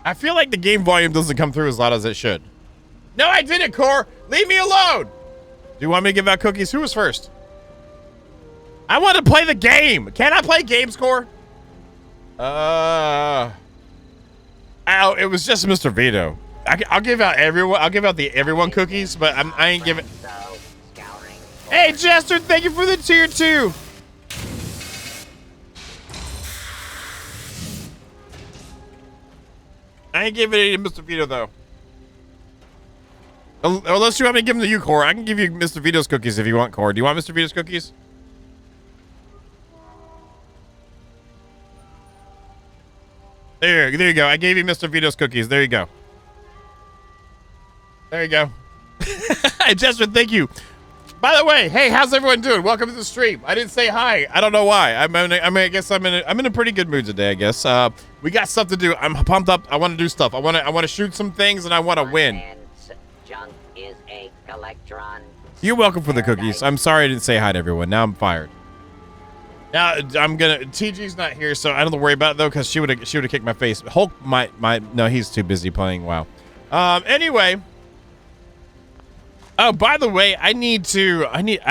I feel like the game volume doesn't come through as loud as it should. No, I didn't, Core. Leave me alone. Do you want me to give out cookies? Who was first? I want to play the game. Can I play games, Core? Ow, it was just Mr. Vito. I'll give out everyone. I'll give out the everyone cookies, but I ain't giving. Hey, Jester, thank you for the tier 2. I ain't giving it to Mr. Vito though. Unless you want me to give them to you, Core. I can give you Mr. Vito's cookies if you want, Core. Do you want Mr. Vito's cookies? There you go. I gave you Mr. Vito's cookies. There you go. There you go. Jester, thank you. By the way, hey, how's everyone doing? Welcome to the stream. I didn't say hi. I don't know why. I guess I'm in a pretty good mood today. I guess we got stuff to do. I'm pumped up. I want to do stuff. I want to shoot some things, and I want to win. Junk is a collectron. You're welcome for the cookies. I'm sorry I didn't say hi to everyone. Now I'm fired. Now I'm gonna. TG's not here, so I don't have to worry about it though, because she would have kicked my face. Hulk might. No, he's too busy playing WoW. Anyway. Oh, by the way, I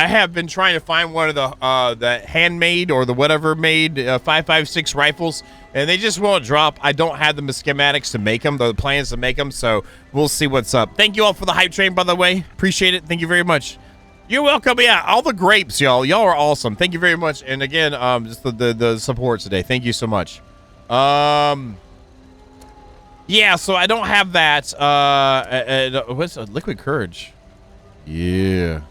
have been trying to find one of the handmade or the whatever made 5.56 rifles, and they just won't drop. I don't have the schematics to make them, the plans to make them, so we'll see what's up. Thank you all for the hype train, by the way. Appreciate it. Thank you very much. You're welcome. Yeah, all the grapes, y'all. Y'all are awesome. Thank you very much. And again, just the support today. Thank you so much. Yeah, so I don't have that. What's Liquid Courage? Yeah.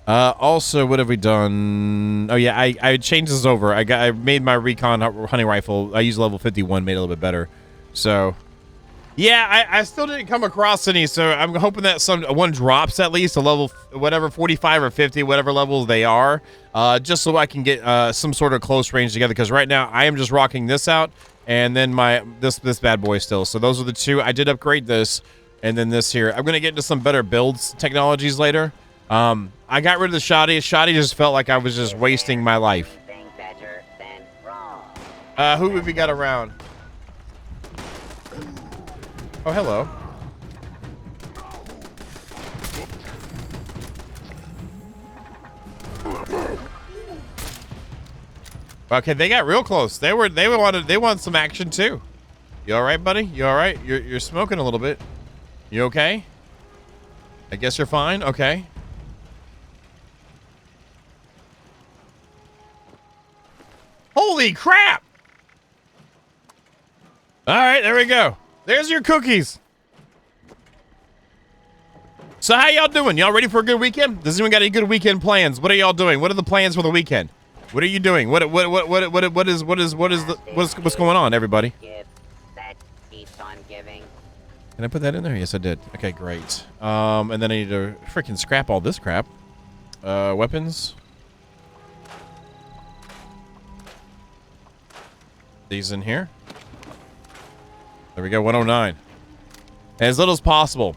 Also, what have we done? Oh yeah, I changed this over. I made my recon hunting rifle. I used level 51, made it a little bit better. So, yeah, I still didn't come across any. So I'm hoping that one drops at least a level whatever 45 or 50, whatever levels they are, just so I can get some sort of close range together. Because right now I am just rocking this out, and then this bad boy still. So those are the two. I did upgrade this. And then this here. I'm going to get into some better builds technologies later. I got rid of the shoddy. Shoddy just felt like I was just wasting my life. Who have we got around? Oh, hello. Okay, they got real close. They wanted some action too. You all right, buddy? You all right? You're smoking a little bit. You okay? I guess you're fine. Okay. Holy crap! All right, there we go. There's your cookies. So how y'all doing? Y'all ready for a good weekend? Does anyone got any good weekend plans? What are y'all doing? What are the plans for the weekend? What are you doing? What's going on, everybody? Can I put that in there? Yes, I did. Okay, great. And then I need to freaking scrap all this crap. Weapons. These in here. There we go, 109. As little as possible.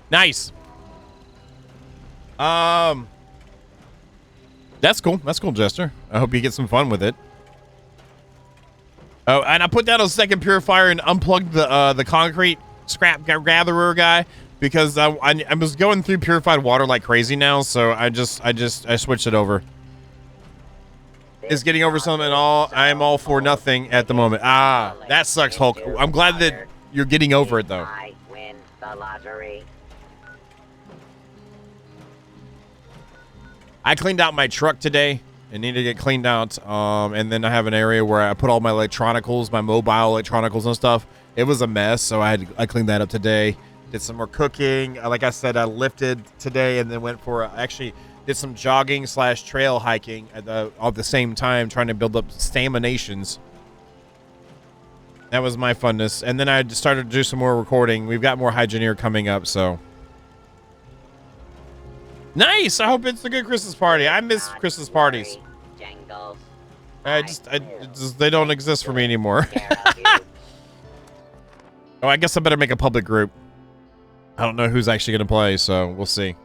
Nice. That's cool. That's cool, Jester. I hope you get some fun with it. Oh, and I put down a second purifier and unplugged the concrete scrap gatherer guy because I was going through purified water like crazy now, so I switched it over. Is getting over something and all. I'm all for nothing at the moment. Ah, that sucks, Hulk. I'm glad that you're getting over it though. I win the lottery. I cleaned out my truck today. It needed to get cleaned out, and then I have an area where I put all my electronicals, my mobile electronicals and stuff. It was a mess, so I cleaned that up today. Did some more cooking. Like I said, I lifted today, and then went for actually did some jogging / trail hiking at the same time, trying to build up staminations. That was my funness, and then I started to do some more recording. We've got more Hygineer coming up, so. Nice! I hope it's a good Christmas party. I miss Christmas parties. I just they don't exist for me anymore. Oh, I guess I better make a public group. I don't know who's actually going to play, so we'll see.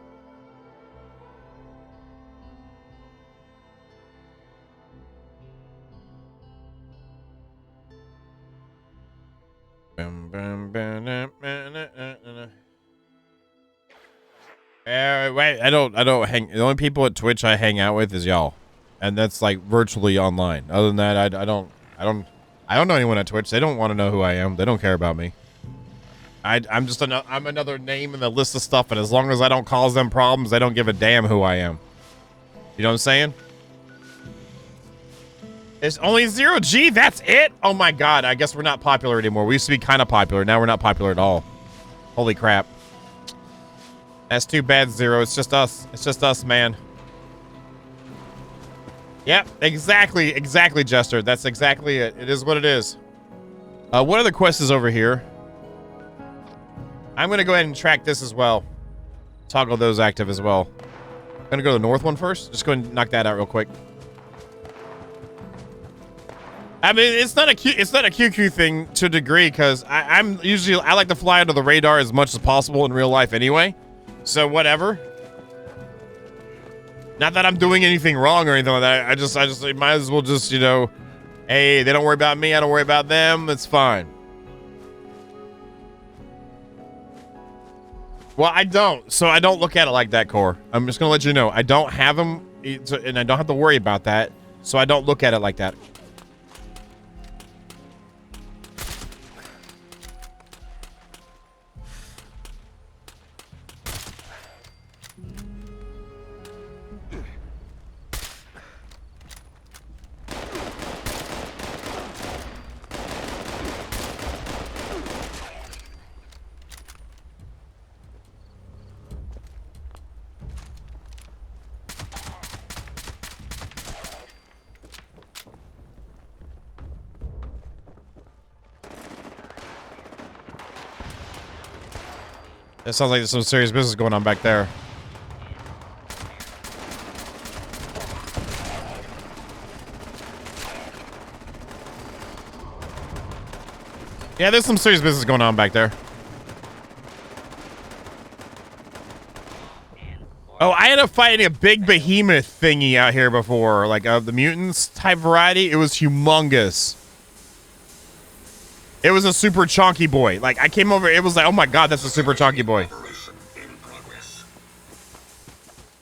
Wait, I don't hang. The only people at Twitch I hang out with is y'all, and that's like virtually online. Other than that, I don't know anyone at Twitch. They don't want to know who I am. They don't care about me. I'm just I'm another name in the list of stuff, and as long as I don't cause them problems, they don't give a damn who I am. You know what I'm saying? It's only 0G. That's it. Oh my god. I guess we're not popular anymore. We used to be kind of popular. Now we're not popular at all. Holy crap. That's too bad, Zero. It's just us. It's just us, man. Yep, exactly, Jester. That's exactly it. It is what it is. What other quest is over here? I'm gonna go ahead and track this as well. Toggle those active as well. I'm gonna go to the north one first. Just go and knock that out real quick. I mean, it's not a QQ thing to a degree, because I like to fly under the radar as much as possible in real life anyway. So whatever. Not that I'm doing anything wrong or anything like that. I just might as well just, you know, hey, they don't worry about me, I don't worry about them. It's fine. Well, I don't. So I don't look at it like that, Core. I'm just gonna let you know. I don't have them, and I don't have to worry about that. So I don't look at it like that. It sounds like there's some serious business going on back there. Yeah, there's some serious business going on back there. Oh, I had a fight a big behemoth thingy out here before, like the mutants type variety. It was humongous. It was a super chonky boy. Like, I came over, it was like, oh my god, that's a super chonky boy.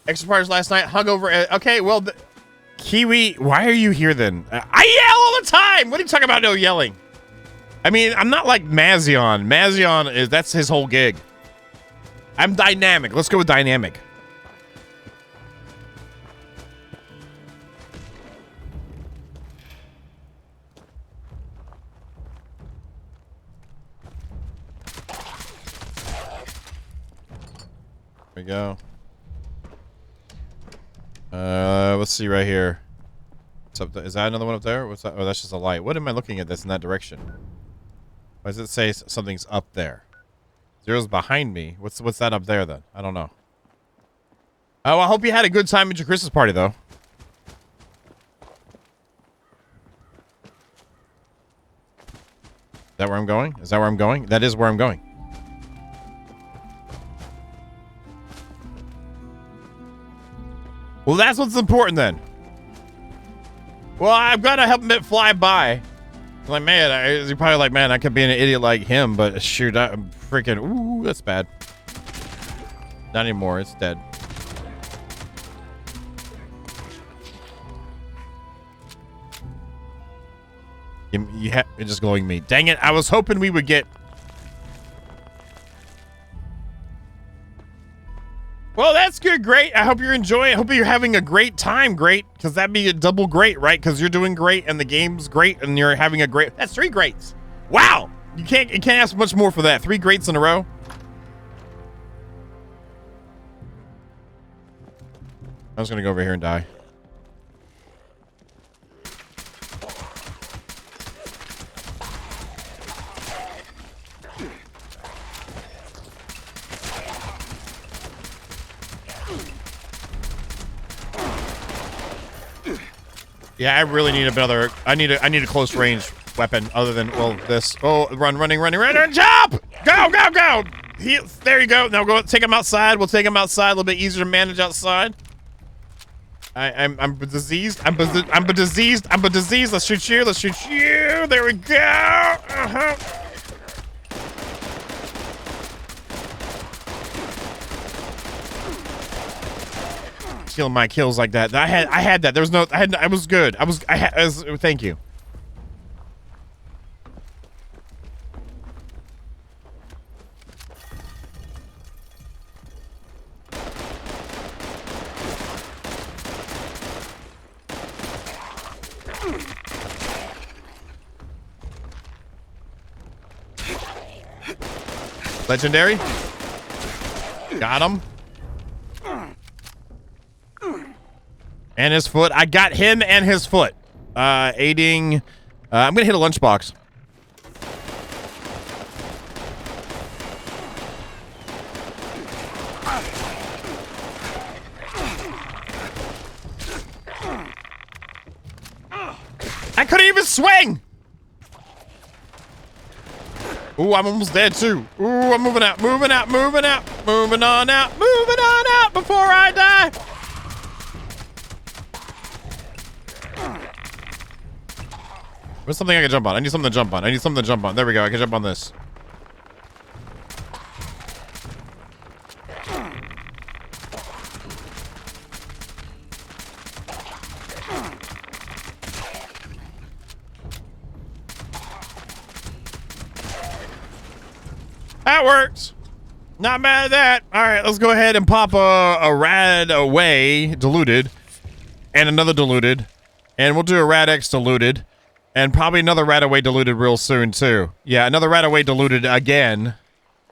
Extra parts last night, hungover. Okay, well, Kiwi, why are you here then? I yell all the time! What are you talking about, no yelling? I mean, I'm not like Mazion. Mazion, that's his whole gig. I'm dynamic. Let's go with dynamic. There we go. Let's see right here. What's up? Is that another one up there? What's that? Oh, that's just a light. What am I looking at? That's in that direction. Why does it say something's up there? Zero's behind me. What's that up there then? I don't know. Oh, I hope you had a good time at your Christmas party though. Is that where I'm going? Is that where I'm going? That is where I'm going. Well, that's what's important then. Well, I've got to help him fly by. I'm like, man, you're probably like, man, I could be an idiot like him, but shoot, I'm freaking, ooh, that's bad. Not anymore, it's dead. You're just glowing me. Dang it, I was hoping we would get... Well, that's good. Great. I hope you're enjoying it. I hope you're having a great time. Great. Because that'd be a double great, right? Because you're doing great and the game's great and you're having a great... That's 3 greats. Wow. You can't ask much more for that. 3 greats in a row. I was going to go over here and die. Yeah, I really need another. I need a close range weapon other than, well, this. Oh, running, jump! Go! There you go. Now go take him outside. We'll take him outside. A little bit easier to manage outside. I'm diseased. I'm diseased. Let's shoot you. There we go. stealing my kills like that. I had that. There was no. I was good. Thank you. Legendary. Got him. And his foot. I got him and his foot. Aiding. I'm going to hit a lunchbox. I couldn't even swing. Ooh, I'm almost dead too. Ooh, I'm moving out, moving out, moving out, moving on out, moving on out before I die. What's something I can jump on? I need something to jump on. I need something to jump on. There we go. I can jump on this. That works. Not mad at that. All right, let's go ahead and pop a rad away diluted and another diluted. And we'll do a rad X diluted and probably another rad away diluted real soon too. Yeah, another rad away diluted again.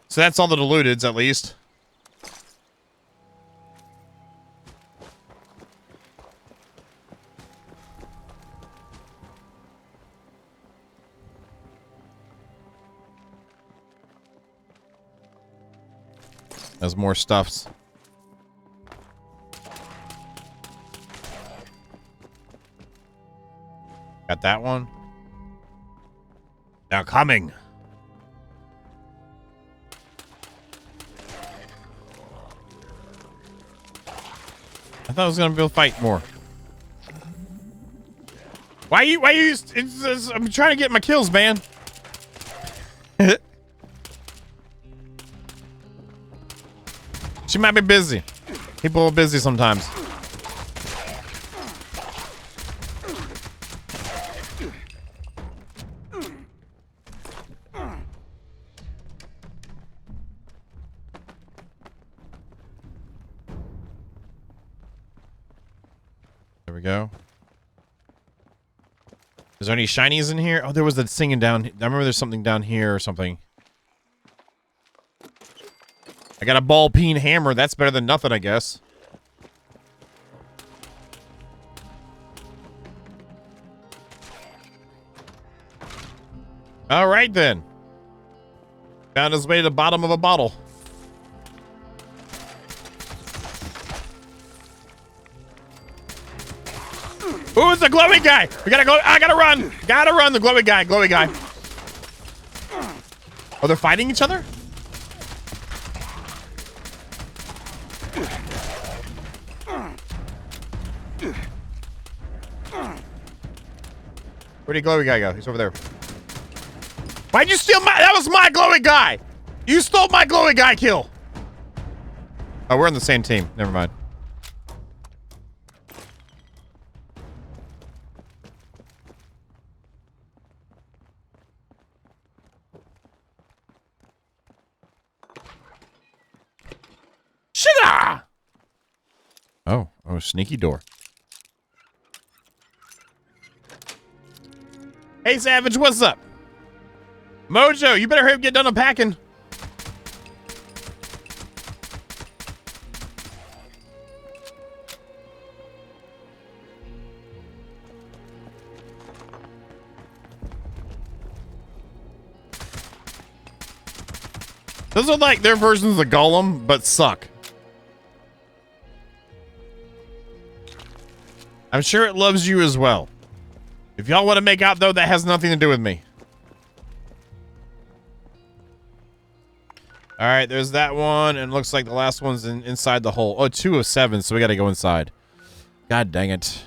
So that's all the diluteds at least. There's more stuffs. Got that one. Now coming. I thought I was gonna be able to fight more. Why you, I'm trying to get my kills, man. She might be busy. People are busy sometimes. There we go. Is there any shinies in here? Oh, there was the singing down. I remember there's something down here or something. I got a ball peen hammer. That's better than nothing, I guess. All right, then. Found his way to the bottom of a bottle. Ooh, it's the glowy guy. We gotta go. I gotta run. Gotta run. The glowy guy. Glowy guy. Oh, they're fighting each other? Where'd the glowy guy go? He's over there. Why'd you steal my... That was my glowy guy! You stole my glowy guy kill! Oh, we're on the same team. Never mind. Shida! Oh, sneaky door. Hey, Savage, what's up? Mojo, you better hurry up and get done unpacking. Those are like their versions of Golem, but suck. I'm sure it loves you as well. If y'all want to make out, though, that has nothing to do with me. All right, there's that one, and it looks like the last one's inside the hole. Oh, 2 of 7, so we got to go inside. God dang it.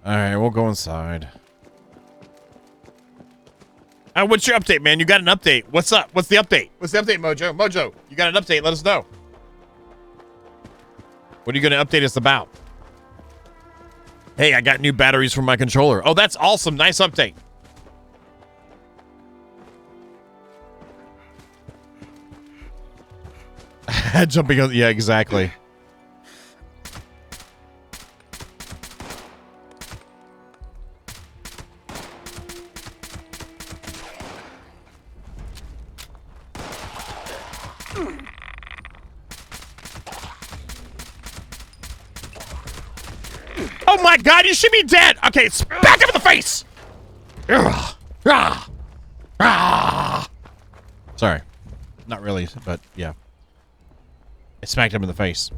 All right, we'll go inside. What's your update, man? You got an update. What's up? What's the update? What's the update, Mojo? Mojo, you got an update. Let us know. What are you going to update us about? Hey, I got new batteries for my controller. Oh, that's awesome. Nice update. Jumping on, yeah, exactly. Oh my God, you should be dead. Okay, smack him in the face. Sorry, not really, but yeah. I smacked him in the face.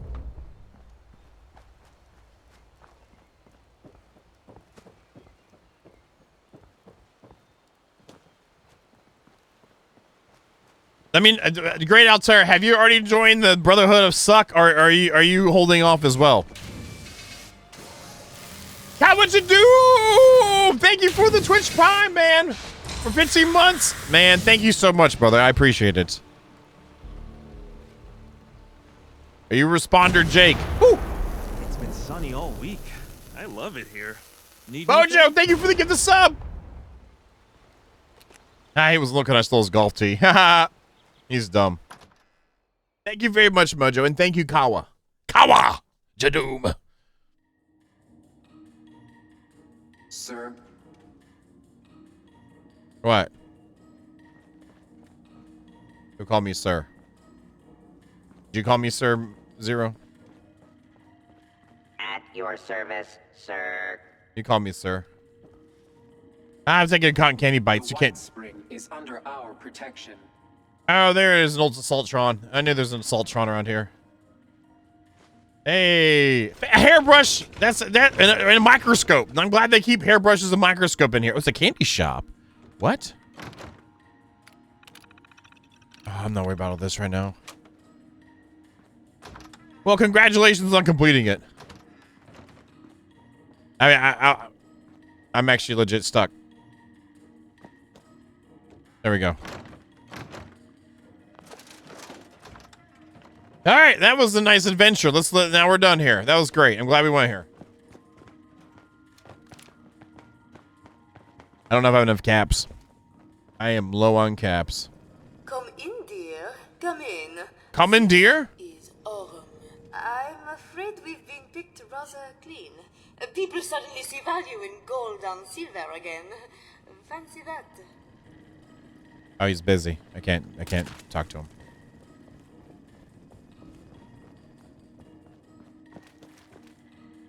I mean, Great Altair, have you already joined the Brotherhood of Suck, or are you holding off as well? How would you do? Thank you for the Twitch Prime, man, for 15 months. Man, thank you so much, brother. I appreciate it. Are you responder, Jake? Woo. It's been sunny all week. I love it here. Need Mojo, anything? thank you for the gift of sub. Ah, he was looking. I stole his golf tee. Haha. He's dumb. Thank you very much, Mojo, and thank you, Kawa. Kawa! Jadoom. Sir. What? Who called me sir? Did you call me sir, Zero? At your service, sir. You call me sir. I was taking cotton candy bites. You can't. WHITESPRING is under our protection. Oh, there is an old Assaultron. I knew there's an Assaultron around here. Hey, a hairbrush. That's that and a microscope. I'm glad they keep hairbrushes and microscope in here. Oh, it's a candy shop. What? Oh, I'm not worried about all this right now. Well, congratulations on completing it. I mean, I'm actually legit stuck. There we go. All right, that was a nice adventure. Now we're done here. That was great. I'm glad we went here. I don't know if I have enough caps. I am low on caps. Come in, dear. Come in. Come in, dear. Is autumn. I'm afraid we've been picked rather clean. People suddenly see value in gold and silver again. Fancy that. Oh, he's busy. I can't talk to him.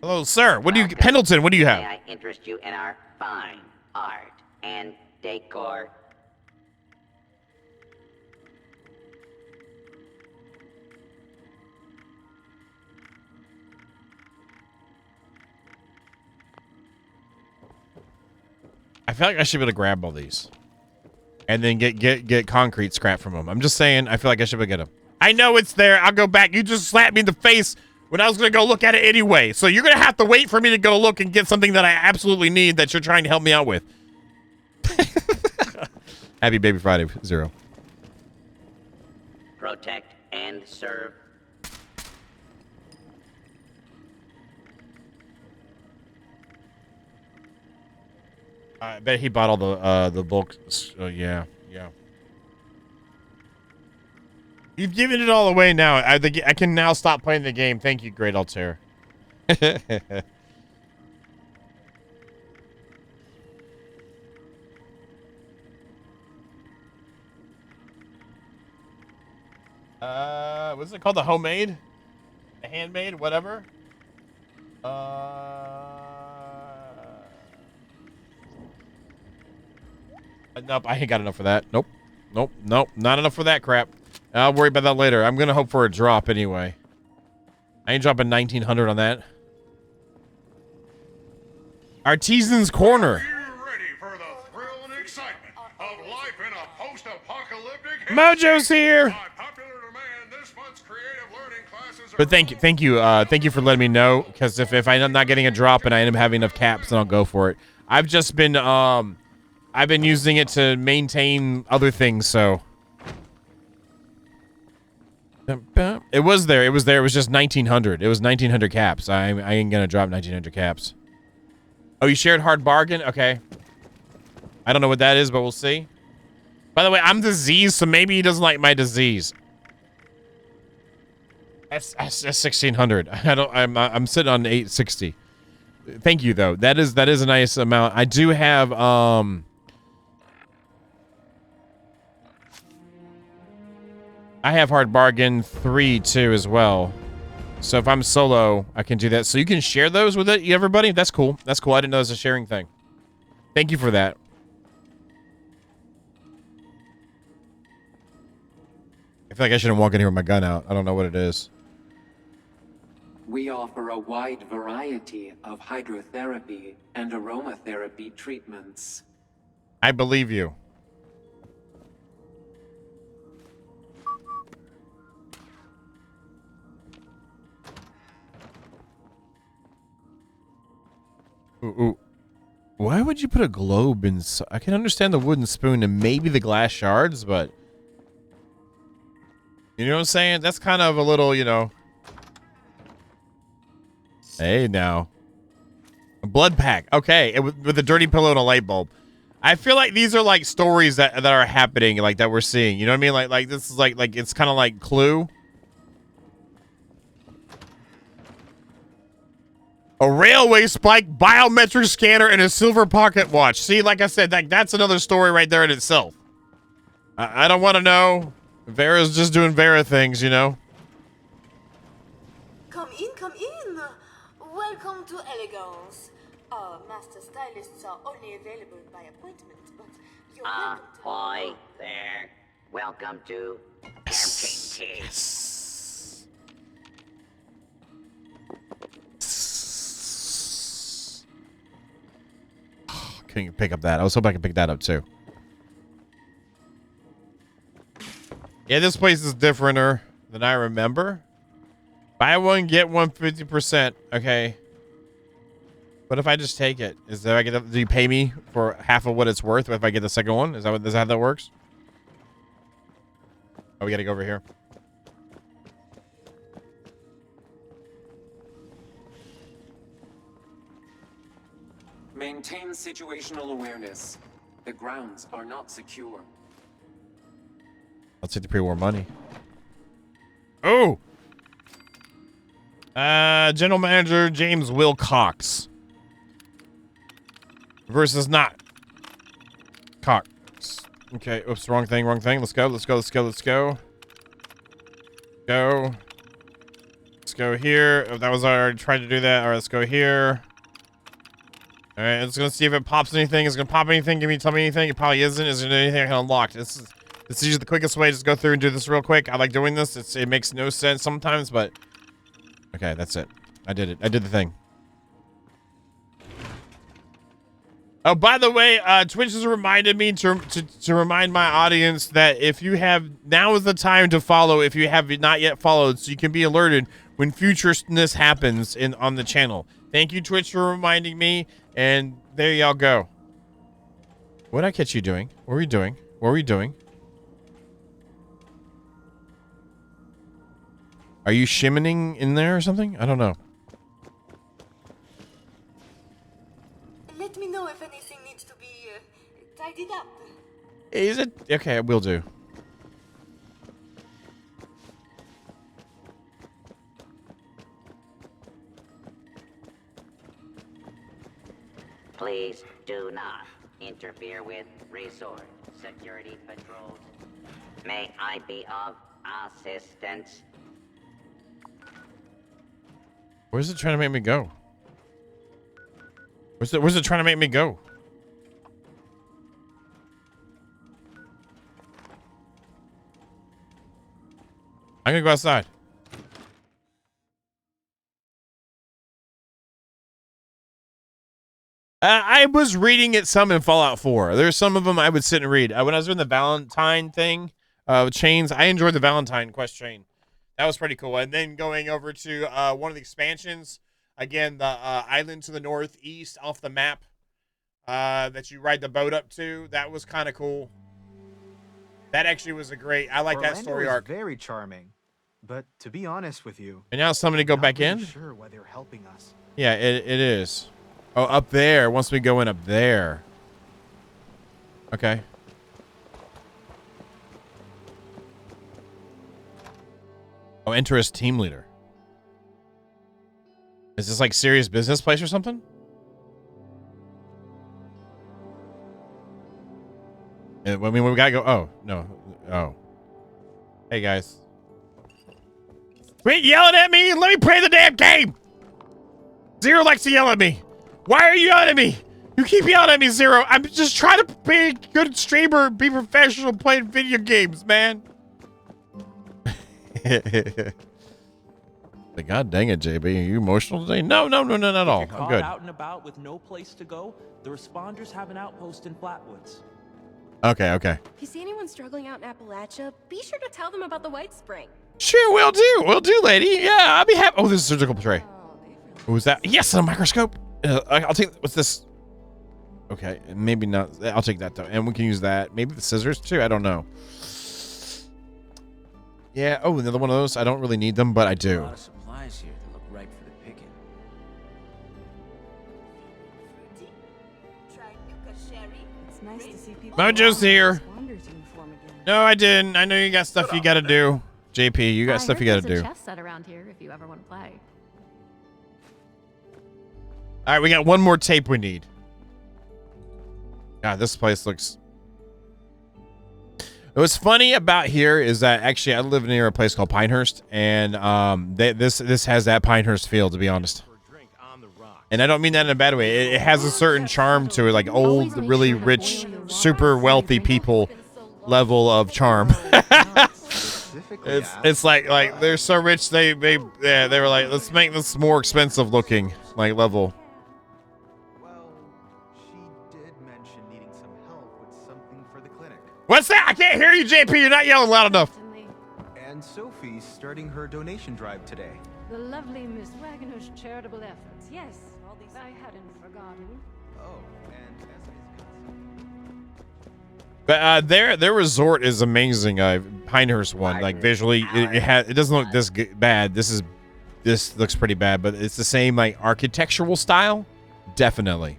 Hello, sir. What do you, Pendleton? What do you have? May I interest you in our fine art and decor? I feel like I should be able to grab all these, and then get concrete scrap from them. I'm just saying. I feel like I should be able to get them. I know it's there. I'll go back. You just slapped me in the face when I was going to go look at it anyway. So you're going to have to wait for me to go look and get something that I absolutely need that you're trying to help me out with. Happy Baby Friday, Zero. Protect and serve. I bet he bought all the bulk. Yeah. You've given it all away now. I can now stop playing the game. Thank you, Great Altair. What's it called? The homemade? The handmade? Whatever? Nope, I ain't got enough for that. Nope. Not enough for that crap. I'll worry about that later. I'm gonna hope for a drop anyway. I ain't dropping 1900 on that. Artisan's Corner. Ready for the thrill and excitement of life in a post-apocalyptic Mojo's here. By popular demand, this month's creative learning classes are But thank you for letting me know. Because if I'm not getting a drop and I end up having enough caps, then I'll go for it. I've just been I've been using it to maintain other things. So it was there. It was just 1900. It was 1900 caps. I ain't gonna drop 1900 caps. Oh, you shared hard bargain? Okay. I don't know what that is, but we'll see. By the way, I'm diseased, so maybe he doesn't like my disease. That's 1600. I'm sitting on 860. Thank you though. That is a nice amount. I do have I have hard bargain 3 too as well. So if I'm solo, I can do that. So you can share those with everybody. That's cool. That's cool. I didn't know it was a sharing thing. Thank you for that. I feel like I shouldn't walk in here with my gun out. I don't know what it is. We offer a wide variety of hydrotherapy and aromatherapy treatments. I believe you. Ooh. Why would you put a globe in? I can understand the wooden spoon and maybe the glass shards, but you know what I'm saying? That's kind of a little, you know. Hey, now. A blood pack. Okay, with a dirty pillow and a light bulb. I feel like these are like stories that are happening, like that we're seeing. You know what I mean? Like this is like it's kind of like Clue. A railway spike, biometric scanner, and a silver pocket watch. See, like I said, that's another story right there in itself. I don't want to know. Vera's just doing Vera things, you know. Come in, come in. Welcome to Elegance. Our master stylists are only available by appointment, but you're welcome to... Ahoy there. Welcome to Hairpin Tea. Can you pick up that? I was hoping I could pick that up too. Yeah, this place is differenter than I remember. Buy one, get one 50%. Okay. What if I just take it? Is there do you pay me for half of what it's worth if I get the second one? Is that how that works? Oh, we gotta go over here. Maintain situational awareness. The grounds are not secure. I'll take the pre-war money. Oh! General Manager James Wilcox. Versus not. Cox. Okay, oops, wrong thing. Let's go. Let's go here. Oh, that was already trying to do that. Alright, let's go here. Alright, it's gonna see if it pops anything. Is it gonna pop anything? Tell me anything. It probably isn't. Is there anything I can unlock? This is usually the quickest way. Just go through and do this real quick. I like doing this. It makes no sense sometimes, but okay, that's it. I did it. I did the thing. Oh, by the way, Twitch has reminded me to remind my audience that if you have, now is the time to follow if you have not yet followed, so you can be alerted when futureness happens on the channel. Thank you, Twitch, for reminding me, and there y'all go. What did I catch you doing? What were you doing? What were you doing? Are you shimming in there or something? I don't know. Let me know if anything needs to be tidied up. Is it? Okay, will do. Please do not interfere with resort security patrols. May I be of assistance? Where's it trying to make me go? Where's it trying to make me go? I'm gonna go outside. I was reading it some in Fallout 4. There's some of them I would sit and read. When I was doing the Valentine thing, chains, I enjoyed the Valentine quest chain. That was pretty cool. And then going over to one of the expansions, again, the island to the northeast off the map that you ride the boat up to. That was kind of cool. That actually was a great. I like that story arc. Very charming, but to be honest with you, And now somebody go back in. sure why they're helping us. Yeah, it is. Oh, up there. Once we go in up there. Okay. Oh, enter as team leader. Is this like serious business place or something? I mean, we gotta go. Oh, no. Oh. Hey, guys. Quit yelling at me and let me play the damn game! Zero likes to yell at me. Why are you yelling at me? You keep yelling at me, Zero. I'm just trying to be a good streamer, be professional playing video games, man. God dang it, JB. Are you emotional today? No, not at all. I'm good. Out and about with no place to go, the responders have an outpost in Flatwoods. Okay. If you see anyone struggling out in Appalachia, be sure to tell them about the WHITESPRIng. Sure, will do. Will do, lady. Yeah, I'll be happy. Oh, this is a surgical tray. Who's that? Yes, a microscope. I'll take. What's this? Okay, maybe not. I'll take that though, and we can use that. Maybe the scissors too. I don't know. Yeah. Oh, another one of those. I don't really need them, but I do. A lot of supplies here that look ripe for the picking. It's nice to see people. Mojo's here. No, I didn't. I know you got stuff you got to do. JP, you got stuff you got to do. Chess set around here if you ever want to play. All right, we got one more tape we need. God, this place looks... What's funny about here is that actually I live near a place called Pinehurst, and this has that Pinehurst feel, to be honest. And I don't mean that in a bad way. It has a certain charm to it, like old, really rich, super wealthy people level of charm. It's like they're so rich they were like, let's make this more expensive looking, like level. Well, she did mention needing some help with something for the clinic. What's that? I can't hear you, JP. You're not yelling loud enough. And Sophie's starting her donation drive today. The lovely Miss Wagner's charitable efforts. Yes, I hadn't forgotten. Oh, and as But their resort is amazing. Pinehurst one, like visually, it doesn't look this bad. This looks pretty bad, but it's the same like architectural style, definitely.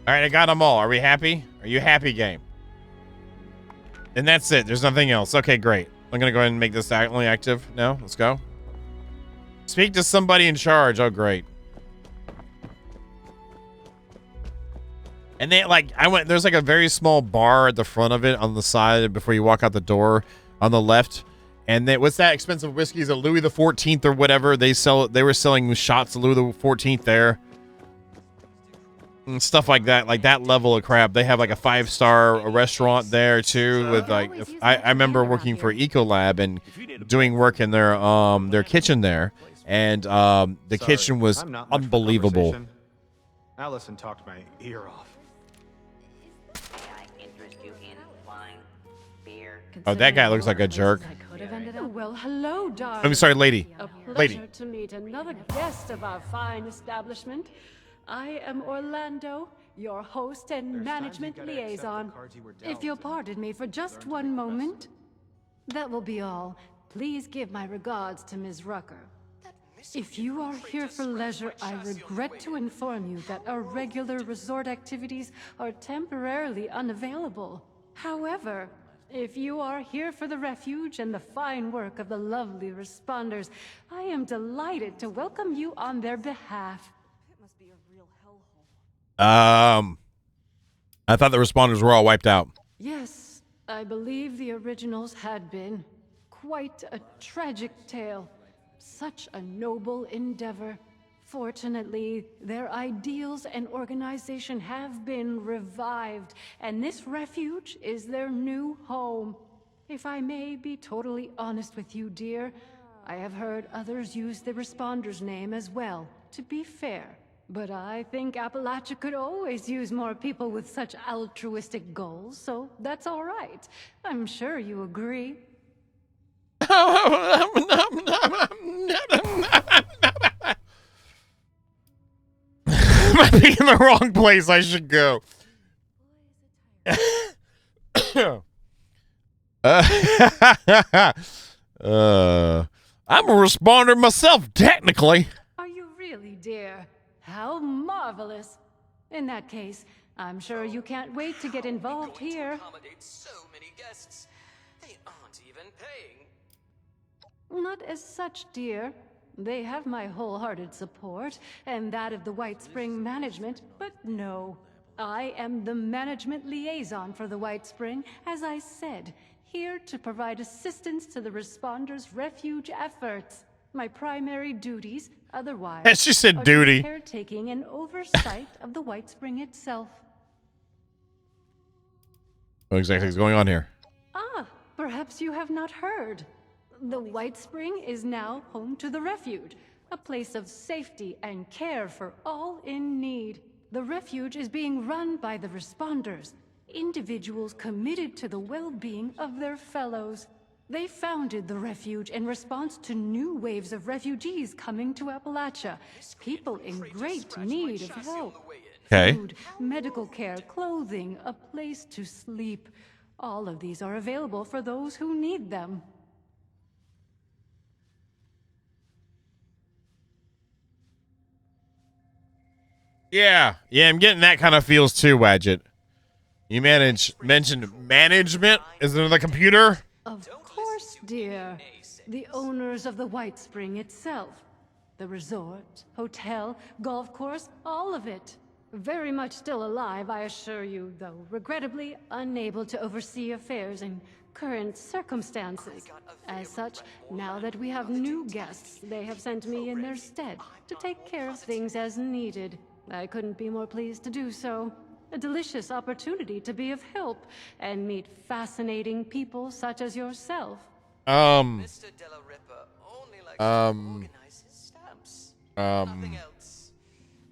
All right, I got them all. Are we happy? Are you happy, game? And that's it. There's nothing else. Okay, great. I'm gonna go ahead and make this only active now. Let's go. Speak to somebody in charge. Oh, great. And they there's like a very small bar at the front of it on the side before you walk out the door on the left. And what's that expensive whiskey? Is it Louis the 14th or whatever? They were selling shots of Louis the 14th there. And stuff like that, like that level of crap. They have like a 5-star restaurant there too with like, I remember working for Ecolab and doing work in their kitchen there. And the kitchen was unbelievable. Allison talked my ear off. Oh, that guy looks like a jerk. Well, hello, darling. I'm sorry, lady. A pleasure Lady. to meet another guest of our fine establishment. I am Orlando, your host and management liaison. If you'll pardon me for just one moment. That will be all. Please give my regards to Ms. Rucker. If you are here for leisure, I regret to inform you that our regular resort activities are temporarily unavailable. However, if you are here for the refuge and the fine work of the lovely responders, I am delighted to welcome you on their behalf. It must be a real hellhole. I thought the responders were all wiped out. Yes, I believe the originals had been. Quite a tragic tale. Such a noble endeavor. Fortunately, their ideals and organization have been revived, and this refuge is their new home. If I may be totally honest with you, dear, I have heard others use the Responder's name as well, to be fair. But I think Appalachia could always use more people with such altruistic goals, so that's all right. I'm sure you agree. Might be in the wrong place. I should go. I'm a responder myself, technically. Are you really, dear? How marvelous. In that case, I'm sure you can't wait to get involved here. Accommodate so many guests. They aren't even paying. Not as such, dear. They have my wholehearted support, and that of the White Spring management, but no. I am the management liaison for the White Spring, as I said, here to provide assistance to the responders' refuge efforts. My primary duties, otherwise, She said are duty. caretaking and oversight of the White Spring itself. What exactly is going on here? Ah, perhaps you have not heard. The White Spring is now home to the Refuge, a place of safety and care for all in need. The Refuge is being run by the responders, individuals committed to the well-being of their fellows. They founded the Refuge in response to new waves of refugees coming to Appalachia, people in great need of help. Okay. Food, medical care, clothing, a place to sleep. All of these are available for those who need them. Yeah, I'm getting that kind of feels too, Wadget. You mentioned management? Is it the computer? Of course, dear. The owners of the White Spring itself. The resort, hotel, golf course, all of it. Very much still alive, I assure you, though regrettably unable to oversee affairs in current circumstances. As such, now that we have new guests, they have sent me in their stead to take care of things as needed. I couldn't be more pleased to do so. A delicious opportunity to be of help and meet fascinating people such as yourself. Mr. Della Ripper only likes to organize his stamps. Nothing else.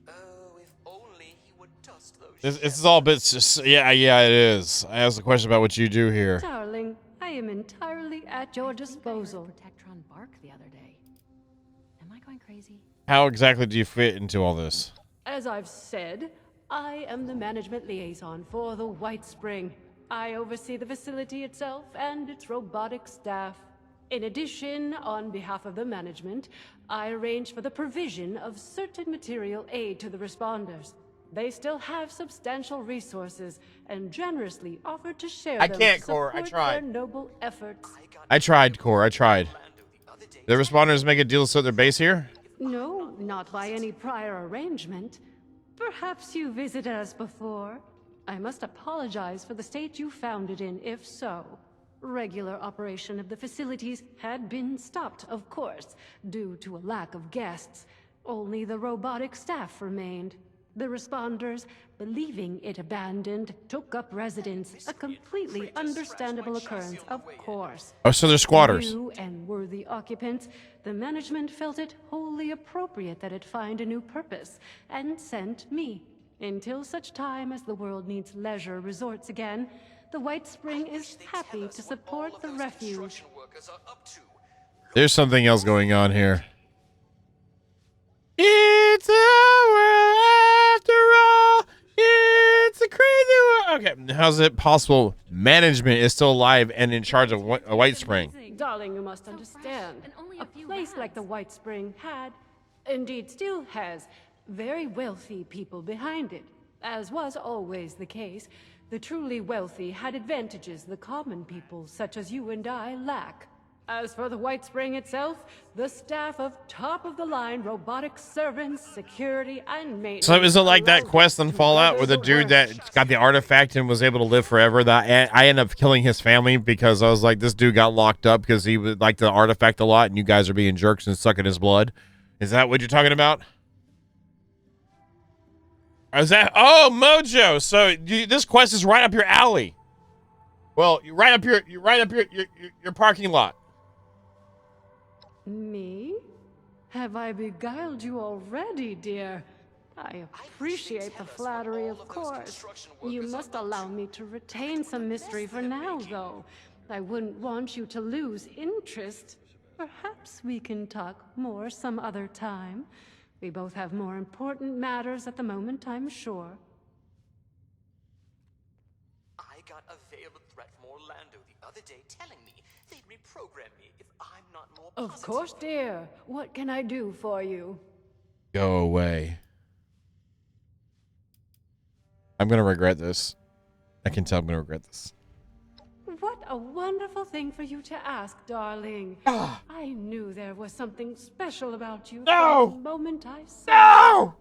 Oh, if only he would dust those. This is all bits. Yeah, it is. I asked a question about what you do here. Darling, I am entirely at your disposal. Protectron bark the other day. Am I going crazy? How exactly do you fit into all this? As I've said, I am the management liaison for the White Spring. I oversee the facility itself and its robotic staff. In addition, on behalf of the management, I arrange for the provision of certain material aid to the responders. They still have substantial resources and generously offer to share them can't, to Cor. I support tried. their noble efforts. I tried, Core. I tried. Did the responders make a deal to set their base here? No, not by any prior arrangement. Perhaps you visited us before. I must apologize for the state you found it in, if so. Regular operation of the facilities had been stopped, of course, due to a lack of guests. Only the robotic staff remained. The responders, believing it abandoned, took up residence. A completely understandable occurrence, of course. Oh, so they're squatters. New and worthy occupants, the management felt it wholly appropriate that it find a new purpose, and sent me. Until such time as the world needs leisure resorts again, the White Spring is happy to support the refuge. There's something else going on here. It's a world after all. It's a crazy world. Okay, how's it possible management is still alive and in charge of a White Spring? Darling, you must understand. A place like the White Spring had, indeed still has, very wealthy people behind it. As was always the case, the truly wealthy had advantages the common people, such as you and I, lack. As for the White Spring itself, the staff of top-of-the-line robotic servants, security, and maintenance... So is it like that quest on Fallout with the dude that got the artifact and was able to live forever? That I ended up killing his family because I was like, this dude got locked up because he would like the artifact a lot and you guys are being jerks and sucking his blood. Is that what you're talking about? Is that... Oh, Mojo! So this quest is right up your alley. Well, you're right up your parking lot. Me? Have I beguiled you already, dear? I appreciate the flattery, of course. You must allow me to retain some mystery for now, though. I wouldn't want you to lose interest. Perhaps we can talk more some other time. We both have more important matters at the moment, I'm sure. got a veiled threat from Orlando the other day telling me they'd reprogram me if I'm not more positive. Of course, dear. What can I do for you? Go away. I'm gonna regret this. I can tell I'm gonna regret this. What a wonderful thing for you to ask, darling. I knew there was something special about you from the moment I saw you.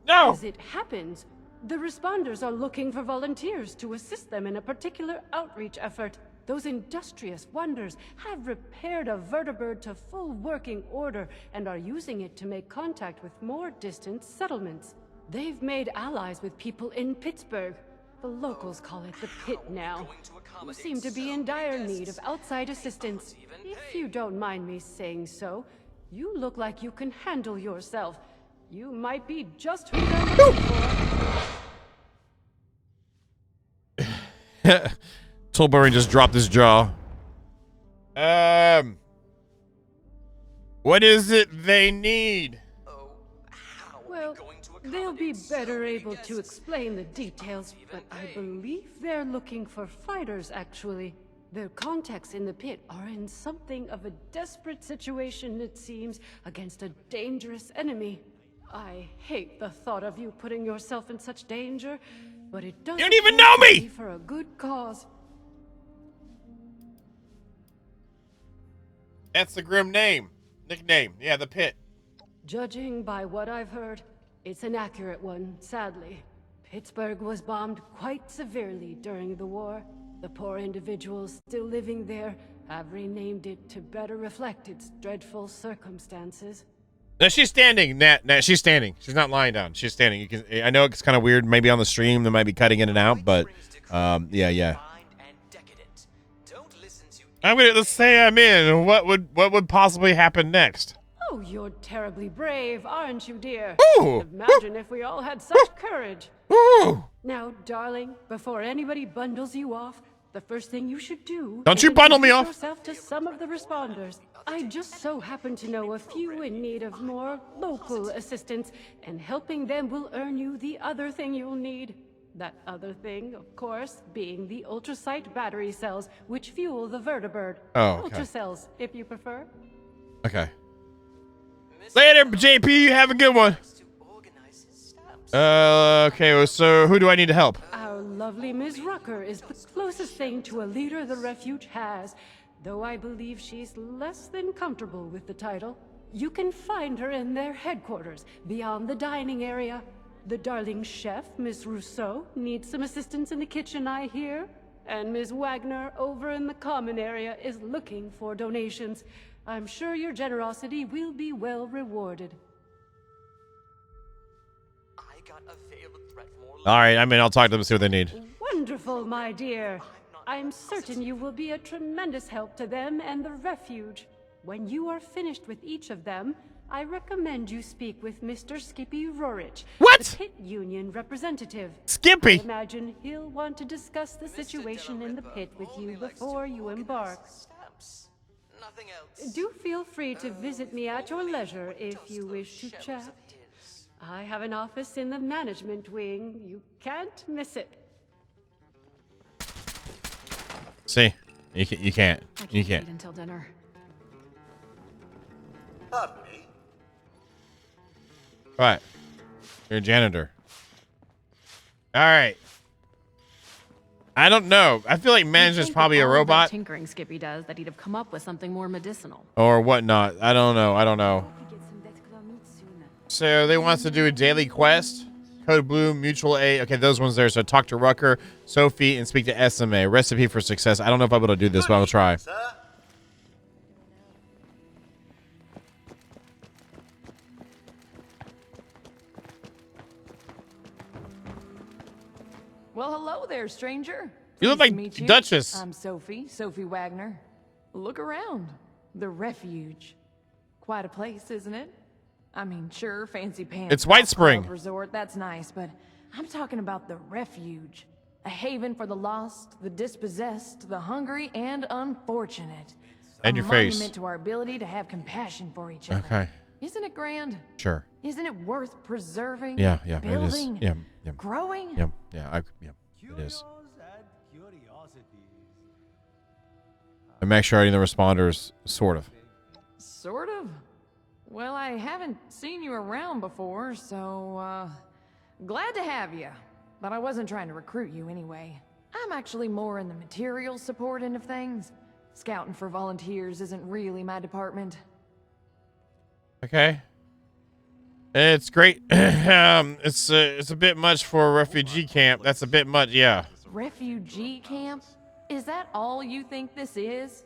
No! As it happens, the responders are looking for volunteers to assist them in a particular outreach effort. Those industrious wonders have repaired a vertibird to full working order and are using it to make contact with more distant settlements. They've made allies with people in Pittsburgh. The locals call it the Pit now. You seem to be in dire need of outside assistance. If you don't mind me saying so, you look like you can handle yourself. You might be just who they're looking for. Tolbury just dropped his jaw. What is it they need? Well, they'll be better able to explain the details, but I believe they're looking for fighters, actually. Their contacts in the pit are in something of a desperate situation, it seems, against a dangerous enemy. I hate the thought of you putting yourself in such danger, but it doesn't. You don't even know me! For a good cause. That's the grim name. Nickname. Yeah, the Pit. Judging by what I've heard, it's an accurate one, sadly. Pittsburgh was bombed quite severely during the war. The poor individuals still living there have renamed it to better reflect its dreadful circumstances. No, she's standing. Nah, she's standing. She's not lying down. She's standing. You can. I know it's kind of weird. Maybe on the stream they might be cutting in and out, but yeah. Let's say I'm in. What would possibly happen next? Oh, you're terribly brave, aren't you, dear? Ooh. Imagine if we all had such courage. Ooh. Now, darling, before anybody bundles you off, the first thing you should do Don't is you bundle me off. yourself to some of the responders. I just so happen to know a few in need of more local assistance, and helping them will earn you the other thing you'll need. That other thing, of course, being the ultrasight battery cells, which fuel the vertibird. Oh, okay. Ultracells, if you prefer. Okay. Later, JP. You have a good one. Okay. So who do I need to help? Our lovely Ms. Rucker is the closest thing to a leader the refuge has, though I believe she's less than comfortable with the title. You can find her in their headquarters, beyond the dining area. The darling chef, Miss Rousseau, needs some assistance in the kitchen, I hear. And Ms. Wagner, over in the common area, is looking for donations. I'm sure your generosity will be well rewarded. I got a veiled threat from Orlando. All right. I'll talk to them and see what they need. Wonderful, my dear. I'm certain you will be a tremendous help to them and the refuge. When you are finished with each of them, I recommend you speak with Mr. Skippy Rorich, the Pit Union representative. Skippy! I imagine he'll want to discuss the situation in the pit with you before you embark. Nothing else. Do feel free to visit me at your leisure if you wish to chat. I have an office in the management wing. You can't miss it. See, you can't. You can't. Wait until dinner. Pardon me? What? You're a janitor. All right. I don't know. I feel like management's probably a robot. Tinkering Skippy does that he'd have come up with something more medicinal. Or whatnot. I don't know. So they want us to do a daily quest. Code Blue, Mutual A. Okay, those ones there. So talk to Rucker, Sophie, and speak to SMA. Recipe for success. I don't know if I'll be able to do this, but I'll try. Well, hello there, stranger. You look Pleased like to meet you. Duchess. I'm Sophie Wagner. Look around. The refuge. Quite a place, isn't it? I mean, sure, fancy pants. It's WHITESPRIng. Resort, that's nice, but I'm talking about the refuge. A haven for the lost, the dispossessed, the hungry, and unfortunate. And your a face. monument to our ability to have compassion for each other. Okay. Isn't it grand? Sure. Isn't it worth preserving? Yeah, it is. Building? Yeah. Growing? Yeah, it is. And make sure I need the responders, sort of. Sort of. Well, I haven't seen you around before, so, glad to have you. But I wasn't trying to recruit you anyway. I'm actually more in the material support end of things. Scouting for volunteers isn't really my department. Okay. It's great. It's a bit much for a refugee camp. That's a bit much, yeah. Refugee camp? Is that all you think this is?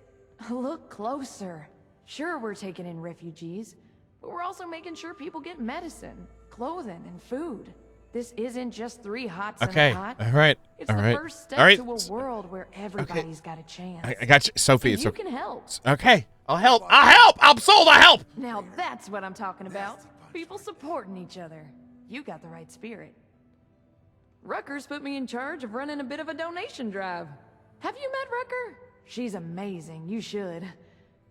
Look closer. Sure, we're taking in refugees, but we're also making sure people get medicine, clothing, and food. This isn't just 3 hots in a pot. All right. It's all the right. first step all right. to a world where everybody's got a chance. I got you, Sophie. And It's you okay. can help. Okay. I'll help. I'll help. I'm sold. I'll help. Now that's what I'm talking about. People supporting each other. You got the right spirit. Rucker's put me in charge of running a bit of a donation drive. Have you met Rucker? She's amazing. You should.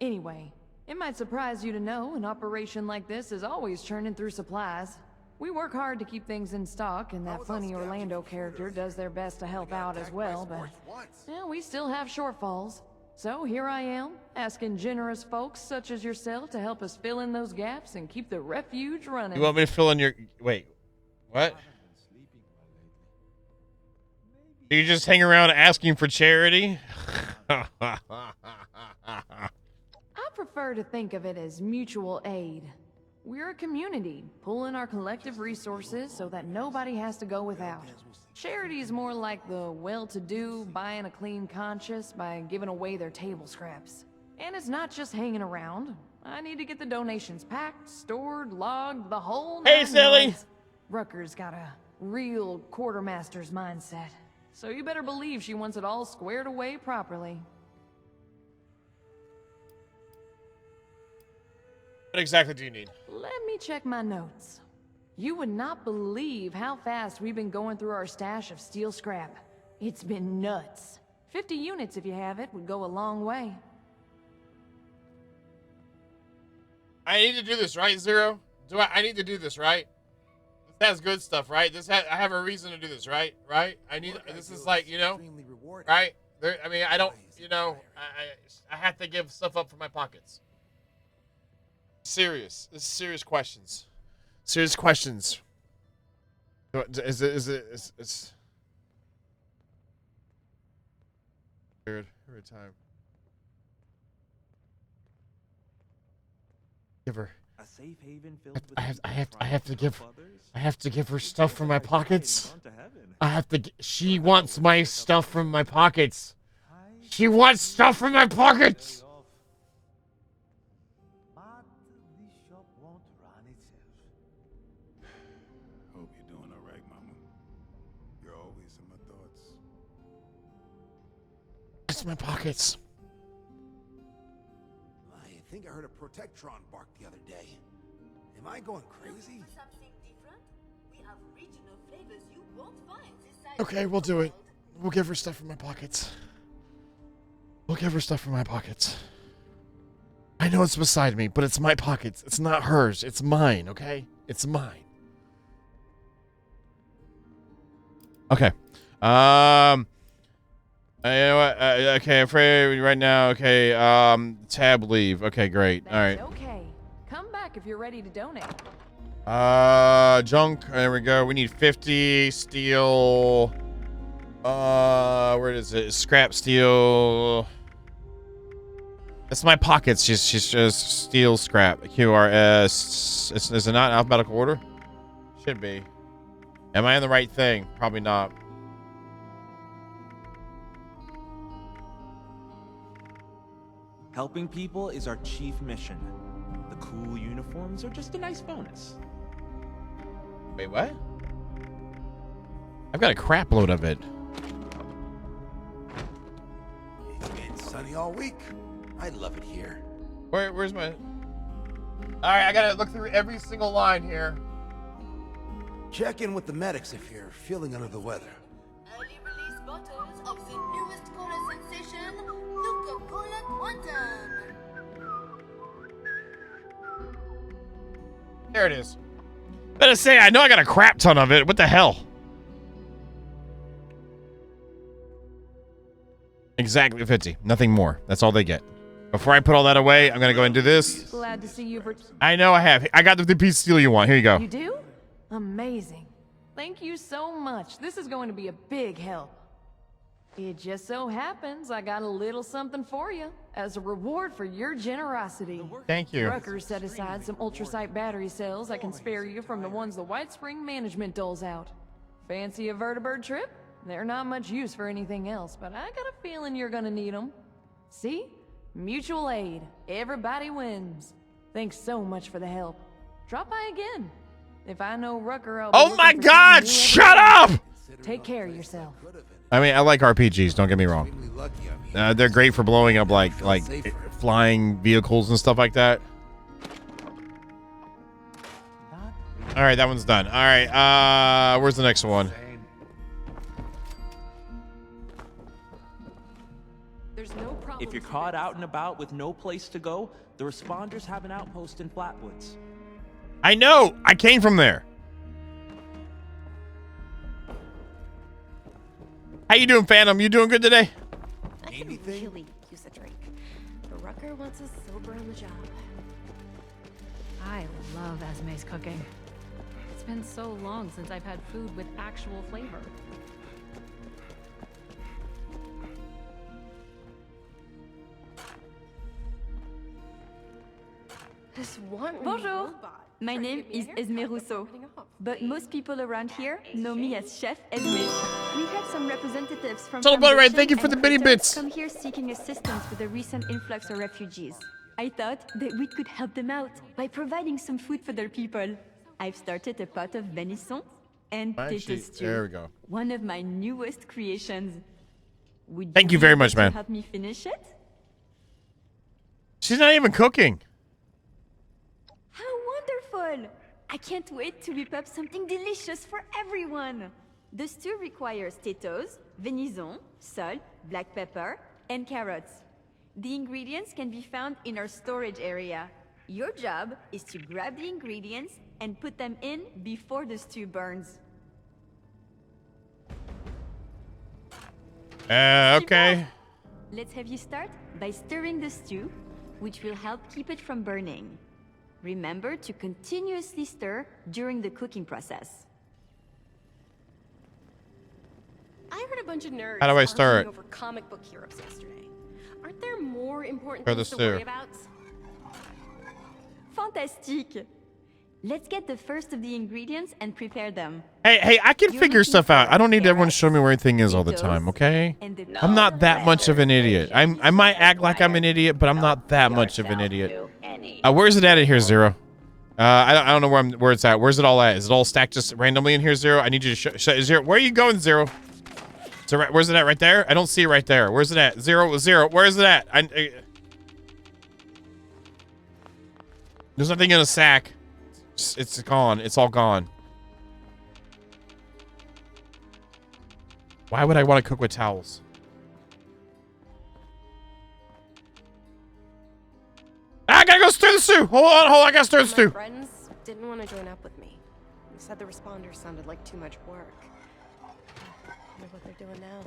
Anyway, it might surprise you to know an operation like this is always churning through supplies. We work hard to keep things in stock, and that funny Orlando character does their best to help out as well, but we still have shortfalls. So here I am, asking generous folks such as yourself to help us fill in those gaps and keep the refuge running. You want me to fill in your... Wait. What? You just hang around asking for charity? I prefer to think of it as mutual aid. We're a community, pooling our collective resources so that nobody has to go without. Charity is more like the well-to-do buying a clean conscience by giving away their table scraps. And it's not just hanging around. I need to get the donations packed, stored, logged, the whole Hey, nine silly! yards. Rucker's got a real quartermaster's mindset. So you better believe she wants it all squared away properly. What exactly do you need? Let me check my notes. You would not believe how fast we've been going through our stash of steel scrap. It's been nuts. 50 units, if you have it, would go a long way. I need to do this, right, Zero? I need to do this, right? This has good stuff, right? I have a reason to do this, right? Right? This is like, you know, right? I don't, you know, I have to give stuff up for my pockets. Serious. This is serious questions. Serious questions. Is it weird every time. Give her. A safe haven filled with I have to give her stuff from my pockets. She wants my stuff from my pockets. She wants stuff from my pockets. Hope you're doing all right, Mama. You're always in my thoughts. It's my pockets. I think I heard a Protectron bark the other day. Am I going crazy? For something different, we have regional flavors you won't find this side. Okay, we'll do it. We'll give her stuff from my pockets. We'll give her stuff from my pockets. I know it's beside me, but it's my pockets. It's not hers. It's mine, okay? It's mine. Okay. You know what? Okay, I'm afraid right now. Okay, tab leave. Okay, great. All right. Okay. Come back if you're ready to donate. Junk. There we go. We need 50 steel. Where is it? Scrap steel. That's my pockets. She's just steel scrap. QRS. Is it not in alphabetical order? Should be. Am I in the right thing? Probably not. Helping people is our chief mission. The cool uniforms are just a nice bonus. Wait, what? I've got a crap load of it. It's been sunny all week. I love it here. Where's my... Alright, I gotta look through every single line here. Check in with the medics if you're feeling under the weather. Early release bottles of the newest cola sensation, Nuka-Cola Quantum. There it is. Better say, I know I got a crap ton of it. What the hell? Exactly 50. Nothing more. That's all they get. Before I put all that away, I'm gonna go and do this. Glad to see you. I know I have. I got the piece of steel you want. Here you go. You do? Amazing. Thank you so much. This is going to be a big help. It just so happens I got a little something for you as a reward for your generosity. Thank you. Rucker set aside some ultrasight battery cells I can spare you from the ones the WHITESPRING management doles out. Fancy a vertibird trip? They're not much use for anything else, but I got a feeling you're gonna need them. See? Mutual aid. Everybody wins. Thanks so much for the help. Drop by again. If I know Rucker, I'll be Oh looking my for God! something new Shut every up! day. Take care of yourself. I mean, I like RPGs. Don't get me wrong. They're great for blowing up like flying vehicles and stuff like that. All right, that one's done. All right, where's the next one? If you're caught out and about with no place to go, the responders have an outpost in Flatwoods. I know. I came from there. How you doing, Phantom? You doing good today? I can really use a drink. But Rucker wants us sober on the job. I love Esme's cooking. It's been so long since I've had food with actual flavor. This one Bonjour, robot. my name is Esme Rousseau, but most people around here know me as Chef Esme. We had some representatives from Tell about it, right? Thank you for Foundation the mini and bits. come here seeking assistance with the recent influx of refugees. I thought that we could help them out by providing some food for their people. I've started a pot of venison and potato stew. There we go. One of my newest creations. Would Thank you very be much, able to man. help me finish it? She's not even cooking. How wonderful! I can't wait to whip up something delicious for everyone. The stew requires potatoes, venison, salt, black pepper, and carrots. The ingredients can be found in our storage area. Your job is to grab the ingredients and put them in before the stew burns. Okay. Let's have you start by stirring the stew, which will help keep it from burning. Remember to continuously stir during the cooking process. I heard a bunch of nerds How do I stir arguing it? over comic book heroes yesterday. Aren't there more important Stir things the to worry stew. about? Fantastique! Let's get the first of the ingredients and prepare them. Hey, I can You're figure looking stuff out. for I don't need everyone to carrots, show me where everything is all the potatoes, time, okay? and the I'm not that much of an idiot. I might act like I'm an idiot, but I'm not that much of an idiot. Where's it at in here, Zero? I don't know where it's at. Where's it all at? Is it all stacked just randomly in here, Zero? I need you to show Zero. Where are you going, Zero? So where's it at? Right there? I don't see it right there. Where's it at? Zero. Where is it at? There's nothing in a sack. It's gone. It's all gone. Why would I want to cook with towels? I gotta go stir the stew. Hold on. I gotta stir the stew. My friends didn't want to join up with me. They said the responders sounded like too much work. I wonder what they're doing now.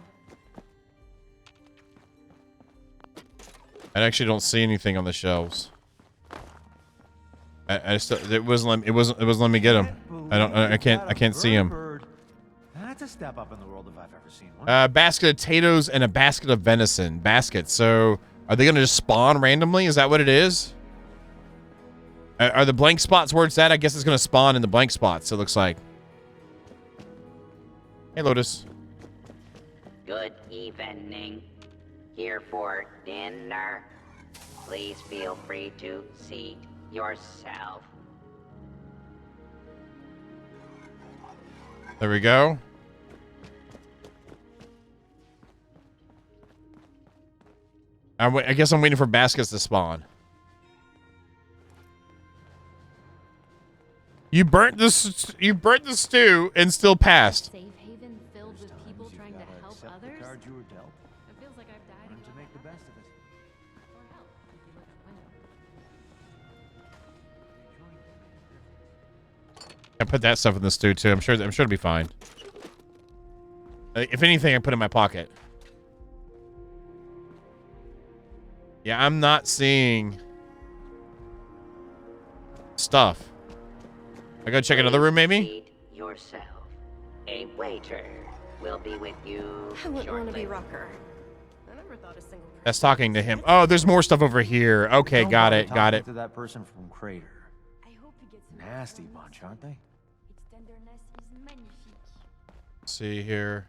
I actually don't see anything on the shelves. It wasn't letting me get them. I can't see them. That's a step up in the world if I've ever seen one. Basket of potatoes and a basket of venison. Basket. So are they gonna just spawn randomly? Is that what it is? Are the blank spots where it's at? I guess it's gonna spawn in the blank spots. It looks like. Hey, Lotus. Good evening. Here for dinner. Please feel free to seat yourself. There we go. I guess I'm waiting for baskets to spawn. You burnt the stew and still passed. Safe haven filled with people trying to help others. You were dealt. It feels like I've died. Learn to make the best of it. Or help if you look at the window. I put that stuff in the stew too. I'm sure it'll be fine. If anything, I put it in my pocket. Yeah, I'm not seeing stuff. I go check another room, maybe? Seat yourself. A waiter will be with you I wouldn't want to be shortly. Rucker. I never thought a single person. That's talking to him. Oh, there's more stuff over here. Okay, Don't got bother it, got talking it. to that person from Crater. I hope he gets Nasty bunch, aren't they? Its tenderness is magnifique. Let's see here.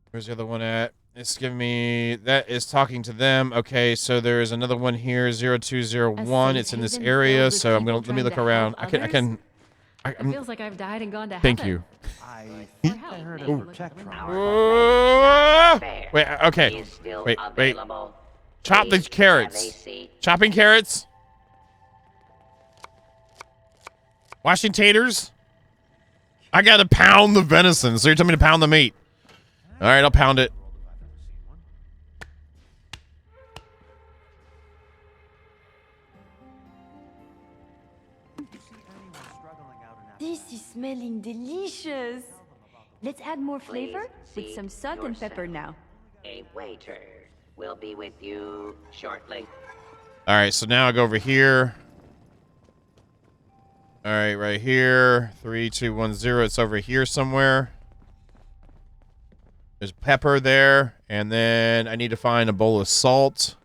Where's the other one at? It's giving me, that is talking to them. Okay, so there's another one here, 0201. It's in this area, so I'm gonna, let me look around. I'm It feels like I've died and gone to thank heaven. you. I Or think hell, I heard maybe a look check at from Wait, okay. Is still Wait. available. Chop the Please carrots. have a seat. Chopping carrots. Washing taters. I gotta pound the venison, so you're telling me to pound the meat. All right, I'll pound it. This is smelling delicious. Let's add more flavor with seat some salt and pepper now. A waiter will be with you shortly. All right, so now I go over here. All right, right here. 3210. It's over here somewhere. There's pepper there, and then I need to find a bowl of salt.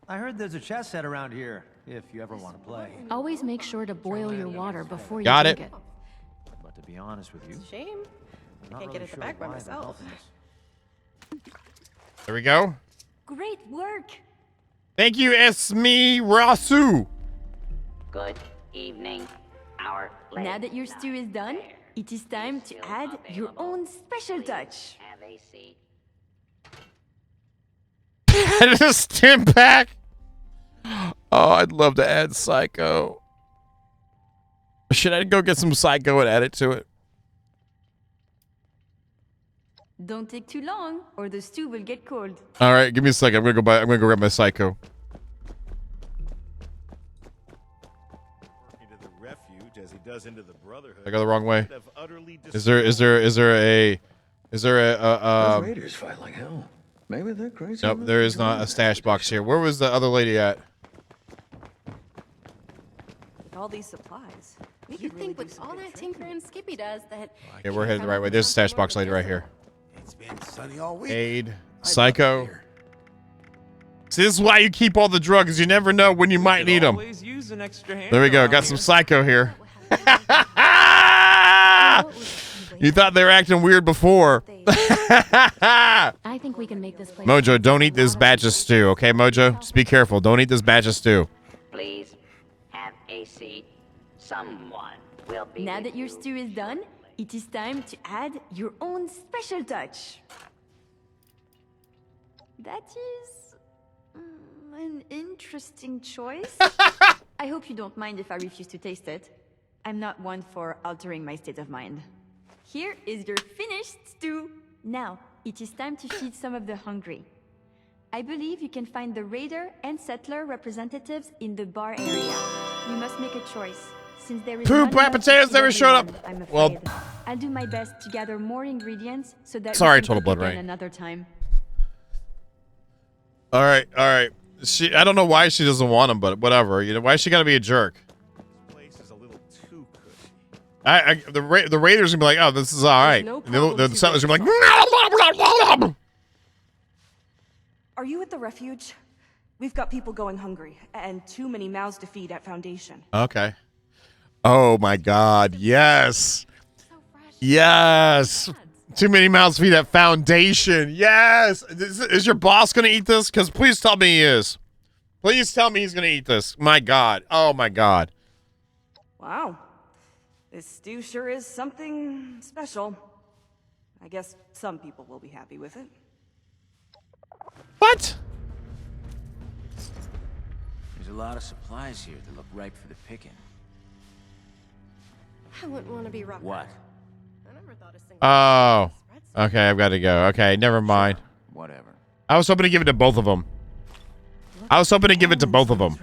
I heard there's a chess set around here, if you ever want to play. Always make sure to boil your water before you Got drink it. it. But to be honest with you, Shame. I'm not Can't really get at the sure back by why they're myself. helping us. There we go. Great work. Thank you, Esme Rasu. Good evening. Our Now that your stew is done, it is time to add your own special touch. have a seat. Add a stim pack. Oh, I'd love to add Psycho. Should I go get some Psycho and add it to it? Don't take too long, or the stew will get cold. All right, give me a second. I'm gonna go grab my Psycho. Into the refuge as he does into the Brotherhood. I go the wrong way. Have utterly Is there a Those raiders fight like hell. Maybe they're crazy. Nope, there is not a stash box here. Where was the other lady at? With all these supplies, we You'd could really think do with some all good that trading. tinkering Skippy does that. Okay, we're headed the right way. There's a stash box lady right here. It's been sunny all week. Aid, Psycho. See, this is why you keep all the drugs. You never know when you might need them. Always use an extra hand There we go. around Got some here. Psycho here. You thought they were acting weird before. I think we can make this place. Mojo, don't eat this batch of stew, okay, Mojo? Just be careful. Don't eat this batch of stew. Please have a seat. Someone will be Now with that your you. stew is done, it is time to add your own special touch. That is an interesting choice. I hope you don't mind if I refuse to taste it. I'm not one for altering my state of mind. Here is your finished stew. Now, it is time to feed some of the hungry. I believe you can find the raider and settler representatives in the bar area. You must make a choice. Since there is Poop, none wet left potatoes to never showed up. everyone, I'm afraid. Well- I'll do my best to gather more ingredients so that Sorry, we can Total cook Blood again Rain. another time. All right, all right. I don't know why she doesn't want him, but whatever. You know, why she got to be a jerk? This place is a little too cushy. The Raiders gonna be like, oh, this is all right. no And the problem settlers to gonna be like, Are you at the refuge? We've got people going hungry, and too many mouths to feed at Foundation. okay. Oh my God, yes, yes. Too many mouths to feed at Foundation. Yes. Is your boss gonna eat this? Because please tell me he is. Please tell me he's gonna eat this. My God. Oh my God. Wow. This stew sure is something special. I guess some people will be happy with it. What? There's a lot of supplies here that look ripe for the picking. I wouldn't want to be Rucker. What? I never thought a single. Oh. Okay, I've got to go. Okay, never mind. Whatever. I was hoping to give it to both of them. I was hoping to give it to both of them.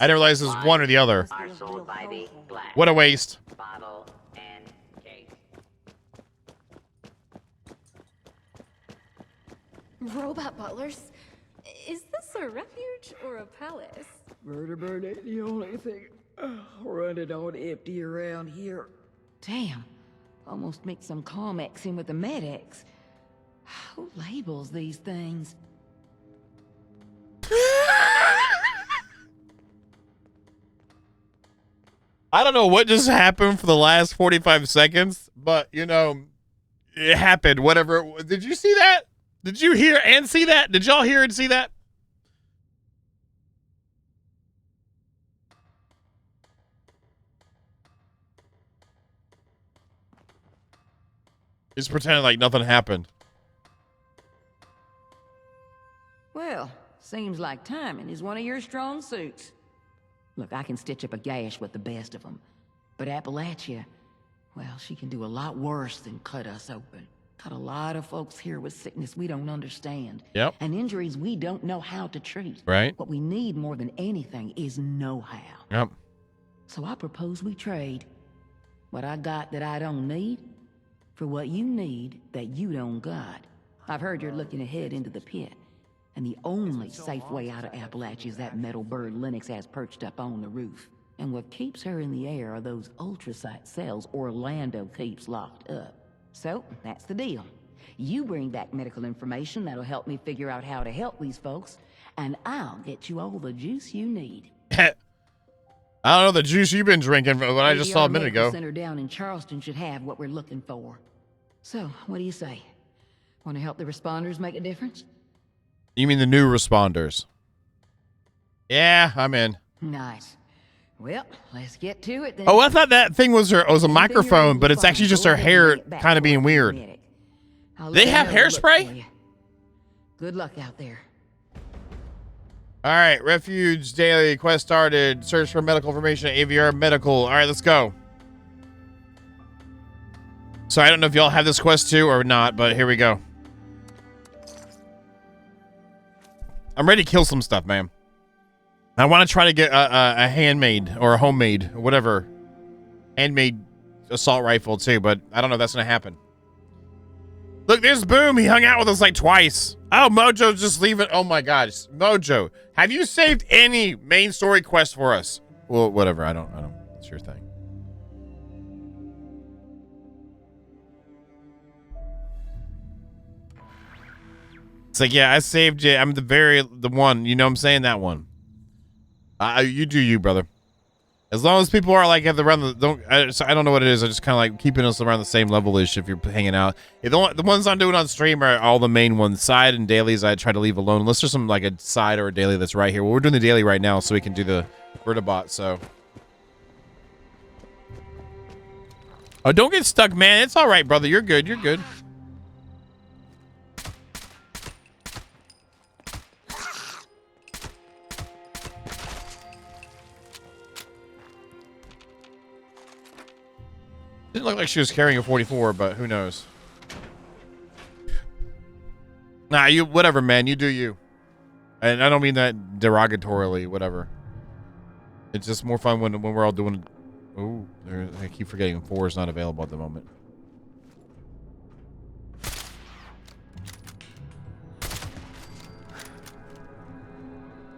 I didn't realize it was one or the other. Are sold by the glass What a waste. bottle and case. Robot butlers? Is this a refuge or a palace? Murder bird ain't the only thing running on empty around here. Damn. Almost mixed some Comex in with the Med-X. Who labels these things? I don't know what just happened for the last 45 seconds, but, you know, it happened, whatever. Did you see that? Did you hear and see that? Did y'all hear and see that? Just pretending like nothing happened. Well, seems like timing is one of your strong suits. Look, I can stitch up a gash with the best of them. But Appalachia, well, she can do a lot worse than cut us open. Got a lot of folks here with sickness we don't understand. Yep. And injuries we don't know how to treat. Right. What we need more than anything is know-how. Yep. So I propose we trade what I got that I don't need for what you need that you don't got. I've heard you're looking ahead into the pit. And the only safe way out of Appalachia is that metal bird Lennox has perched up on the roof. And what keeps her in the air are those ultrasight cells Orlando keeps locked up. So, that's the deal. You bring back medical information that'll help me figure out how to help these folks, and I'll get you all the juice you need. I don't know the juice you've been drinking, but what I just saw a minute ago. The center down in Charleston should have what we're looking for. So, what do you say? Want to help the responders make a difference? You mean the new responders? Yeah, I'm in. Nice. Well, let's get to it then. Oh, I thought that thing was a microphone, but it's actually just her hair kind of being weird. They have hairspray? Good luck out there. All right, Refuge Daily quest started. Search for medical information at AVR Medical. All right, let's go. So I don't know if y'all have this quest too or not, but here we go. I'm ready to kill some stuff, man. I want to try to get a handmade or a homemade or whatever handmade assault rifle too, but I don't know if that's gonna happen. Look, there's Boom. He hung out with us like twice. Oh, Mojo's just leaving. Oh my gosh, Mojo, have you saved any main story quest for us? Well, whatever. I don't. It's your thing. It's like, yeah, I saved you. I'm the one. You know what I'm saying? That one. You do you, brother. As long as people are like at the around the I don't know what it is. I just kind of like keeping us around the same level-ish if you're hanging out. The ones I'm doing on stream are all the main ones. Side and dailies I try to leave alone unless there's some like a side or a daily that's right here. Well, we're doing the daily right now so we can do the Vertibot. So. Oh, don't get stuck, man. It's all right, brother. You're good. You're good. Didn't look like she was carrying a 44, but who knows? Nah, you whatever, man. You do you. And I don't mean that derogatorily. Whatever. It's just more fun when we're all doing. Oh, I keep forgetting 4 is not available at the moment.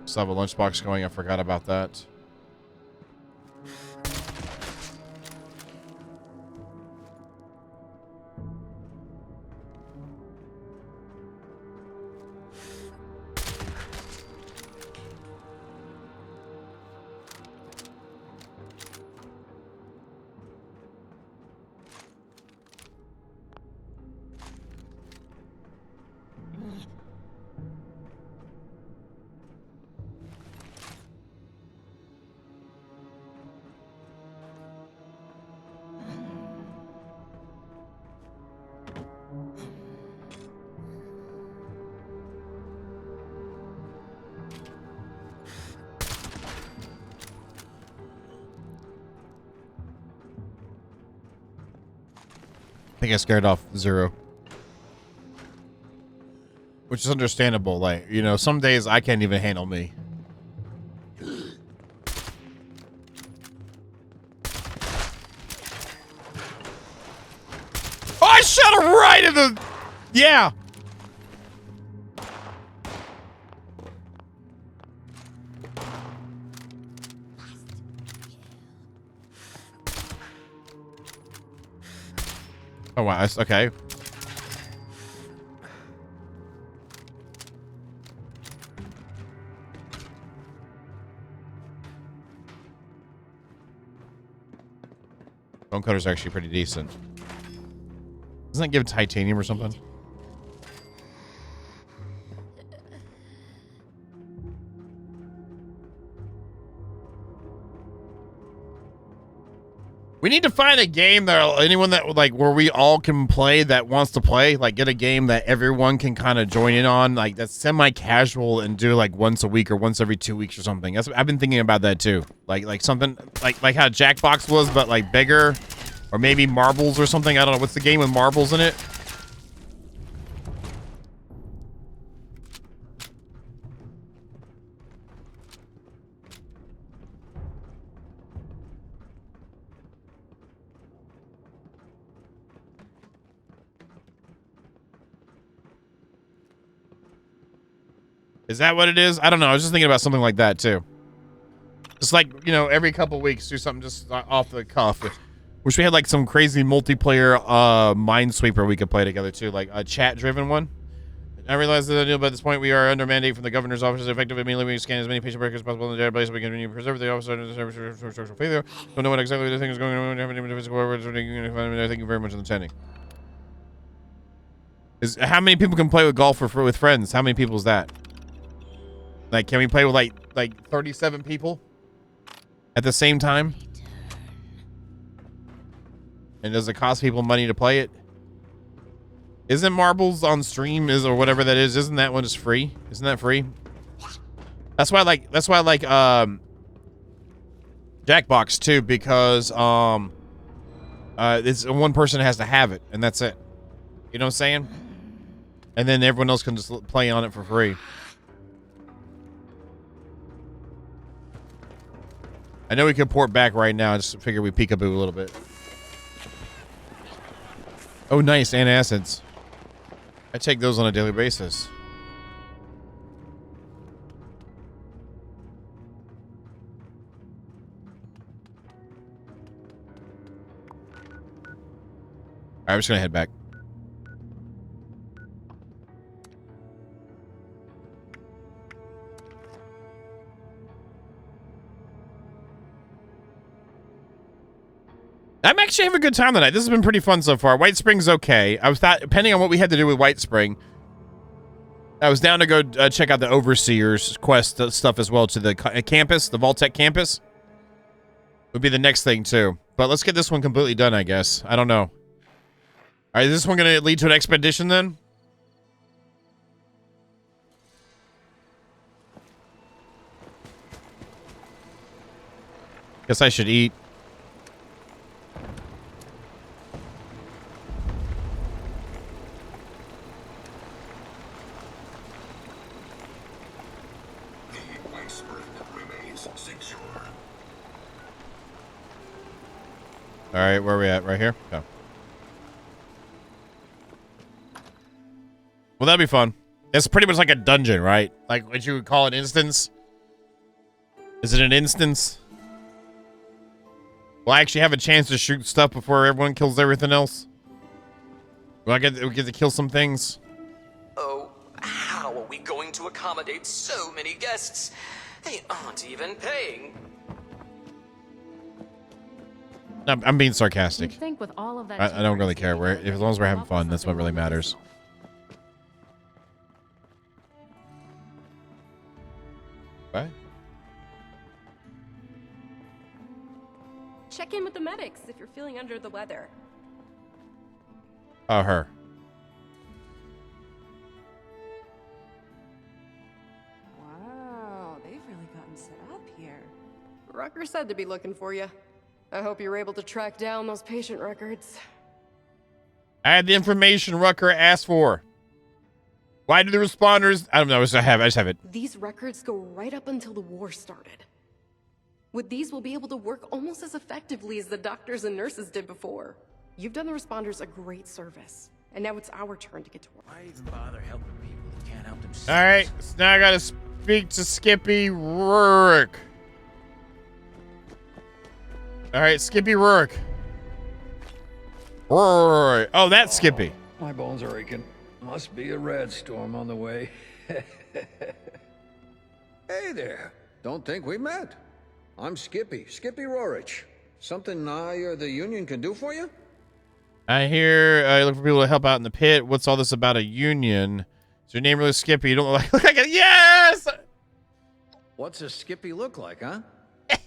Still have a lunchbox going. I forgot about that. I think I scared off Zero. Which is understandable. Like, you know, some days I can't even handle me. Oh, I shot her right in the... Yeah. Oh, wow. That's okay. Bone cutter's actually pretty decent. Doesn't that give titanium or something? We need to find a game that anyone that like where we all can play that wants to play, like get a game that everyone can kind of join in on, like that's semi-casual and do like once a week or once every 2 weeks or something. I've been thinking about that too. Like something like how Jackbox was, but like bigger, or maybe marbles or something. I don't know. What's the game with marbles in it? Is that what it is? I don't know. I was just thinking about something like that too. Just like, you know, every couple weeks do something just off the cuff. Wish we had like some crazy multiplayer Minesweeper we could play together too, like a chat-driven one. I realize that by this point we are under mandate from the governor's office, effective immediately we scan as many patient records as possible in the database so we can preserve the officer and the structural failure. Don't know what exactly the thing is going on. Thank you very much for attending. How many people can play with golf with friends? How many people is that? Like, can we play with like 37 people at the same time? And does it cost people money to play it? Isn't Marbles on stream or whatever that is? Isn't that one just free? Isn't that free? That's why I like Jackbox too, because it's one person has to have it and that's it. You know what I'm saying? And then everyone else can just play on it for free. I know we can port back right now. I just figure we peekaboo a little bit. Oh, nice. Antacids. I take those on a daily basis. Alright, I'm just gonna head back. I'm actually having a good time tonight. This has been pretty fun so far. White Spring's okay. I was thought, depending on what we had to do with White Spring, I was down to go check out the Overseer's quest stuff as well to the campus, the Vault-Tec campus. Would be the next thing too. But let's get this one completely done, I guess. I don't know. All right, is this one going to lead to an expedition then? Guess I should eat. All right, where are we at? Right here? Oh. Well, that'd be fun. It's pretty much like a dungeon, right? Like what you would call an instance. Is it an instance? Will I actually have a chance to shoot stuff before everyone kills everything else? Will I get to kill some things? Oh, how are we going to accommodate so many guests? They aren't even paying. I'm being sarcastic. You'd think with all of that I don't really care. As long as we're having fun, that's what really matters. What? Check in with the medics if you're feeling under the weather. Oh, her. Wow, they've really gotten set up here. Rucker said to be looking for you. I hope you're able to track down those patient records. I had the information Rucker asked for. Why do the responders... I don't know. I just have it. These records go right up until the war started. With these, we'll be able to work almost as effectively as the doctors and nurses did before. You've done the responders a great service, and now it's our turn to get to work. Why even bother helping people who can't help themselves? All right, so now I gotta speak to Skippy Rurik. All right, Skippy Rurik. Roy. Oh, that's Skippy. My bones are aching. Must be a red storm on the way. Hey there. Don't think we met. I'm Skippy Rorich. Something I or the Union can do for you? I hear you look for people to help out in the pit. What's all this about a union? Is your name really Skippy? You don't look like it. Yes! What's a Skippy look like, huh?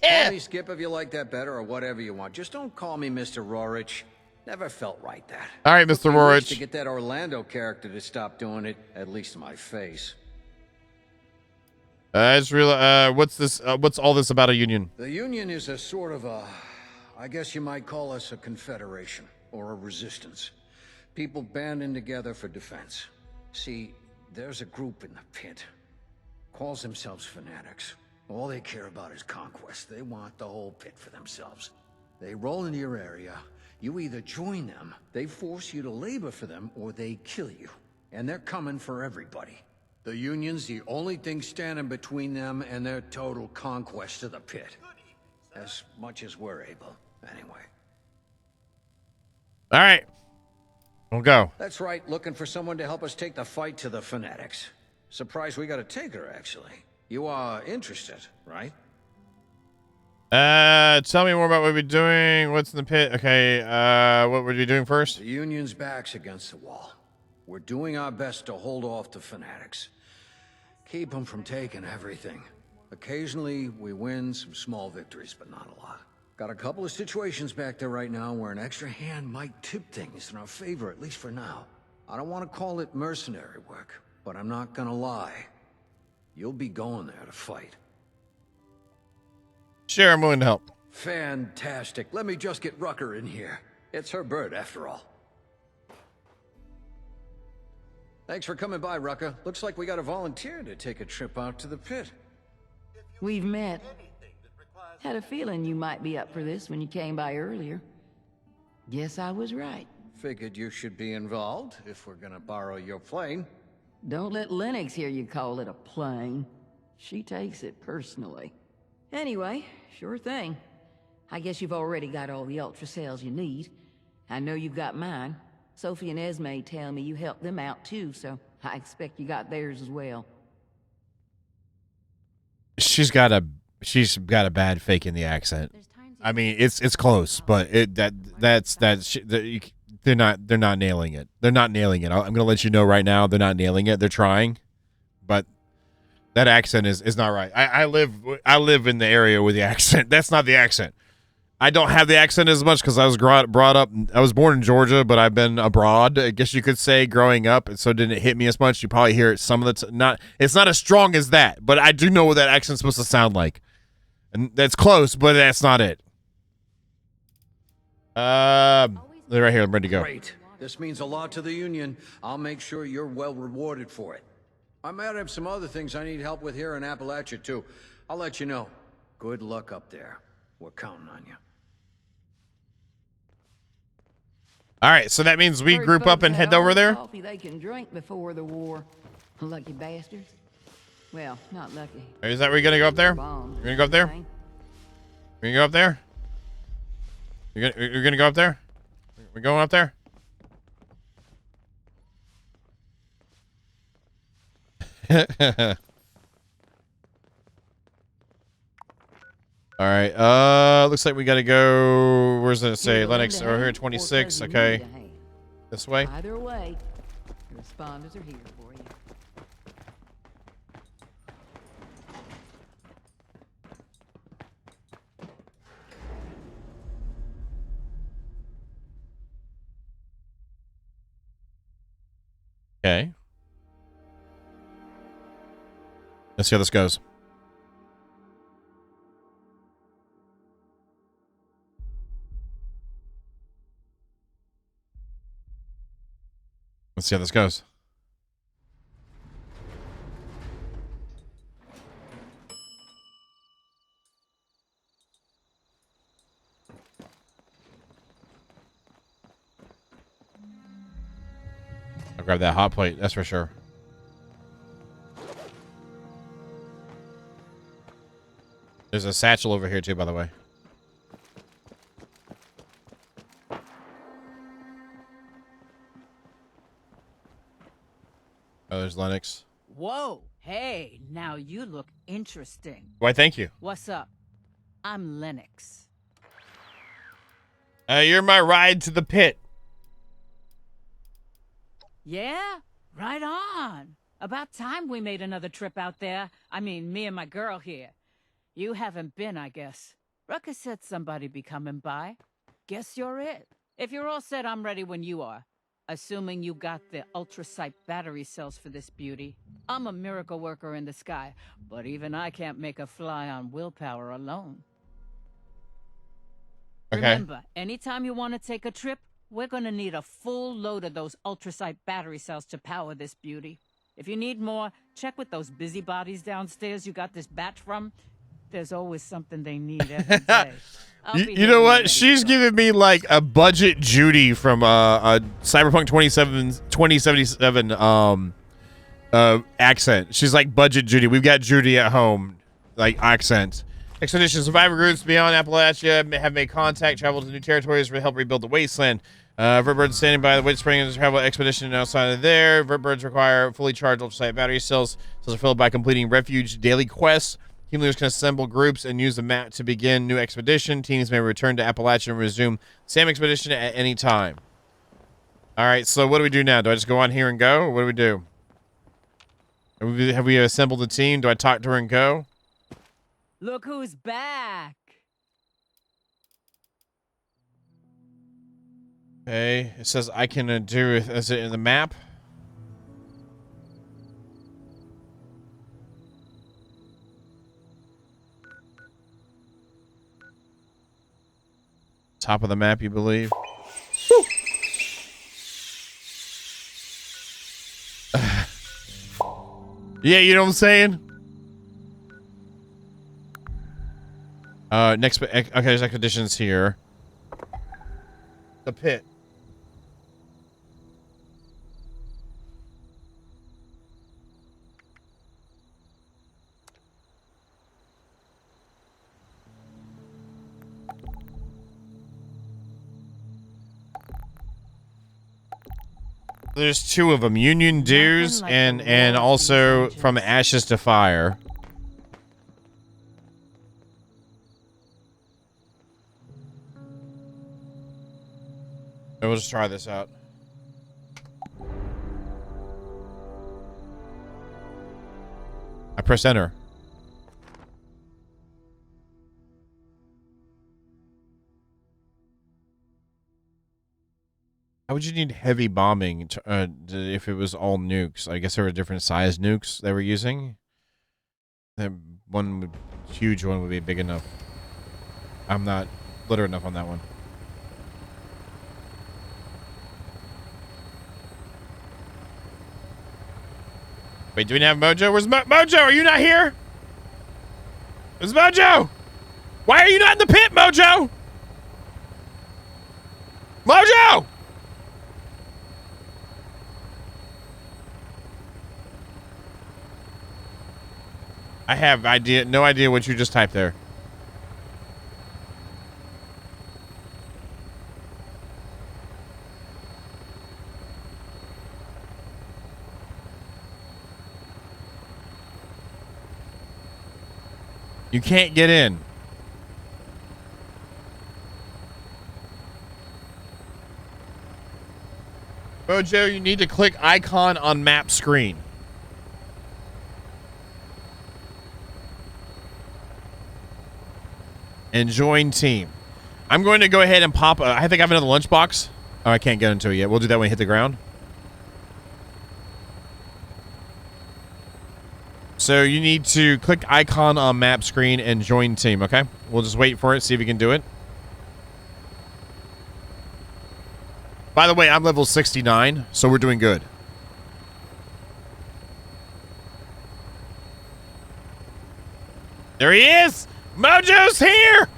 Call me Skip if you like that better, or whatever you want. Just don't call me Mr. Rorich. Never felt right that. All right, Mr. I Rorich. wish to get that Orlando character to stop doing it, at least to my face. I just realized, what's this? What's all this about a union? The Union is a sort of a, I guess you might call us a confederation, or a resistance. People banding together for defense. See, there's a group in the pit. Calls themselves fanatics. All they care about is conquest. They want the whole pit for themselves. They roll into your area. You either join them, they force you to labor for them, or they kill you. And they're coming for everybody. The Union's the only thing standing between them and their total conquest of the pit. As much as we're able, anyway. All right. We'll go. That's right, looking for someone to help us take the fight to the fanatics. Surprised we got a taker, actually. You are interested, right? Tell me more about what we're doing. What's in the pit? Okay, what were you doing first? The Union's back's against the wall. We're doing our best to hold off the fanatics. Keep them from taking everything. Occasionally, we win some small victories, but not a lot. Got a couple of situations back there right now where an extra hand might tip things in our favor, at least for now. I don't want to call it mercenary work, but I'm not gonna lie. You'll be going there to fight. Sure, I'm willing to help. Fantastic. Let me just get Rucker in here. It's her bird, after all. Thanks for coming by, Rucker. Looks like we got a volunteer to take a trip out to the pit. We've met. Had a feeling you might be up for this when you came by earlier. Guess I was right. Figured you should be involved, if we're gonna borrow your plane. Don't let Lennox hear you call it a plane. She takes it personally. Anyway, sure thing. I guess you've already got all the Ultra cells you need. I know you've got mine. Sophie and Esme tell me you helped them out too, so I expect you got theirs as well. She's got a bad fake in the accent. I mean, it's close, but they're not nailing it. They're not nailing it. I'm gonna let you know right now, they're not nailing it. They're trying, but that accent is not right. I live in the area with the accent. That's not the accent. I don't have the accent as much because I was brought up. I was born in Georgia, but I've been abroad, I guess you could say, growing up, and so it didn't hit me as much. You probably hear it some of the it's not as strong as that, but I do know what that accent's supposed to sound like, and that's close, but that's not it. They're right here. I'm ready to go. Great. This means a lot to the Union. I'll make sure you're well rewarded for it. I might have some other things I need help with here in Appalachia, too. I'll let you know. Good luck up there. We're counting on you. All right, so that means we group up and head over there? Coffee they can drink before the war. Lucky bastards. Well, not lucky. Is that where you're going to go up there? You're going to go up there? You're going to go up there? You're going to go up there? We're going up there? All right. Looks like we got to go. Where's it say? Lennox over here, 26. Okay. This way. Either way, the responders are here for you. Okay. Let's see how this goes. Let's see how this goes. I'll grab that hot plate, that's for sure. There's a satchel over here too, by the way. Oh, there's Lennox. Whoa, hey, now you look interesting. Why, thank you. What's up? I'm Lennox. You're my ride to the pit. Yeah? Right on. About time we made another trip out there. I mean, me and my girl here. You haven't been, I guess. Ruckus said somebody'd be coming by. Guess you're it. If you're all set, I'm ready when you are. Assuming you got the ultrasight battery cells for this beauty. I'm a miracle worker in the sky, but even I can't make a fly on willpower alone. Okay. Remember, anytime you want to take a trip, we're gonna need a full load of those ultrasight battery cells to power this beauty. If you need more, check with those busybodies downstairs you got this batch from. There's always something they need every day. You know what? She's giving me like a budget Judy from a Cyberpunk 2077 accent. She's like budget Judy. We've got Judy at home, like accent. Expedition survivor groups beyond Appalachia have made contact, traveled to new territories to help rebuild the wasteland. Vertbirds standing by the WHITESPRING travel expedition outside of there. Vertbirds require fully charged ultrasight battery cells. Cells are filled by completing refuge daily quests. Team leaders can assemble groups and use the map to begin new expedition. Teams may return to Appalachia and resume same expedition at any time. All right, so what do we do now? Do I just go on here and go? Or what do we do? Have we assembled the team? Do I talk to her and go? Look who's back. Okay, it says I can do it. Is it in the map? Top of the map, you believe? Yeah, you know what I'm saying? Next, okay, there's conditions here. The pit. There's two of them, Union Dues and also From Ashes to Fire. We'll just try this out. I press enter. How would you need heavy bombing if it was all nukes? I guess there were different size nukes they were using. That one huge one would be big enough. I'm not literate enough on that one. Wait, do we have Mojo? Where's Mojo? Are you not here? Where's Mojo? Why are you not in the pit, Mojo? Mojo! I have no idea what you just typed there. You can't get in. Mojo, you need to click icon on map screen. And join team. I'm going to go ahead and pop. I think I have another lunchbox. Oh, I can't get into it yet. We'll do that when we hit the ground. So you need to click icon on map screen and join team, okay? We'll just wait for it, see if we can do it. By the way, I'm level 69, so we're doing good. There he is! Mojo's here!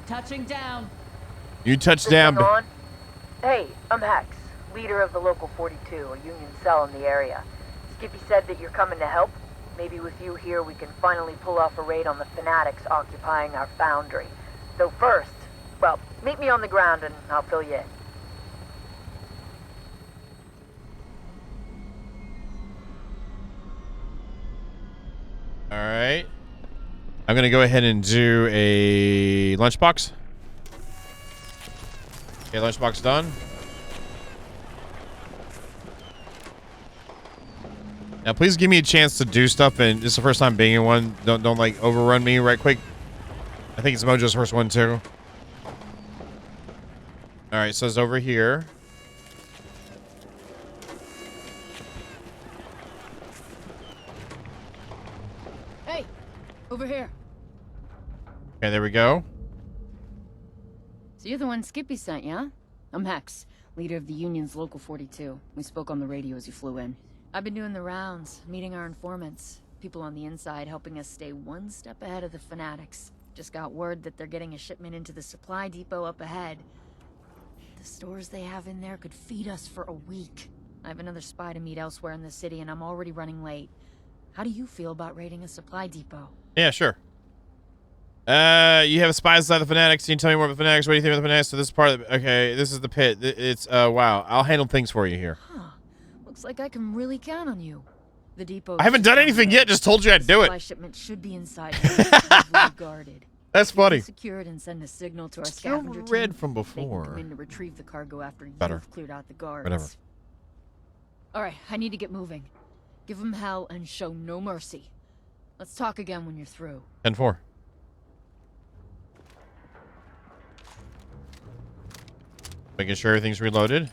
Touching down. You touched down. Hey, I'm Hex, leader of the Local 42, a union cell in the area. Skippy said that you're coming to help. Maybe with you here we can finally pull off a raid on the fanatics occupying our foundry. Though first, well, meet me on the ground and I'll fill you in. All right. I'm gonna go ahead and do a lunchbox. Okay, lunchbox done. Now, please give me a chance to do stuff, and this is the first time being in one. Don't like overrun me right quick. I think it's Mojo's first one too. All right, so it's over here. Hey, over here. Okay, there we go. So you're the one Skippy sent, yeah? I'm Hex, leader of the Union's Local 42. We spoke on the radio as you flew in. I've been doing the rounds, meeting our informants. People on the inside helping us stay one step ahead of the fanatics. Just got word that they're getting a shipment into the supply depot up ahead. The stores they have in there could feed us for a week. I have another spy to meet elsewhere in the city, and I'm already running late. How do you feel about raiding a supply depot? Yeah, sure. You have spies inside the fanatics. Can you tell me more about the fanatics? What do you think about the fanatics? So this is part of the, okay, this is the pit. It's wow. I'll handle things for you here. Huh. Looks like I can really count on you. The depot. I haven't done anything yet. Just told you I'd do it. Supply shipment should be inside. Guarded. That's funny. Secure it and send a signal to our Still scavenger team. red from They before. can come in to retrieve the cargo after Better. you've cleared out the guards. Whatever. All right, I need to get moving. Give them hell and show no mercy. Let's talk again when you're through. 10-4. Making sure everything's reloaded.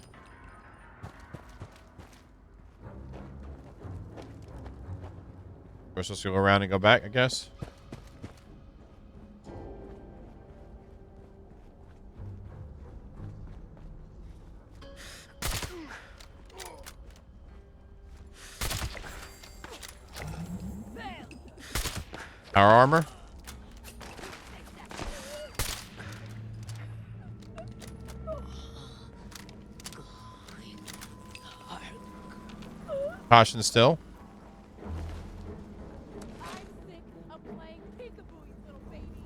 We're supposed to go around and go back, I guess. Our armor. Caution still.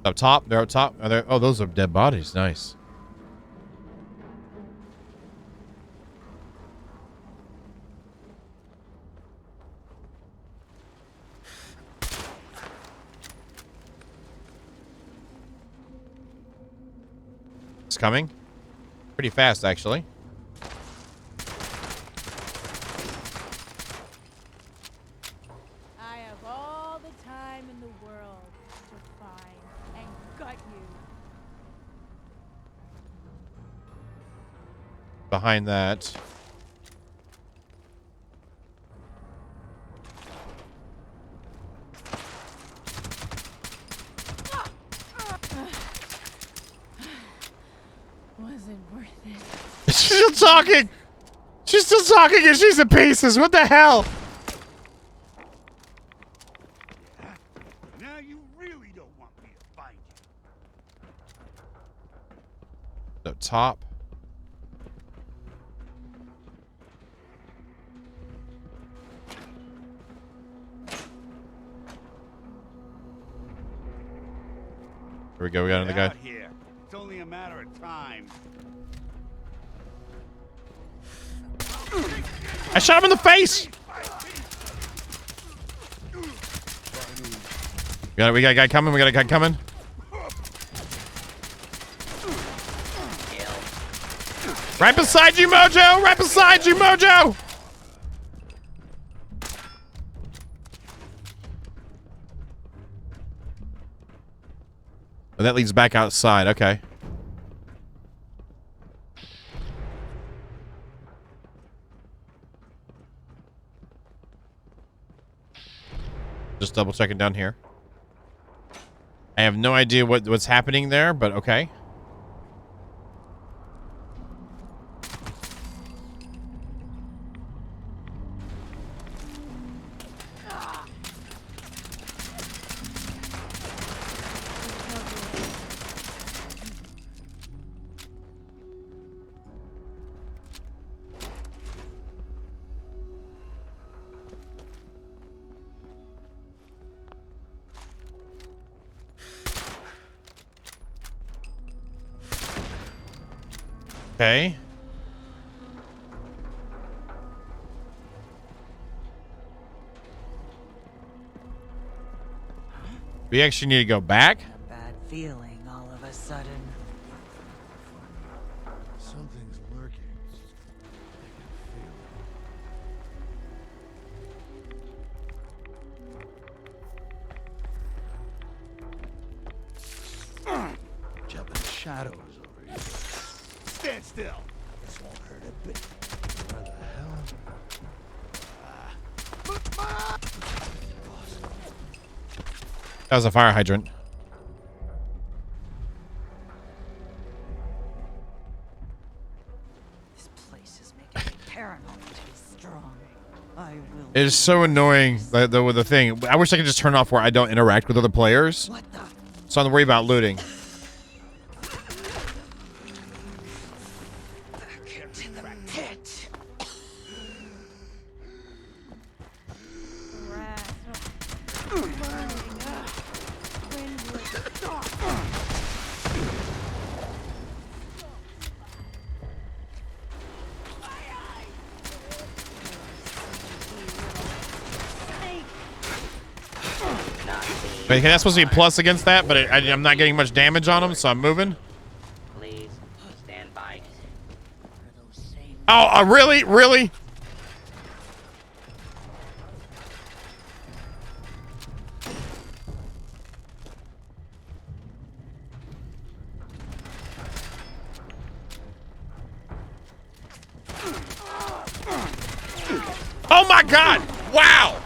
Up top. They're up top. Are there? Oh, those are dead bodies. Nice. It's coming. Pretty fast, actually. I have all the time in the world to find and gut you. Behind that. Wasn't worth it. She's still talking. She's still talking and she's in pieces. What the hell? Now you really don't want me to find you. The top. Here we go. We got another guy. Out here. It's only a matter of time. I shot him in the face. We got a guy coming. We got a guy coming. Right beside you, Mojo. Right beside you, Mojo. Oh, that leads back outside. Okay. Just double checking down here. I have no idea what's happening there, but okay. Okay. We actually need to go back? Bad feeling all of a sudden. Something's lurking. Jumping shadows over here. Stand still. This won't hurt a bit. Where the hell? That was a fire hydrant. This place is making me paranoid too strong. I will. It is so annoying with the thing. I wish I could just turn off where I don't interact with other players. What the? So I don't worry about looting. Wait, that's supposed to be plus against that, but I'm not getting much damage on him, so I'm moving. Please stand by. Oh, really? Really? Oh my God! Wow!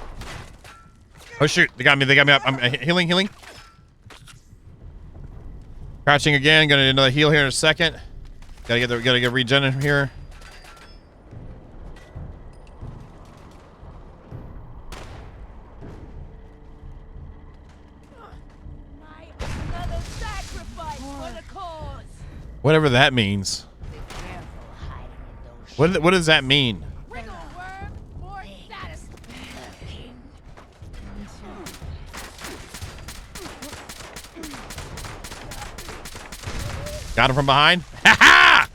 Oh shoot! They got me. They got me up. I'm healing. Crouching again. Gonna do another heal here in a second. Gotta get regen in here. Another sacrifice for the cause. Whatever that means. What does that mean? Got him from behind. Ha ha!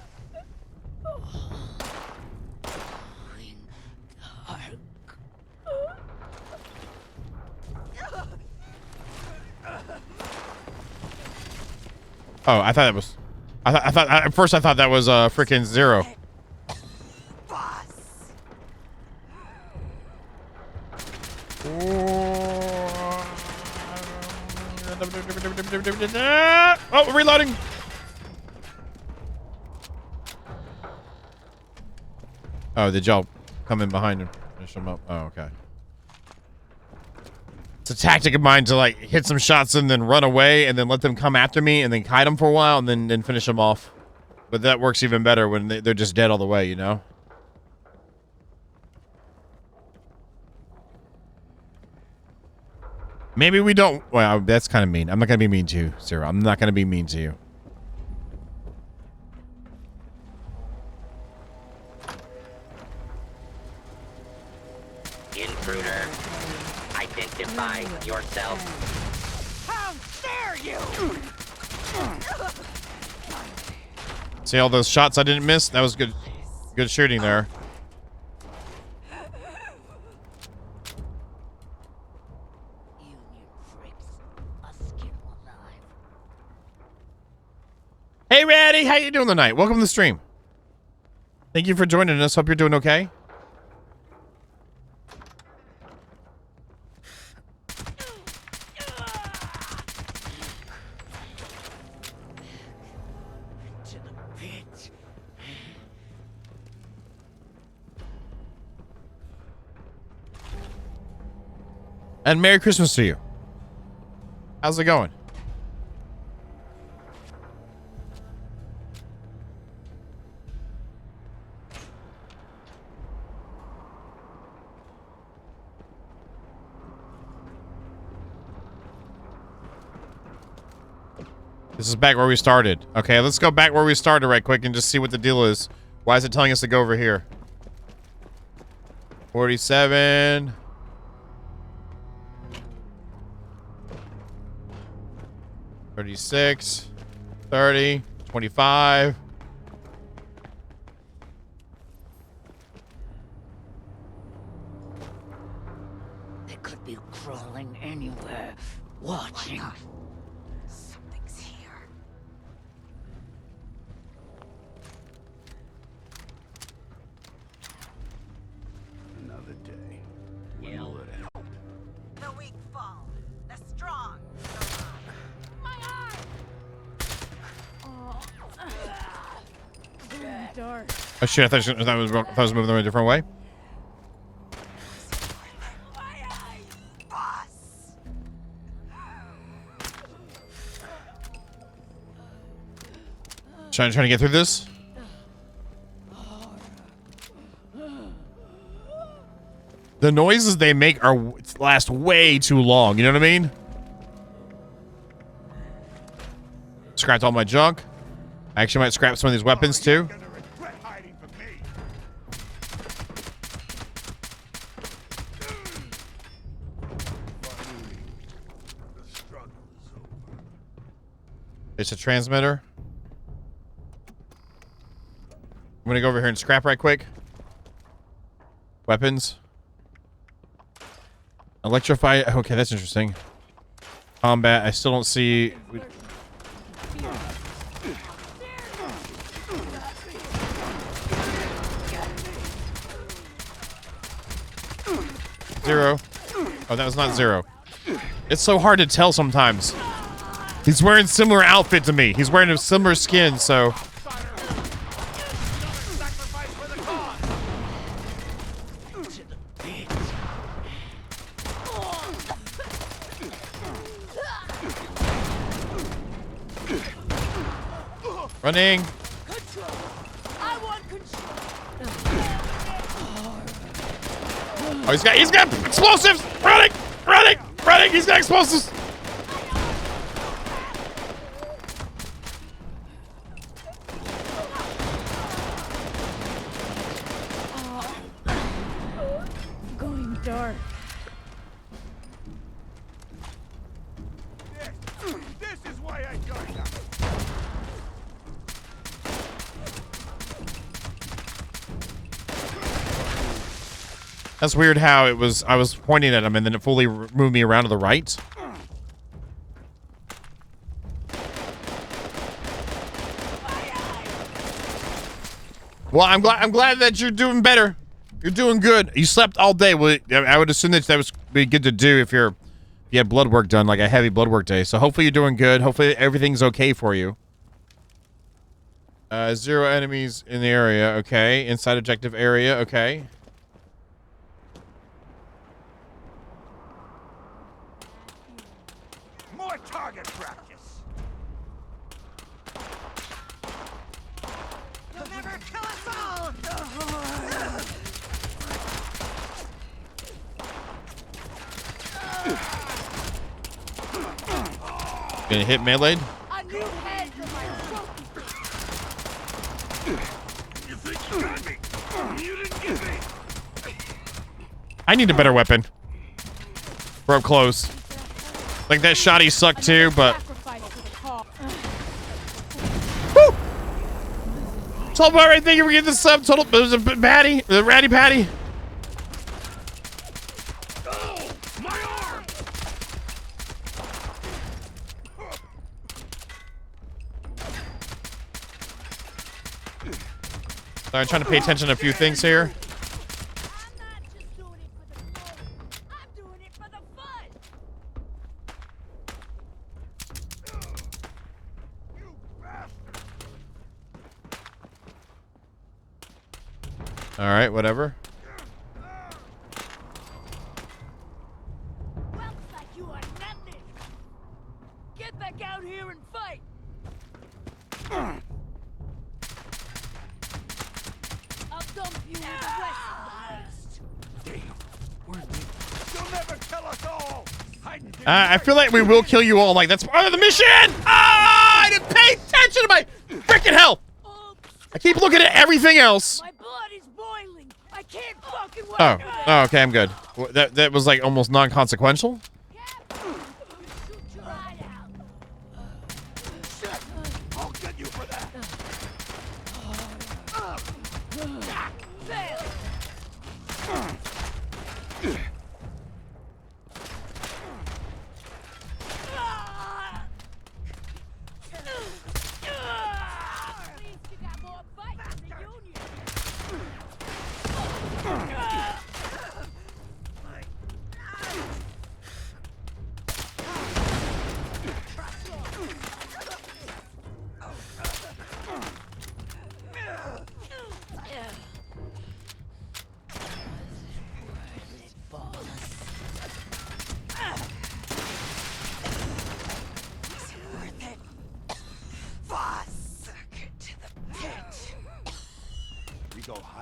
Oh, I thought that was. I thought at first I thought that was freaking Zero. Oh, reloading. Oh, did y'all come in behind and finish them up? Oh, okay. It's a tactic of mine to like hit some shots and then run away and then let them come after me and then hide them for a while and then finish them off. But that works even better when they're just dead all the way, you know? Maybe we don't. Well, that's kind of mean. I'm not going to be mean to you, Sarah. I'm not going to be mean to you. Intruder, identify yourself. How dare you! See all those shots I didn't miss? That was good shooting there. Hey, Ratty, how you doing tonight? Welcome to the stream. Thank you for joining us. Hope you're doing okay. And Merry Christmas to you. How's it going? This is back where we started. Okay, let's go back where we started right quick and just see what the deal is. Why is it telling us to go over here? 47. $36, $30, $25. They could be crawling anywhere. watching. Something's here. Another day. When will it end? The weak fall. The strong. My eye! Going dark. Oh shit! I thought I was moving them a different way. Trying to get through this. The noises they make last way too long. You know what I mean? Scrapped all my junk. I actually might scrap some of these weapons too. It's a transmitter. I'm gonna go over here and scrap right quick. Weapons. Electrify. Okay, that's interesting. Combat. I still don't see. Zero. Oh, that was not zero. It's so hard to tell sometimes. He's wearing similar outfit to me. He's wearing a similar skin, so. Running. Oh, he's got explosives. Running. He's got explosives. Going dark. This is why I joined up. That's weird how it was. I was pointing at him and then it fully moved me around to the right. Well, I'm glad that you're doing better. You're doing good. You slept all day. Well, I would assume that was be good to do if you had blood work done, like a heavy blood work day. So hopefully you're doing good. Hopefully everything's okay for you. 0 enemies in the area. Okay. Inside objective area. Okay. More target practice. You'll never kill us all! Gonna hit melee. A new head for my trophy. You think you got me? You didn't get me. I need a better weapon. We're up close. Like that shotty sucked too, but. Woo! Told about right there. You were getting the sub. Total. It was a patty. The ratty patty. Sorry, I'm trying to pay attention to a few things here. All right, whatever. Looks like you are nothing. Get back out here and fight. I'll dump you with the rest of the beast. You'll never kill us all. I feel like we will kill you all. Like that's part of the mission. Ah! I didn't pay attention to my freaking health. I keep looking at everything else. My blood is boiling. I can't fucking wait. Oh, okay, I'm good. That was like almost non-consequential. I'll get you for that.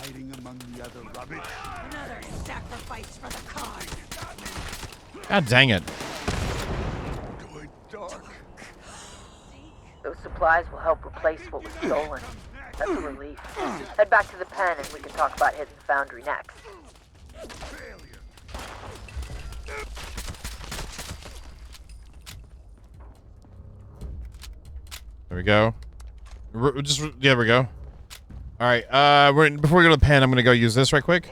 hiding among the other rubbish. Another sacrifice for the cause. God dang it. Good dark. Those supplies will help replace what was stolen. That's a relief. Head back to the pen and we can talk about hitting the foundry next. There we go. There we go. All right. Before we go to the pen, I'm gonna go use this right quick.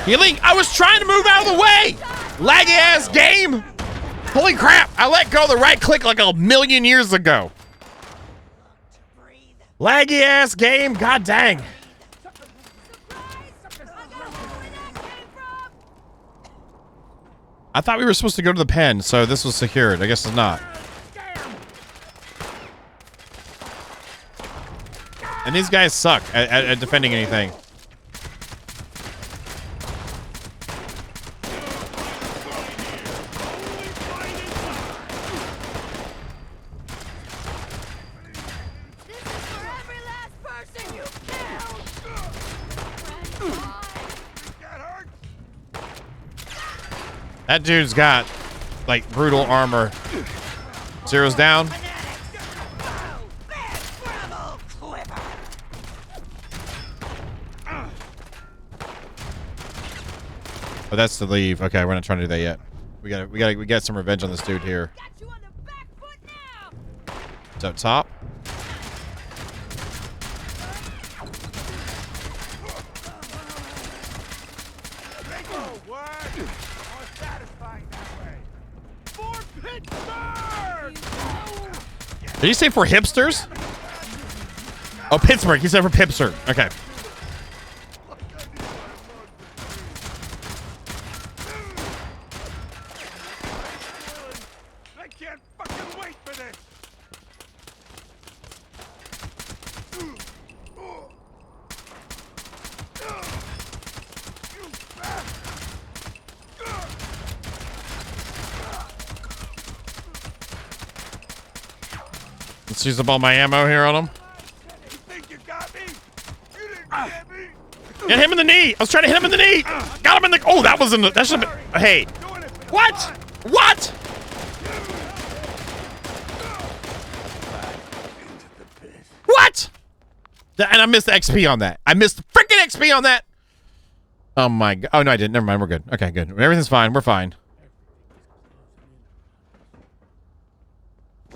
Healing. I was trying to move out of the way. Laggy ass game. Holy crap! I let go of the right click like a million years ago. Laggy ass game. God dang. I thought we were supposed to go to the pen, so this was secured. I guess it's not. And these guys suck at defending anything. That dude's got, like, brutal armor. Zero's down. Oh, that's the leave. Okay, we're not trying to do that yet. We got some revenge on this dude here. It's up top. Did he say for hipsters? Oh, Pittsburgh. He said for Pipster. Okay. I can't fucking wait for this. Let's use up all my ammo here on him. Get him in the knee! I was trying to hit him in the knee! Got him in the... Oh, that was in the... That should have been... Hey. What? What? What? And I missed the XP on that. I missed the freaking XP on that! Oh my god. Oh, no, I didn't. Never mind. We're good. Okay, good. Everything's fine. We're fine.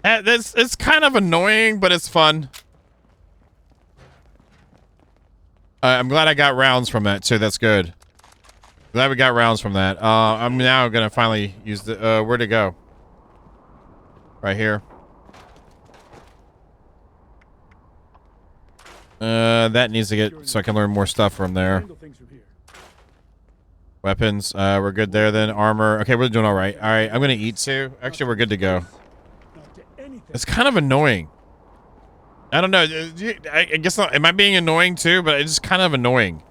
It's kind of annoying, but it's fun. I'm glad I got rounds from that too. That's good. Glad we got rounds from that. I'm now gonna finally use the. Where'd it go? Right here. That needs to get so I can learn more stuff from there. Weapons. We're good there then. Armor. Okay, we're doing all right. All right, I'm gonna eat too. Actually, we're good to go. It's kind of annoying. I don't know. I guess not. Am I being annoying too? But it's kind of annoying.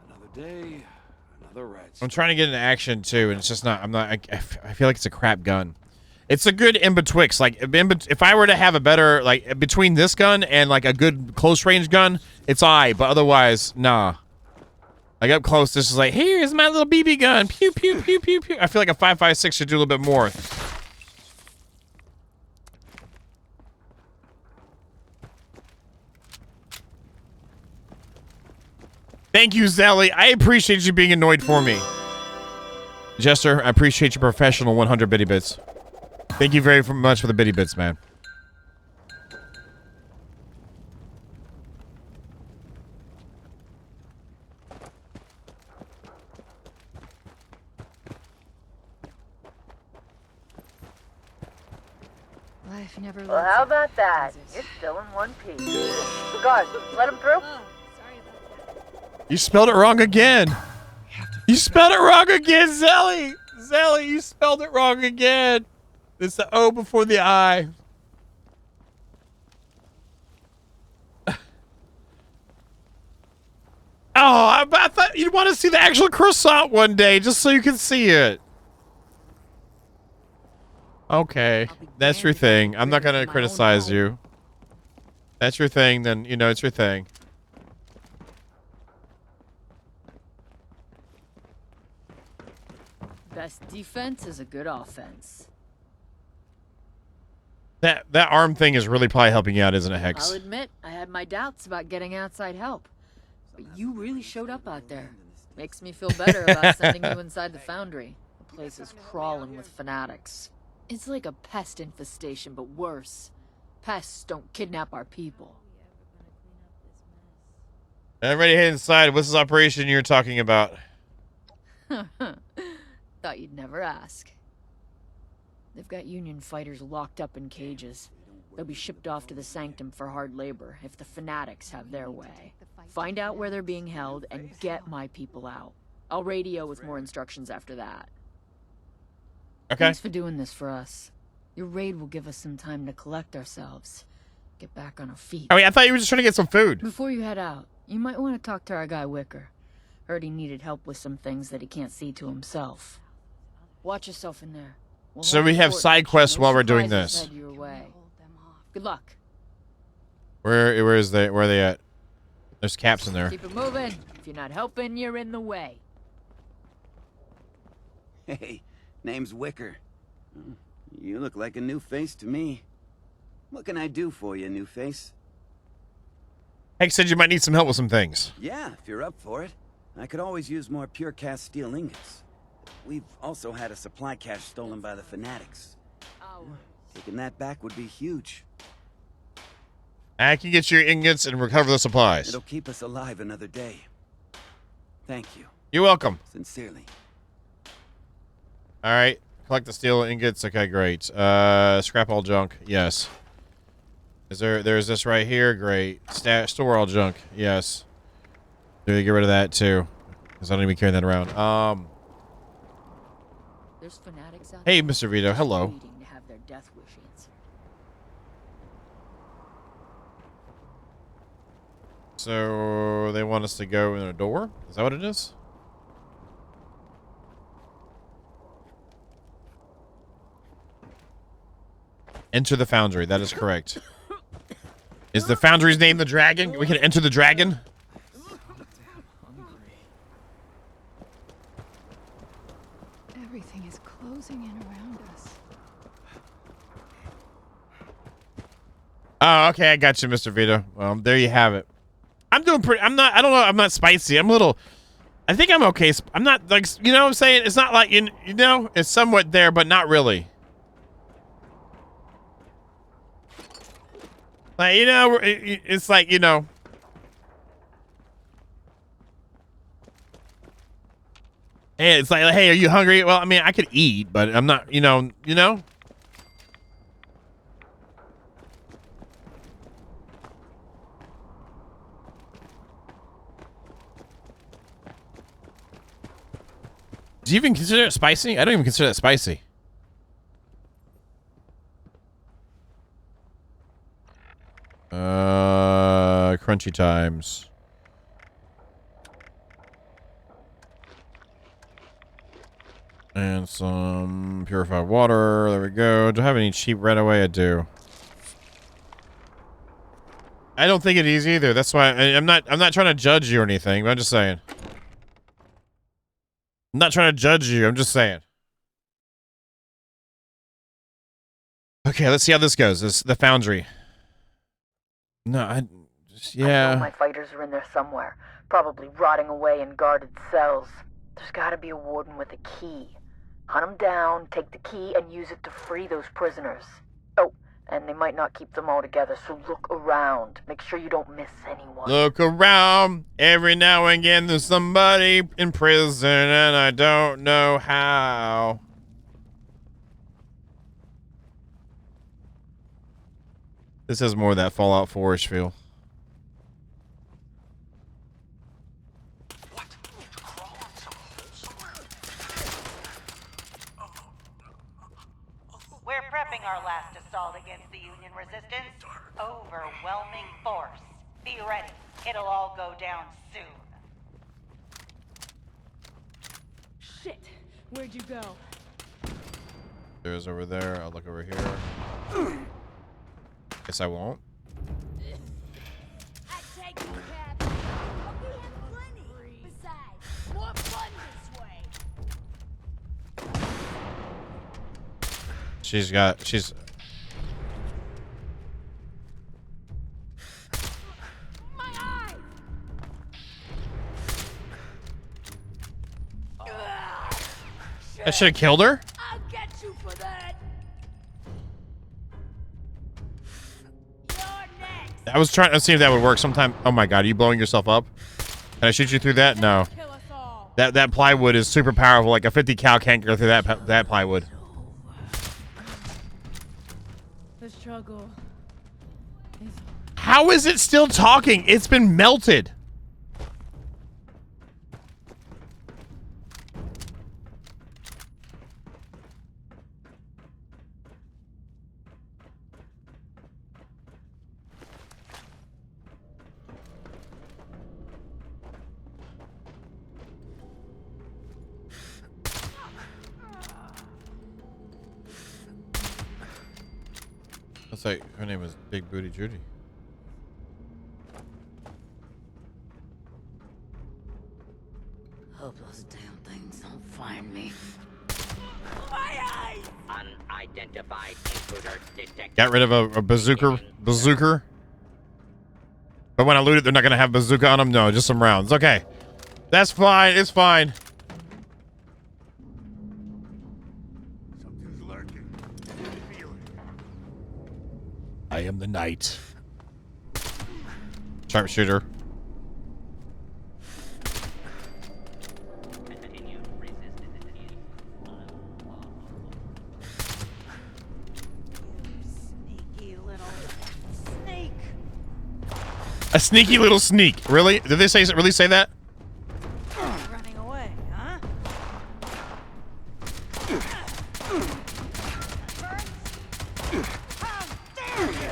Another day, another rat. I'm trying to get into action too, and it's just not. I'm not. I feel like it's a crap gun. It's a good in betwixt. Like if I were to have a better like between this gun and like a good close range gun, it's alright. But otherwise, nah. Like up close, this is like, here's my little BB gun. Pew, pew, pew, pew, pew. I feel like a 5.56 should do a little bit more. Thank you, Zelly. I appreciate you being annoyed for me. Jester, I appreciate your professional 100 bitty bits. Thank you very much for the bitty bits, man. Life never Well, how about that? You're still in one piece. Guard, let him through. You spelled it wrong again. You spelled it wrong again, Zelly. Zelly, you spelled it wrong again. It's the O before the I. I thought you'd want to see the actual croissant one day, just so you can see it. Okay, that's your thing. I'm not gonna criticize you. That's your thing, then, you know, it's your thing. Best defense is a good offense. That arm thing is really probably helping you out, isn't it, Hex? I'll admit, I had my doubts about getting outside help. But you really showed up out there. Makes me feel better about sending you inside the foundry. The place is crawling with fanatics. It's like a pest infestation, but worse. Pests don't kidnap our people. Everybody head inside. What's this operation you're talking about? Thought you'd never ask. They've got Union fighters locked up in cages. They'll be shipped off to the Sanctum for hard labor if the fanatics have their way. Find out where they're being held and get my people out. I'll radio with more instructions after that. Okay. Thanks for doing this for us. Your raid will give us some time to collect ourselves. Get back on our feet. I mean, I thought you were just trying to get some food. Before you head out, you might want to talk to our guy Wicker. Heard he needed help with some things that he can't see to himself. Watch yourself in there. So we have side quests while we're doing this. Head your way. Good luck. Where are they at? There's caps in there. Keep it moving. If you're not helping, you're in the way. Hey, name's Wicker. You look like a new face to me. What can I do for you, new face? Hex said you might need some help with some things. Yeah, if you're up for it. I could always use more pure cast steel ingots. We've also had a supply cache stolen by the fanatics. Taking that back would be huge. I can get your ingots and recover the supplies. It'll keep us alive another day. Thank you. You're welcome. Sincerely. All right. Collect the steel ingots. Okay, great. Scrap all junk. Yes. There's this right here. Great. Store all junk. Yes. Do you get rid of that too? Because I don't even carry that around. There's fanatics out Hey, Mr. Vito. Hello. waiting to have their death wishes. So they want us to go in a door? Is that what it is? Enter the foundry. That is correct. Is the foundry's name the dragon? We can enter the dragon? Everything is closing in around us. Oh, okay. I got you, Mr. Vito. Well, there you have it. I'm doing pretty. I don't know. I'm not spicy. I'm a little. I think I'm okay. I'm not like, you know what I'm saying? It's not like, you know, it's somewhat there, but not really. Like, you know, it's like, you know. Hey, it's like, hey, are you hungry? Well, I mean, I could eat, but I'm not, you know. Do you even consider it spicy? I don't even consider that spicy. Crunchy times. And some purified water. There we go. Do I have any cheap right away? I do. I don't think it is either. That's why I'm not trying to judge you or anything, but I'm just saying. I'm not trying to judge you. I'm just saying. Okay, let's see how this goes. This the foundry. No, I yeah. know my fighters are in there somewhere, probably rotting away in guarded cells. There's got to be a warden with a key. Hunt them down, take the key, and use it to free those prisoners. Oh, and they might not keep them all together, so look around. Make sure you don't miss anyone. Look around. Every now and again there's somebody in prison and I don't know how. This has more of that Fallout 4-ish feel. We're prepping our last assault against the Union resistance. Overwhelming force. Be ready. It'll all go down soon. Shit. Where'd you go? There's over there. I'll look over here. Guess I won't. I take you, Cap. We have plenty. Besides, more fun this way. She's My eye. That should have killed her. I'll get you for that. I was trying to see if that would work sometime. Oh my god, are you blowing yourself up? Can I shoot you through that? No. That plywood is super powerful. Like a 50 cal can't go through that plywood. The struggle. How is it still talking? It's been melted. Looks like her name was Big Booty Judy. Hope those damn things don't find me. My eyes! Unidentified intruder detected. Got rid of a bazooka. But when I loot it, they're not going to have bazooka on them? No, just some rounds. Okay. That's fine. It's fine. Something's lurking. Feel it. I am the knight. Sharpshooter. A sneaky little sneak. Really? Did they really say that? Running away, huh? How dare you!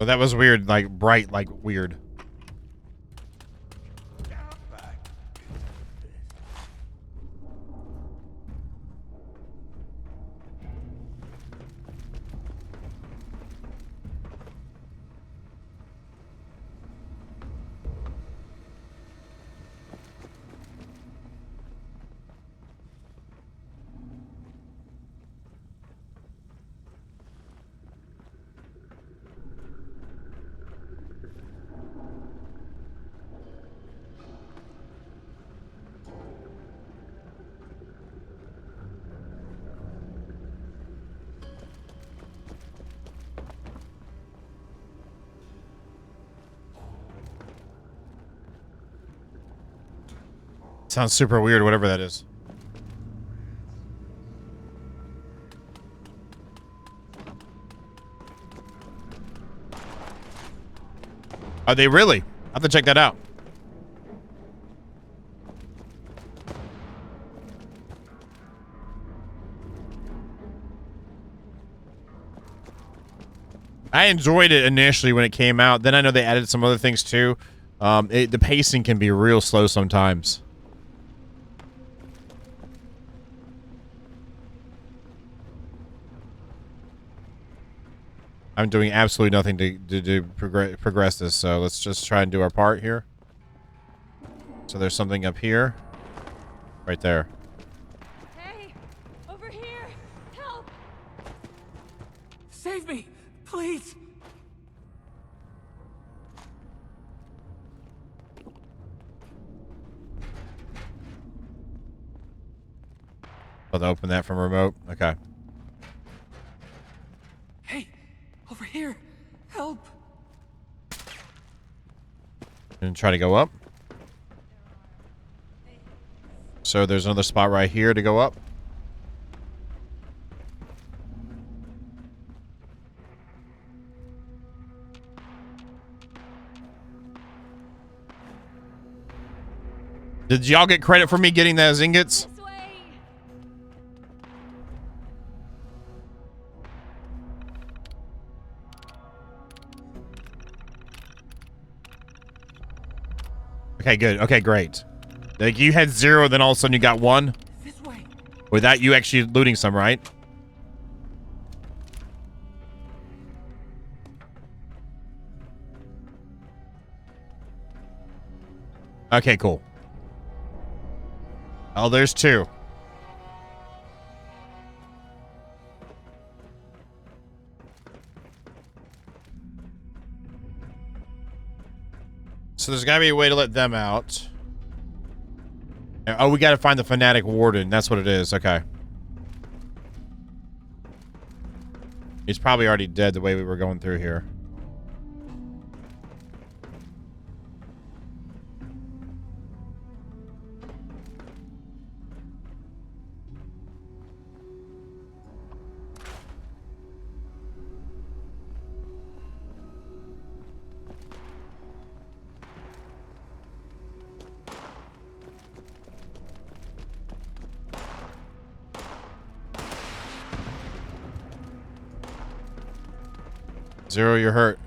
Oh, that was weird, like bright, like weird. Sounds super weird, whatever that is. Are they really? I have to check that out. I enjoyed it initially when it came out. Then I know they added some other things too. The pacing can be real slow sometimes. I'm doing absolutely nothing to progress this, so let's just try and do our part here. So there's something up here. Right there. Hey! Over here! Help! Save me, please. I'll open that from remote. Okay. Hey, over here. Help. And try to go up. So there's another spot right here to go up. Did y'all get credit for me getting those ingots? Okay, good. Okay, great. Like you had 0, then all of a sudden you got 1. Without you actually looting some, right? Okay, cool. Oh, there's 2. So there's gotta be a way to let them out. Oh, we gotta find the fanatic warden. That's what it is. Okay. He's probably already dead the way we were going through here. Zero, you're hurt.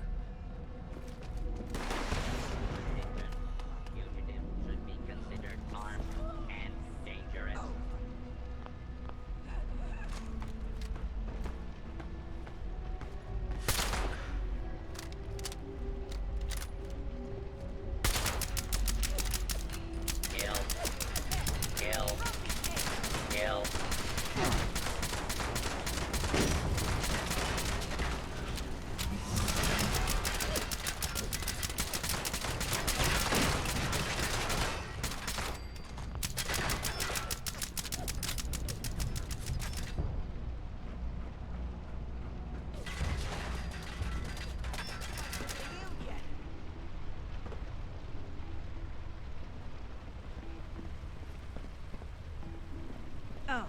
Oh,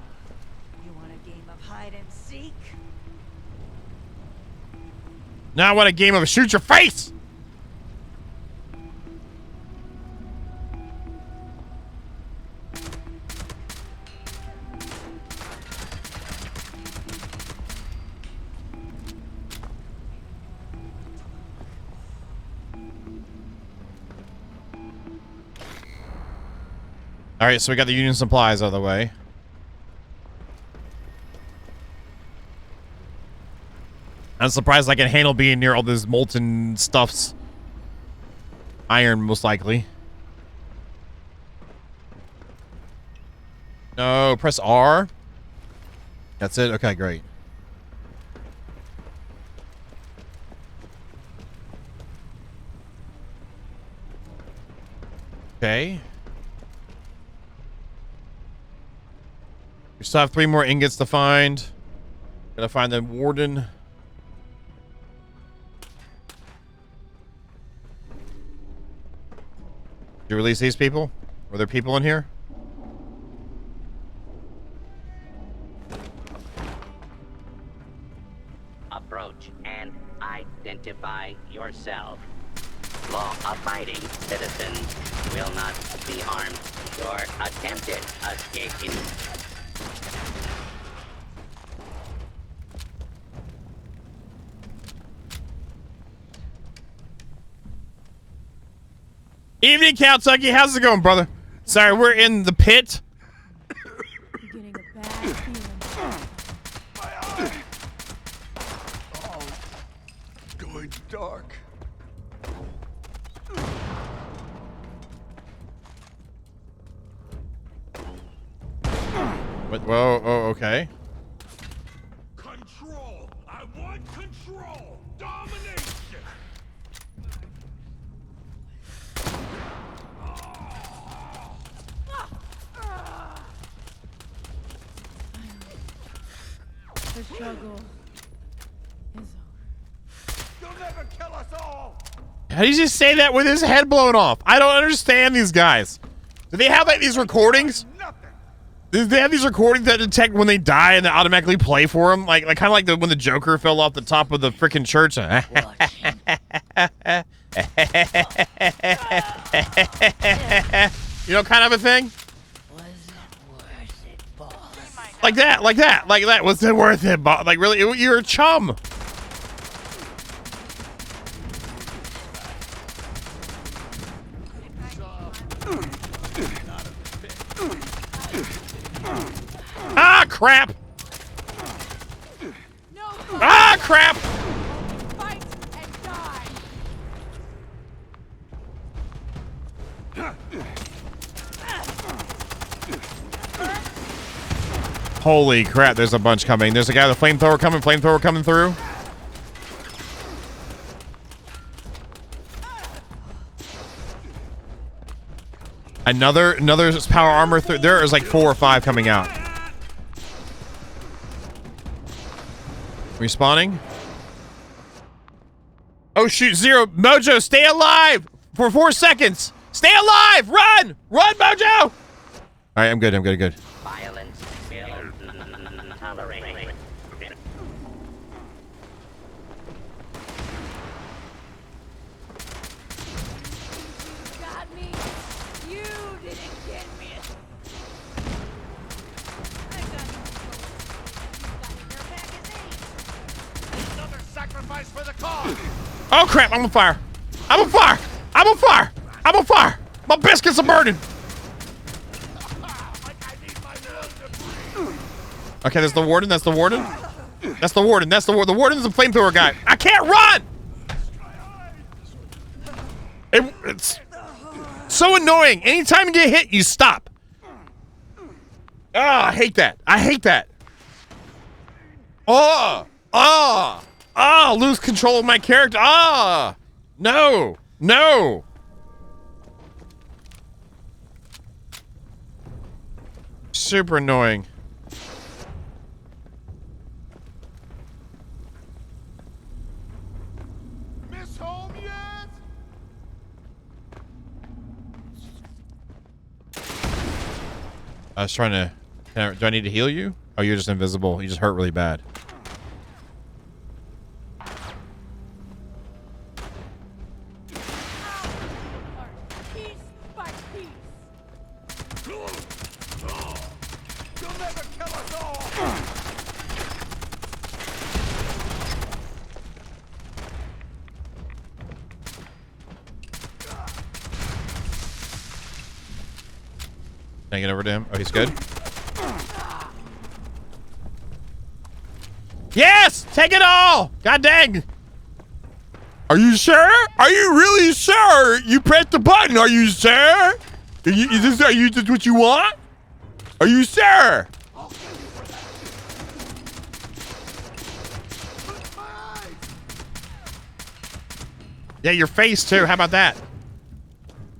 you want a game of hide and seek? Now I want a game of shoot your face! Alright, so we got the Union supplies out of the way. I'm surprised I can handle being near all this molten stuffs. Iron, most likely. No, press R. That's it? Okay, great. Okay. We still have 3 more ingots to find. Gotta find the warden. Did you release these people? Were there people in here? Approach and identify yourself. Law-abiding citizens will not be harmed or attempted escape. Evening, Kentucky. How's it going, brother? Sorry, we're in the pit. Getting a bad feeling. My eye! Oh, going dark. What? Whoa, oh, okay. Control! I want control! Domination! The struggle is over. You'll never kill us all! How do you just say that with his head blown off? I don't understand these guys. Do they have like these recordings? Do they have these recordings that detect when they die and they automatically play for them? Like kind of like when the Joker fell off the top of the freaking church. You know, kind of a thing. Like that, like that, like that. Was it worth it, boss? Like, really? You're a chum. Ah, crap. Ah, crap. Holy crap, there's a bunch coming. There's a guy with a flamethrower coming through. Another power armor through. There is like 4 or 5 coming out. Respawning. Oh shoot, Zero. Mojo, stay alive for 4 seconds. Stay alive! Run! Run, Mojo! Alright, I'm good. Violence will tolerate. Got me. You didn't get me. I got Another sacrifice for the cause. Oh crap, I'm on fire. I'm on fire. I'm on fire. I'm on fire. My biscuits are burning. Okay, there's the warden. That's the warden. That's the warden. That's the warden. The warden's a flamethrower guy. I can't run. It's so annoying. Anytime you get hit, you stop. Oh, I hate that. I hate that. Lose control of my character. No. Super annoying. Miss home yet? I was trying to... do I need to heal you? Oh, you're just invisible. You just hurt really bad. Can I get over to him? Oh, he's good. Yes! Take it all! God dang! Are you sure? Are you really sure? You pressed the button. Are you sure? Is this what you want? Are you sure? Yeah, your face too. How about that?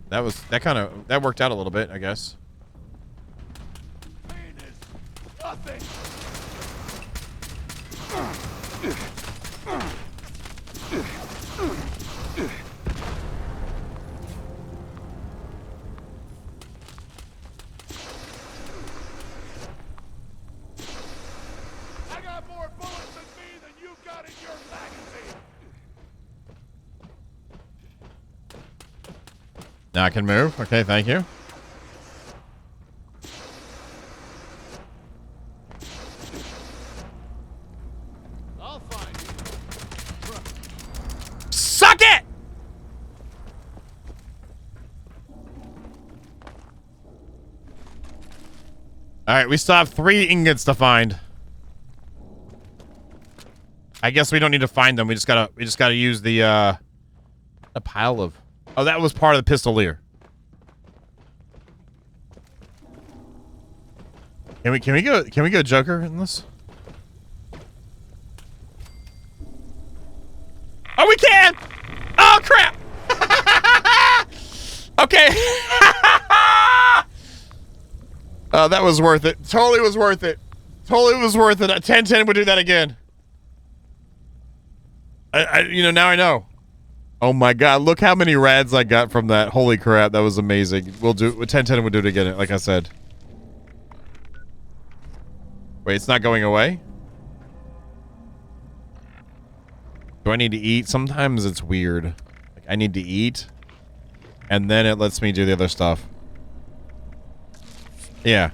That worked out a little bit, I guess. Nothing. I got more bullets in me than you got in your magazine. Now I can move. Okay, thank you. I'll find you. Suck it! All right, we still have 3 ingots to find. I guess we don't need to find them. We just gotta use the a pile of. Oh, that was part of the pistolier. Can we go Joker in this? Oh, we can! Oh crap! Okay. Oh, that was worth it. Totally was worth it. Totally was worth it. 10-10 would do that again. Now I know. Oh my god, look how many rads I got from that. Holy crap, that was amazing. We'll do 10-10 would do it again, like I said. Wait, it's not going away? Do I need to eat? Sometimes it's weird. Like, I need to eat, and then it lets me do the other stuff. Yeah.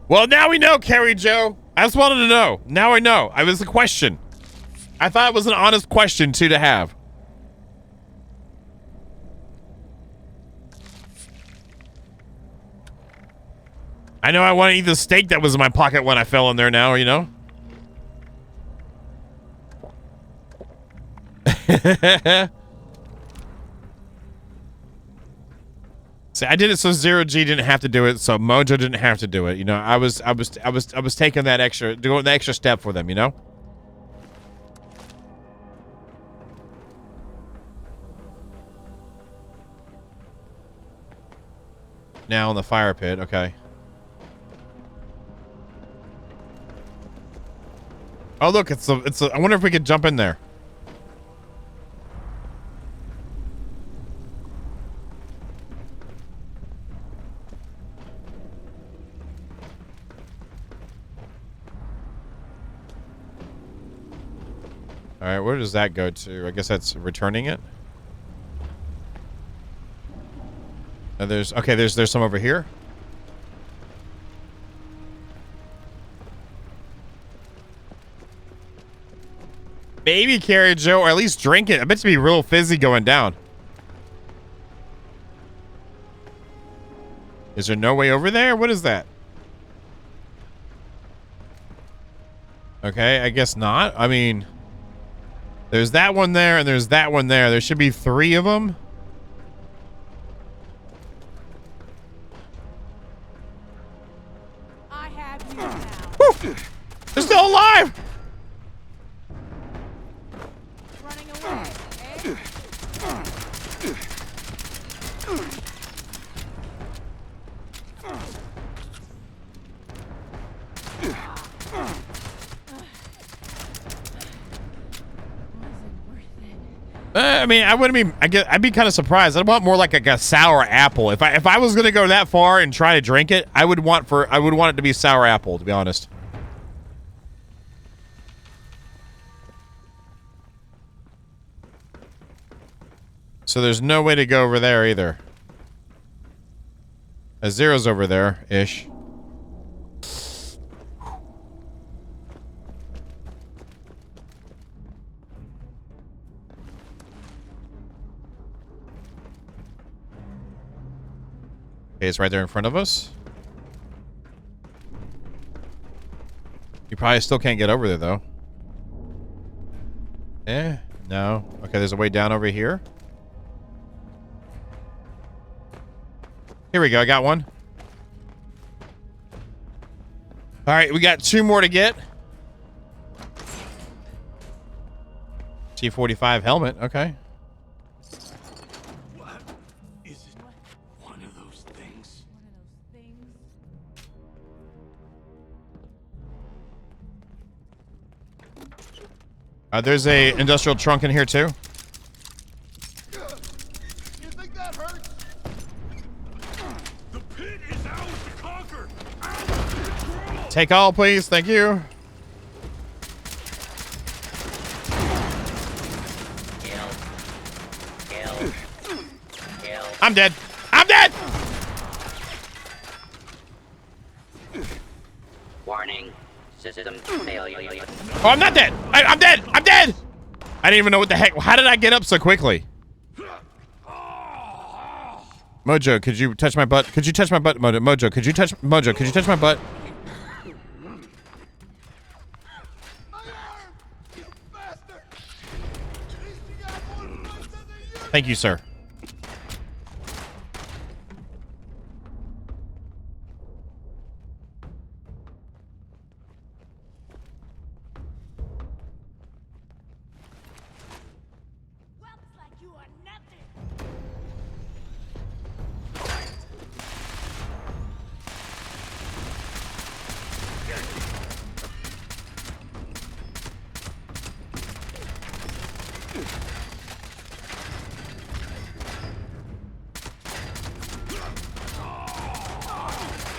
Well, now we know, Carrie Joe. I just wanted to know. Now I know. It was a question. I thought it was an honest question, too, to have. I know I want to eat the steak that was in my pocket when I fell in there now, you know? See, I did it so Zero G didn't have to do it, so Mojo didn't have to do it. You know, I was taking that extra, doing the extra step for them, you know? Now in the fire pit, okay. Oh look, it's a I wonder if we could jump in there. All right, where does that go to? I guess that's returning it. There's some over here. Maybe Carrie Joe, or at least drink it. I bet it's be real fizzy going down. Is there no way over there? What is that? Okay, I guess not. I mean, there's that one there and there's that one there. There should be 3 of them. I have you now. Woo! They're still alive! Running away, eh? I mean, I wouldn't be. I'd be kind of surprised. I'd want more like a sour apple. If I was gonna go that far and try to drink it, I would want it to be sour apple. To be honest. So there's no way to go over there either. A Zero's over there ish. Okay, it's right there in front of us. You probably still can't get over there, though. No. Okay, there's a way down over here. Here we go, I got one. Alright, we got 2 more to get. T-45 helmet, okay. There's a industrial trunk in here too. You think that hurts? The pit is ours to conquer. Take all, please. Thank you. I'm dead. I'm dead. Warning. System failure. Oh, I'm not dead. I'm dead. I'm dead. I didn't even know what the heck. How did I get up so quickly? Mojo, could you touch my butt? Could you touch my butt, Mojo? Could you touch my butt? Thank you, sir.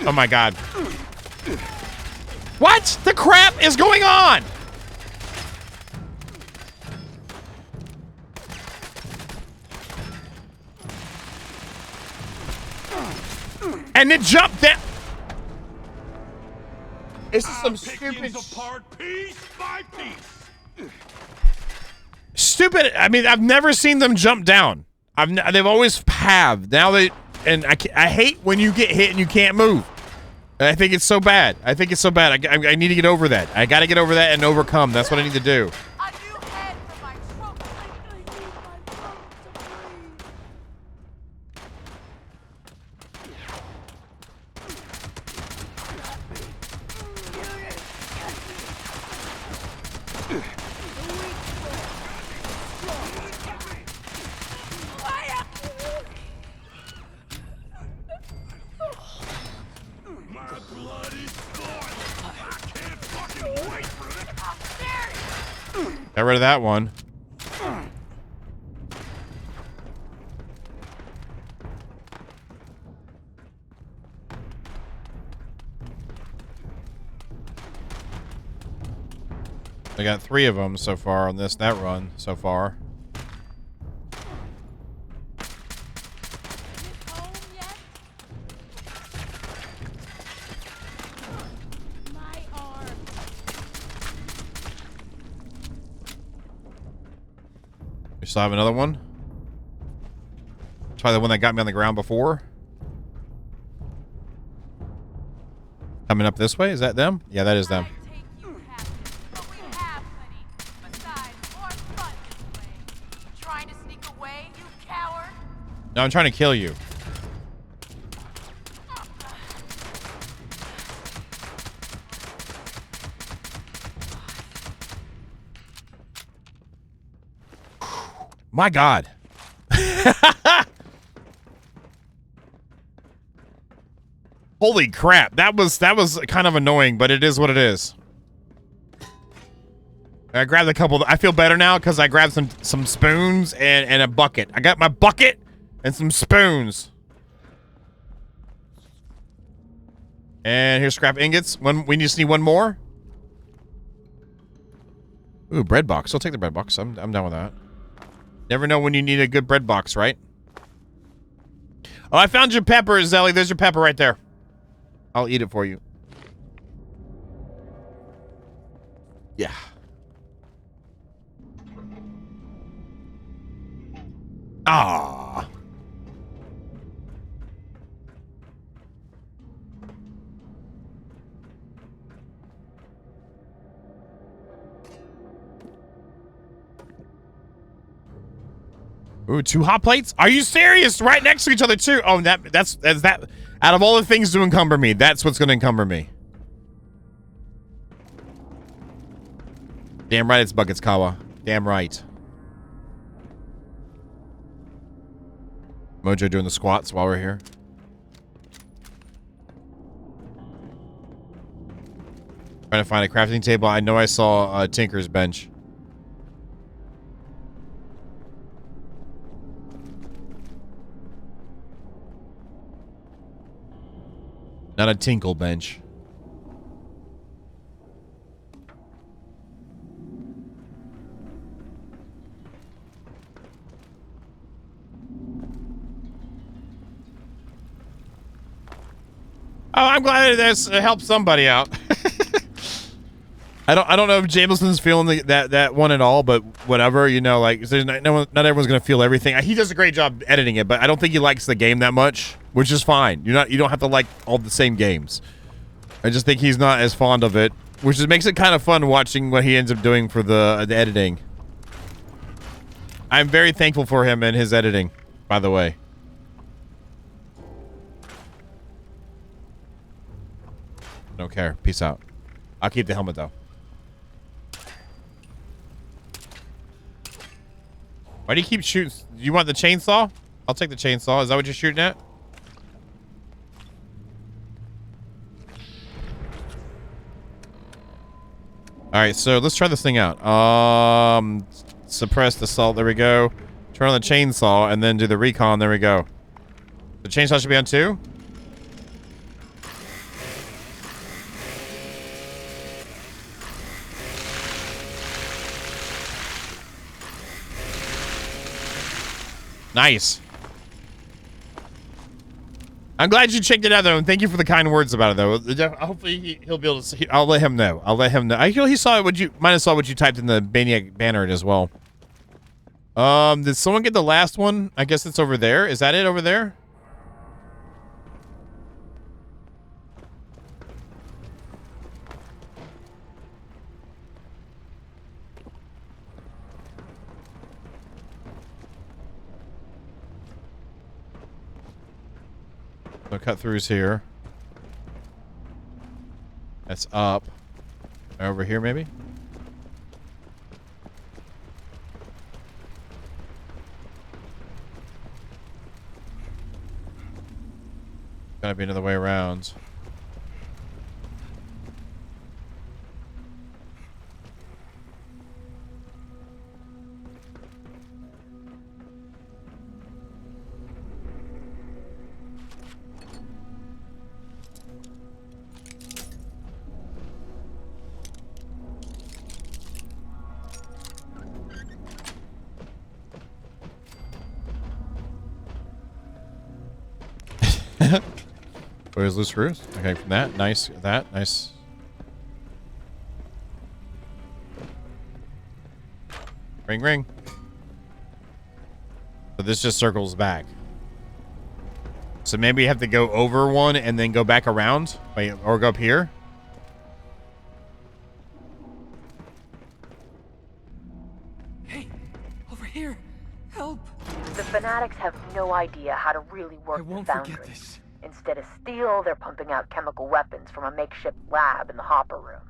Oh my god. What the crap is going on? And then jump down. This is some stupid. Apart piece by piece. Stupid. I mean, I've never seen them jump down. They've always have. Now I hate when you get hit and you can't move. I think it's so bad. I think it's so bad. I need to get over that. I got to get over that and overcome. That's what I need to do. Got rid of that one. I got 3 of them so far on that run so far. We still have another one. Try the one that got me on the ground before. Coming up this way? Is that them? Yeah, that is them. No, I'm trying to kill you. My God. Holy crap. That was kind of annoying, but it is what it is. I grabbed a couple. I feel better now because I grabbed some spoons and a bucket. I got my bucket and some spoons. And here's scrap ingots. We just need one more. Ooh, bread box. I'll take the bread box. I'm done with that. Never know when you need a good bread box, right? Oh, I found your pepper, Zelly. There's your pepper right there. I'll eat it for you. Yeah. Ah. Ooh, 2 hot plates? Are you serious? Right next to each other too. Oh, that's that. Out of all the things to encumber me, that's what's going to encumber me. Damn right, it's buckets, Kawa. Damn right. Mojo doing the squats while we're here. Trying to find a crafting table. I know I saw Tinker's bench. Not a tinkle bench. Oh, I'm glad this helped somebody out. I don't know if Jameson's feeling that one at all, but whatever, you know, like there's not everyone's gonna feel everything. He does a great job editing it, but I don't think he likes the game that much, which is fine. You don't have to like all the same games. I just think he's not as fond of it, which makes it kind of fun watching what he ends up doing for the editing. I'm very thankful for him and his editing, by the way. Don't care. Peace out. I'll keep the helmet though. Why do you keep shooting? You want the chainsaw? I'll take the chainsaw. Is that what you're shooting at? Alright, so let's try this thing out. Suppress the salt. There we go. Turn on the chainsaw and then do the recon. There we go. The chainsaw should be on 2. Nice. I'm glad you checked it out, though, and thank you for the kind words about it, though. Hopefully he'll be able to see. I'll let him know. I feel he saw what you might have saw what you typed in the Maniac banner as well. Did someone get the last one? I guess it's over there. Is that it over there? No cut-throughs here. That's up. Over here, maybe? Gotta be another way around. Where's loose screws? Okay, from that, nice. That, nice. Ring, ring. So this just circles back. So maybe you have to go over one and then go back around? Wait, or go up here? Hey, over here. Help. The Fanatics have no idea how to really work the foundry. Instead of steel, they're pumping out chemical weapons from a makeshift lab in the hopper room.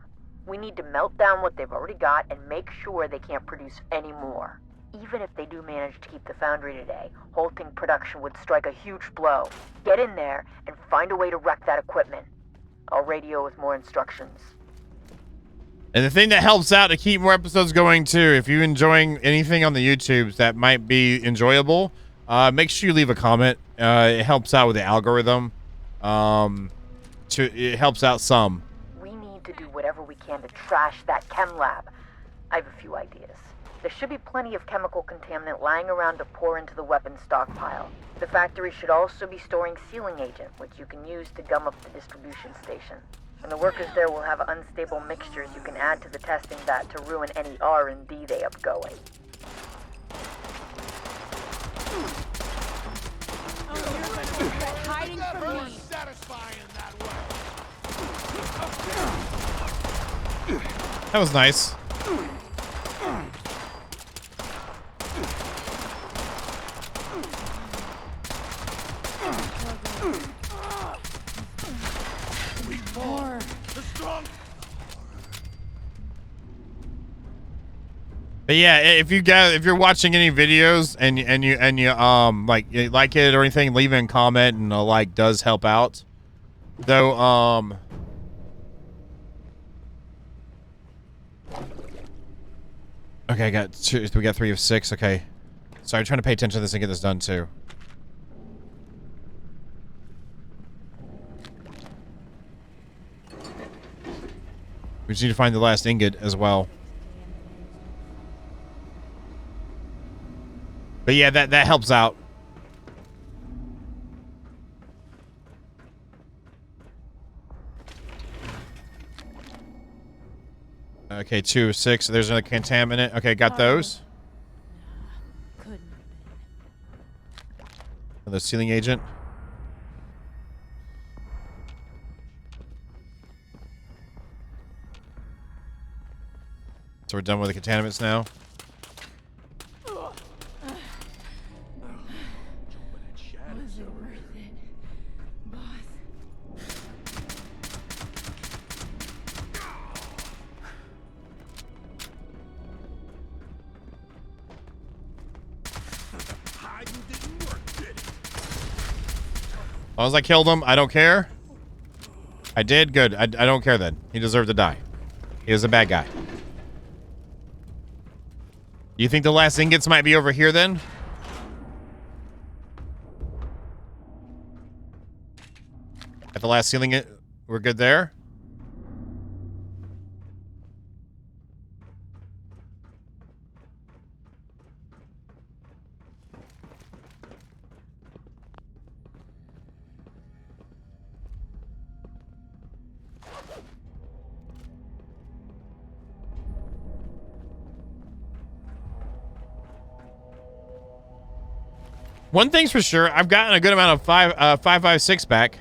We need to melt down what they've already got and make sure they can't produce any more. Even if they do manage to keep the foundry today, halting production would strike a huge blow. Get in there and find a way to wreck that equipment. I'll radio with more instructions. And the thing that helps out to keep more episodes going too, if you're enjoying anything on the YouTubes that might be enjoyable, make sure you leave a comment. It helps out with the algorithm. It helps out some. We need to do whatever we can to trash that chem lab. I have a few ideas. There should be plenty of chemical contaminant lying around to pour into the weapons stockpile. The factory should also be storing sealing agent, which you can use to gum up the distribution station. And the workers there will have unstable mixtures you can add to the testing vat to ruin any R&D they have going. Hiding from me. That was nice. More. But yeah, if you're watching any videos and you like it or anything, leave a comment and a like does help out. Though okay, we got 3 of 6. Okay, sorry, trying to pay attention to this and get this done too. We just need to find the last ingot as well. But yeah, that helps out. Okay, 2 of 6. There's another contaminant. Okay, got those. Another sealing agent. So we're done with the contaminants now. Was it worth it, boss? As long as I killed him, I don't care. I did? Good. I don't care then. He deserved to die. He was a bad guy. You think the last ingots might be over here then? At the last ceiling, we're good there? One thing's for sure, I've gotten a good amount of 556 back.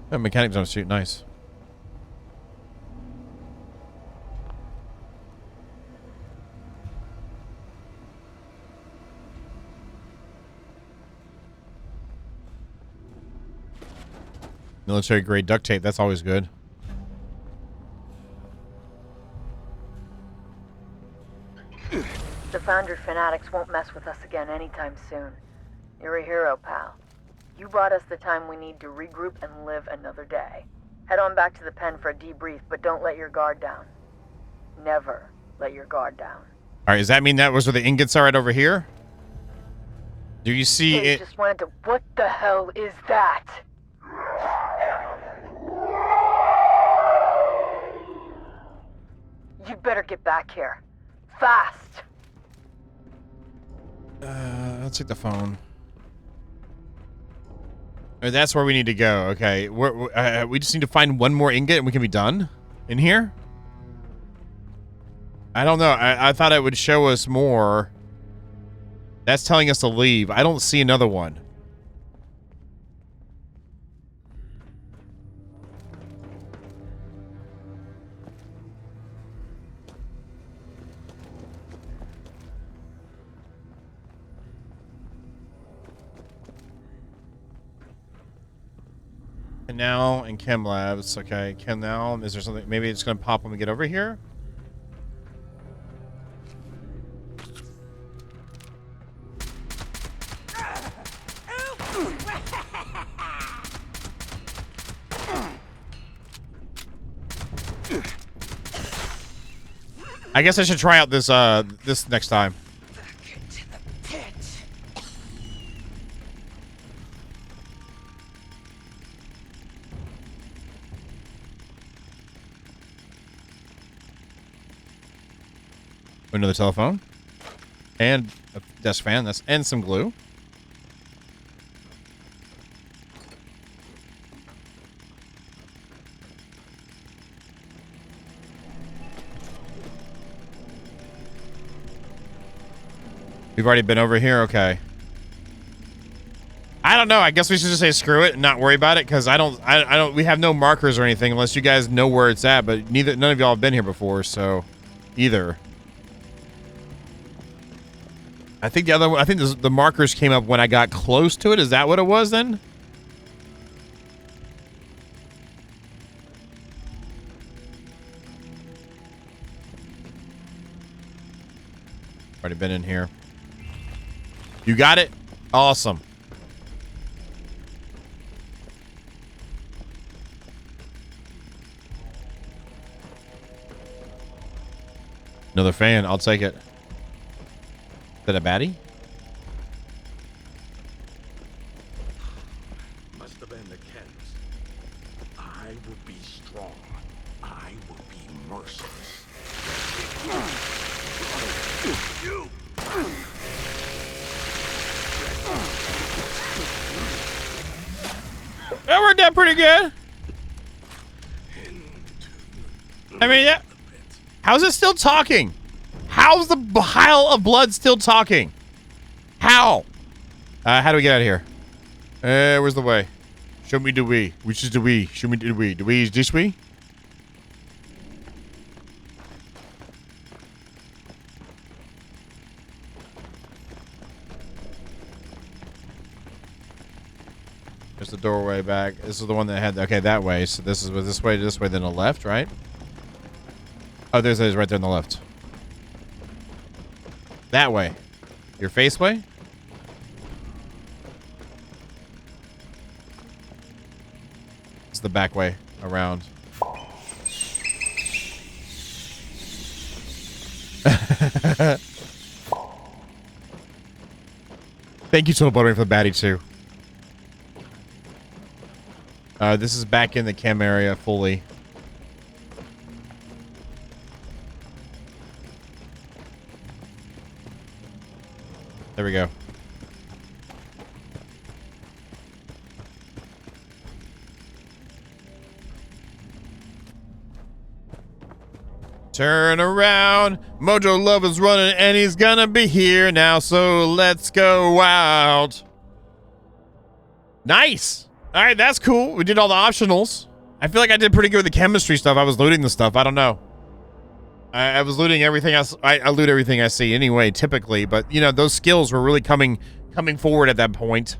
Oh, mechanics don't shoot. Nice. Military grade duct tape. That's always good. The foundry fanatics won't mess with us again anytime soon. You're a hero, pal. You bought us the time we need to regroup and live another day. Head on back to the pen for a debrief, but don't let your guard down. Never let your guard down. All right, does that mean that was where the ingots are right over here? Do you see Hey, it? just wanted to... What the hell is that? You better get back here. Fast! Let's take the phone. Oh, that's where we need to go. Okay, we just need to find one more ingot and we can be done in here. I don't know. I thought it would show us more. That's telling us to leave. I don't see another one. Canal and Chem Labs. Okay, Canal. Is there something? Maybe it's going to pop when we get over here? I guess I should try out this this next time. Another telephone and a desk fan. And some glue. We've already been over here. Okay. I don't know. I guess we should just say screw it and not worry about it because I don't. We have no markers or anything unless you guys know where it's at. But none of y'all have been here before, so either. I think the markers came up when I got close to it. Is that what it was then? Already been in here. You got it? Awesome. Another fan. I'll take it. Is that a baddie? Must have been the Kens. I will be strong. I will be merciless. You. That worked out pretty good. I mean, yeah. How's it still talking? How's the pile of blood still talking? How? How do we get out of here? Where's the way? Show me the way. Which is the way? Show me the way. The way is this way? There's the doorway back. This is the one that had... Okay, that way. So this way, then the left, right? Oh, there's right there on the left. That way. Your face way? It's the back way around. Thank you, Total Buttering, for the baddie, too. This is back in the chem area fully. There we go. Turn around. Mojo Love is running and he's gonna be here now, so let's go out. Nice. All right, that's cool. We did all the optionals. I feel like I did pretty good with the chemistry stuff. I was looting the stuff. I don't know. I was looting everything else. I loot everything I see anyway, typically. But, you know, those skills were really coming forward at that point.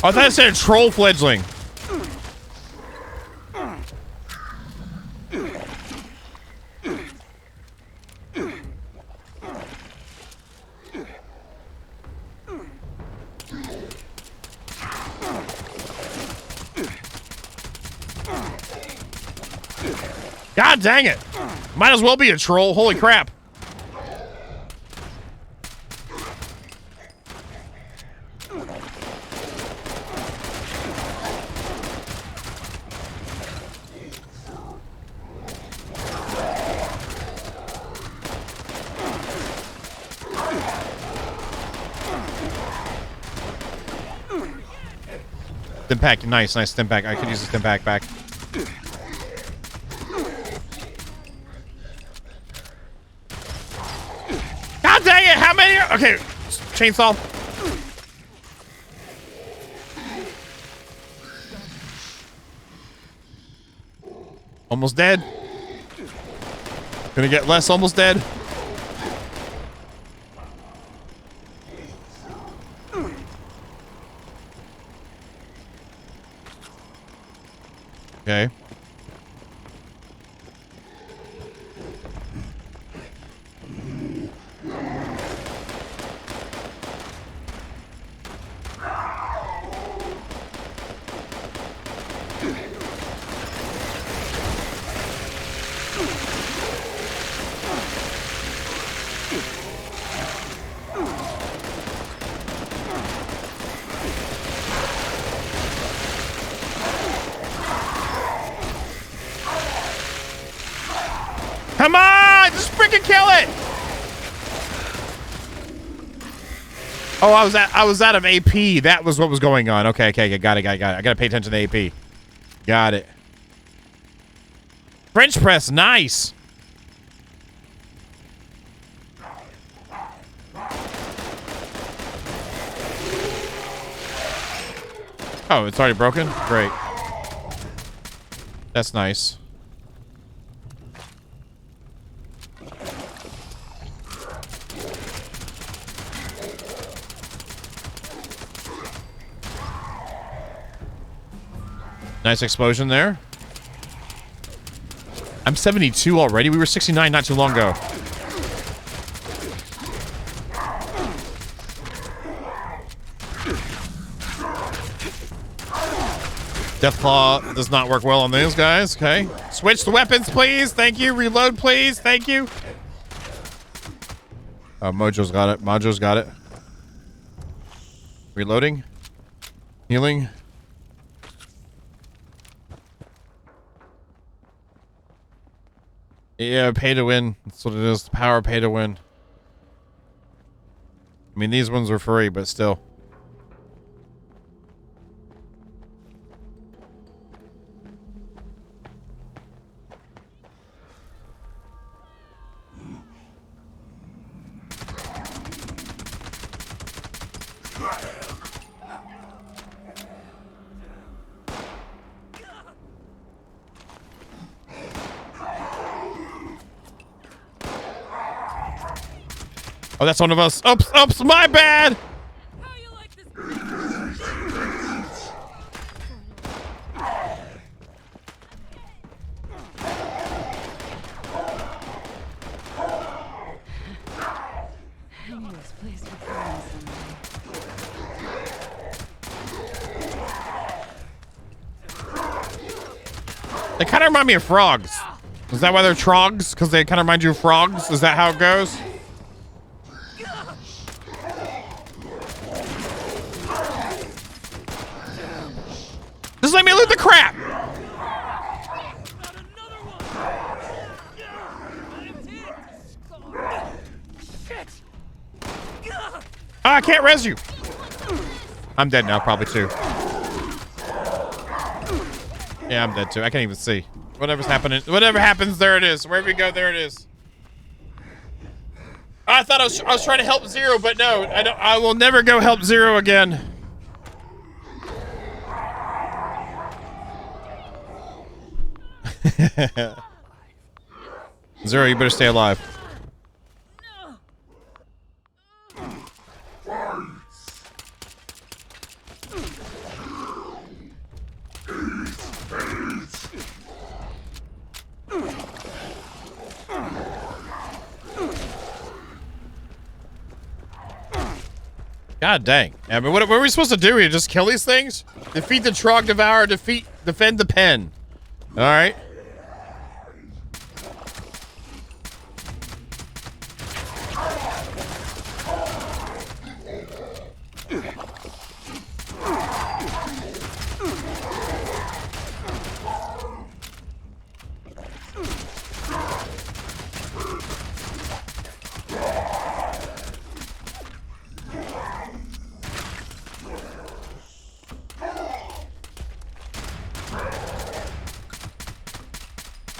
Oh, I thought it said a troll fledgling. God dang it. Might as well be a troll. Holy crap. Stim pack, nice stim pack. I could use a stim pack back. God dang it! How many? Okay, chainsaw. Almost dead. Gonna get less. Almost dead. Okay. Come on! Just freaking kill it! Oh, I was out of AP. That was what was going on. Okay, got it. I gotta pay attention to AP. Got it. French press, nice. Oh, it's already broken? Great. That's nice. Nice explosion there. I'm 72 already. We were 69 not too long ago. Deathclaw does not work well on these guys. Okay. Switch the weapons, please. Thank you. Reload, please. Thank you. Mojo's got it. Mojo's got it. Reloading. Healing. Yeah, pay to win. That's what it is. The power of pay to win. I mean, these ones are free, but still. Oh, that's one of us. Oops, my bad. They kind of remind me of frogs. Is that why they're trogs? Because they kind of remind you of frogs? Is that how it goes? Just let me loot the crap. I can't res you. I'm dead now, probably too. Yeah, I'm dead too. I can't even see. Whatever's happening. Whatever happens, there it is. Wherever you go, there it is. I thought I was trying to help Zero, but no, I don't. I will never go help Zero again. Zero, you better stay alive. God dang. I mean, what are we supposed to do here? Just kill these things? Defeat the Trog Devourer, defend the pen. Alright.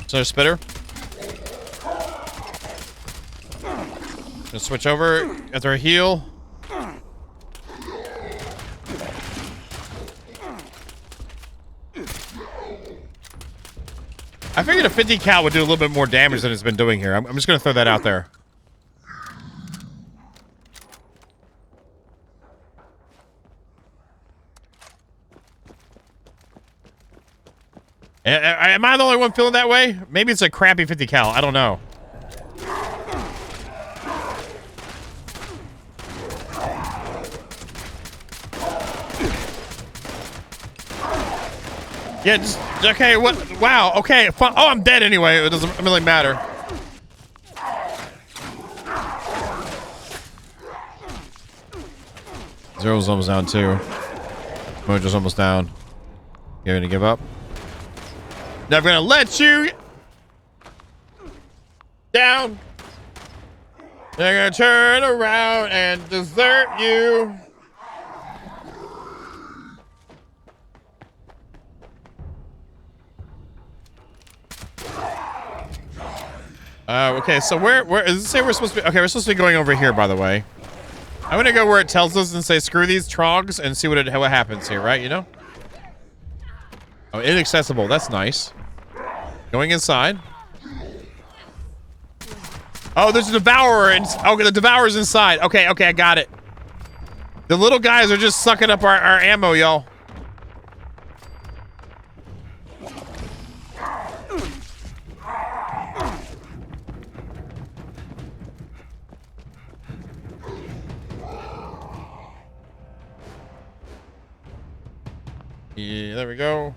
So spitter. Just switch over after a heal. I figured a 50 cal would do a little bit more damage than it's been doing here. I'm just gonna throw that out there. Am I the only one feeling that way? Maybe it's a crappy 50 cal. I don't know. Yeah, just, okay, what? Wow, okay, fun. Oh, I'm dead anyway. It doesn't really matter. Zero's almost down too. Mojo's almost down. You gonna give up? Never gonna let you down. They're gonna turn around and desert you. Okay, so where does it say we're supposed to be? Okay, we're supposed to be going over here, by the way. I'm gonna go where it tells us and say screw these trogs and see what happens here, right? You know? Oh, inaccessible. That's nice. Going inside. Oh, there's a devourer. Okay, the devourer's inside. Okay, okay, I got it. The little guys are just sucking up our ammo, y'all. Yeah, there we go.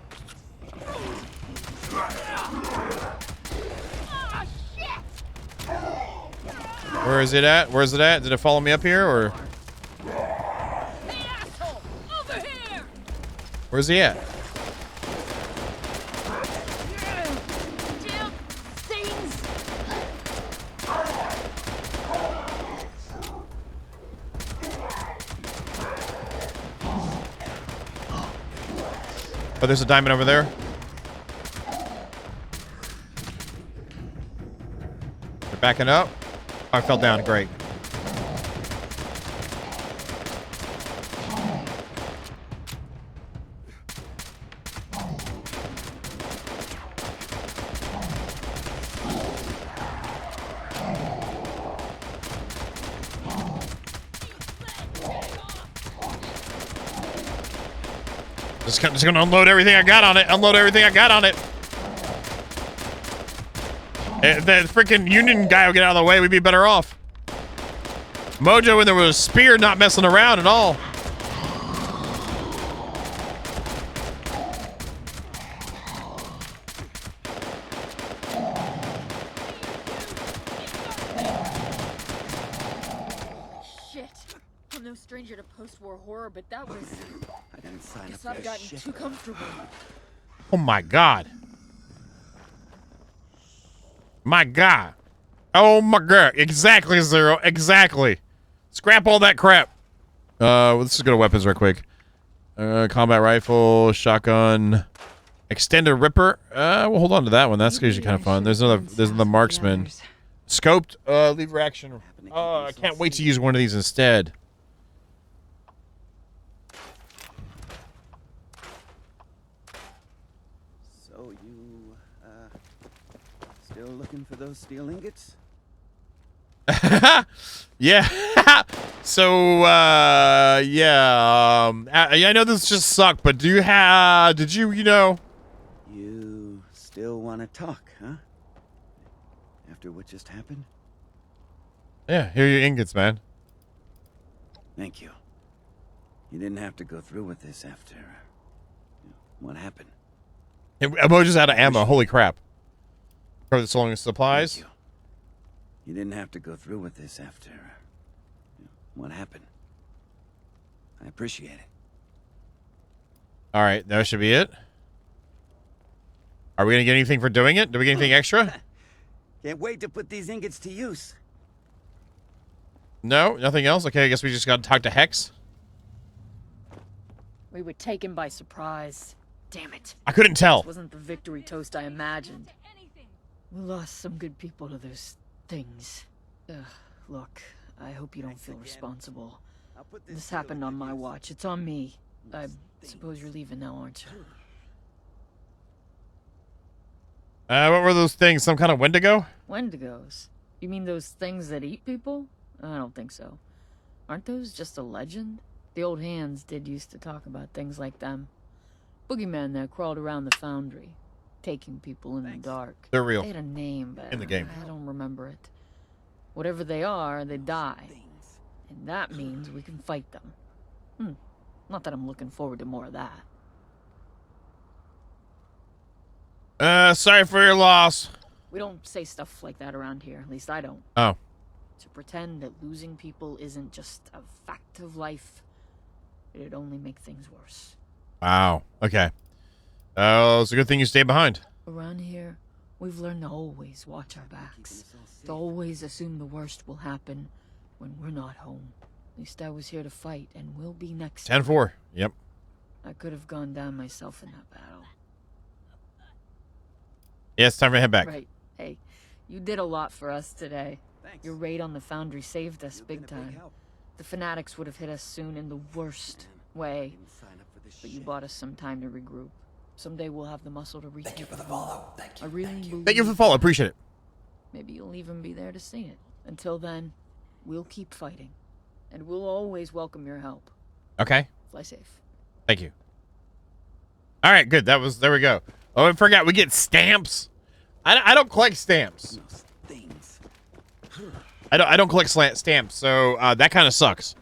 Where is it at? Where is it at? Did it follow me up here, or? Where's he at? Oh, there's a diamond over there. They're backing up. Oh, I fell down. Great. Just gonna unload everything I got on it. Unload everything I got on it. If that freaking Union guy will get out of the way, we'd be better off. Mojo, when there was a spear, not messing around at all. Shit. no stranger to post-war horror, but that was... I didn't sign up Guess for I've this gotten shit. too comfortable. Oh my God. My God. Oh my God. Exactly, Zero. Exactly. Scrap all that crap. Let's just go to weapons real quick. Combat rifle, shotgun, extended ripper. We'll hold on to that one. That's usually kind of fun. There's the marksman. Scoped, lever action. Oh, I can't wait to use one of these instead. So you, still looking for those steel ingots? Yeah. So, yeah. I know this just sucked, but did you, You still want to talk, huh? After what just happened? Yeah, here are your ingots, man. Thank you. You didn't have to go through with this after what happened. Mo just out of ammo. Holy crap. For the selling supplies? You didn't have to go through with this after what happened. I appreciate it. All right, that should be it. Are we going to get anything for doing it? Do we get anything extra? Can't wait to put these ingots to use. No, nothing else? Okay, I guess we just got to talk to Hex. We were taken by surprise. Damn it. I couldn't tell. This wasn't the victory toast I imagined. We lost some good people to those things. Look, I hope you don't feel responsible. This happened on my watch. It's on me. I suppose you're leaving now, aren't you? What were those things? Some kind of Wendigo? Wendigos? You mean those things that eat people? I don't think so. Aren't those just a legend? The old hands did used to talk about things like them. Boogeymen that crawled around the foundry, taking people in the dark. They're real. They had a name, but in the game. I don't remember it. Whatever they are, they die. And that means we can fight them. Not that I'm looking forward to more of that. Sorry for your loss. We don't say stuff like that around here. At least I don't. Oh. To pretend that losing people isn't just a fact of life, it'd only make things worse. Wow. Okay. It's a good thing you stayed behind. Around here, we've learned to always watch our backs. To always assume the worst will happen when we're not home. At least I was here to fight, and will be next time. 10-4. Yep. I could have gone down myself in that battle. Yeah, it's time to head back. Right. Hey, you did a lot for us today. Thanks. Your raid on the foundry saved us big time. The fanatics would have hit us soon in the worst way. But you bought us some time to regroup. Someday we'll have the muscle to retake. Thank you for the follow. Thank you. I really believe. Thank you for the follow. Appreciate it. Maybe you'll even be there to see it. Until then, we'll keep fighting. And we'll always welcome your help. Okay. Fly safe. Thank you. All right, good. There we go. Oh, I forgot. We get stamps. I don't collect stamps. I don't collect stamps, so that kind of sucks.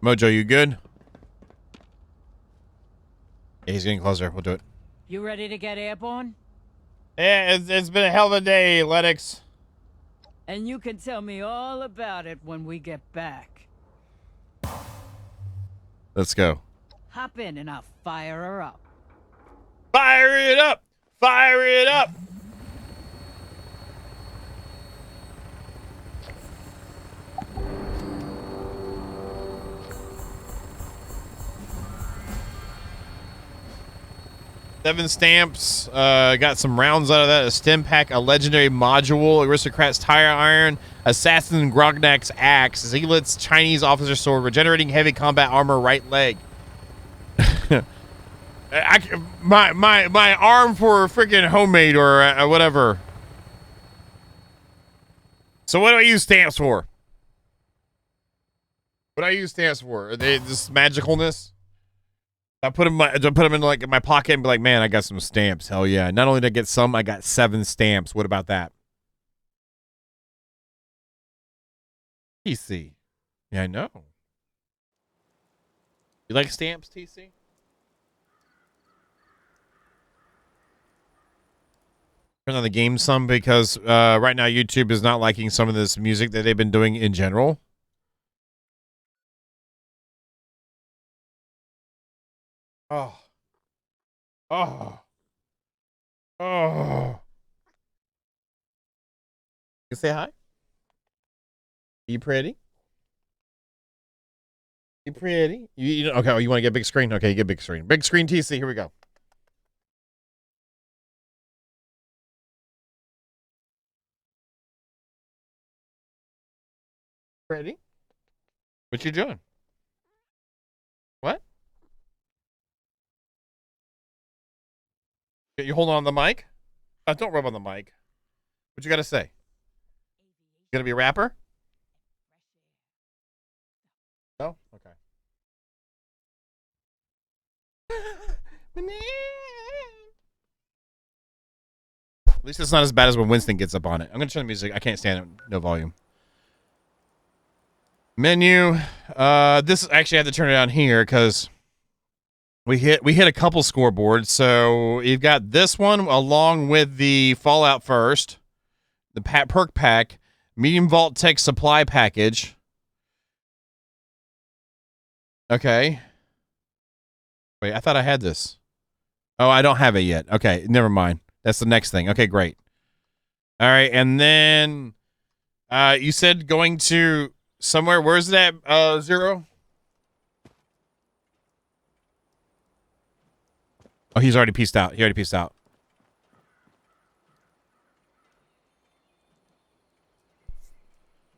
Mojo, you good? Yeah, he's getting closer. We'll do it. You ready to get airborne? Yeah, it's been a hell of a day, Lennox. And you can tell me all about it when we get back. Let's go. Hop in and I'll fire her up. Fire it up! Fire it up! Seven stamps. Got some rounds out of that. A stim pack, a legendary module, aristocrat's tire iron, assassin Grognak's axe, Zealot's Chinese officer sword, regenerating heavy combat armor, right leg. my arm for freaking homemade or whatever. So what do I use stamps for? What do I use stamps for? Are they just magicalness? I put them in like my pocket and be like, man, I got some stamps. Hell yeah! Not only did I get some, I got 7 stamps. What about that? TC. Yeah, I know. You like stamps, TC? Turn on the game some because right now YouTube is not liking some of this music that they've been doing in general. Oh. Oh. Oh. You say hi? You pretty? You pretty? You okay? Oh, you want to get big screen? Okay, you get big screen. Big screen TC. Here we go. Ready? What you doing? What? You holding on the mic? Don't rub on the mic. What you got to say? You gonna be a rapper? No. Okay. At least it's not as bad as when Winston gets up on it. I'm gonna turn the music. I can't stand it. No volume. Menu. This actually I had to turn it on here because we hit a couple scoreboards. So you've got this one along with the Fallout First, the perk pack, medium vault tech supply package. Okay. Wait, I thought I had this. Oh, I don't have it yet. Okay, never mind. That's the next thing. Okay, great. All right, and then you said going to somewhere. Where's that, Zero? Oh, he's already pieced out. He already pieced out.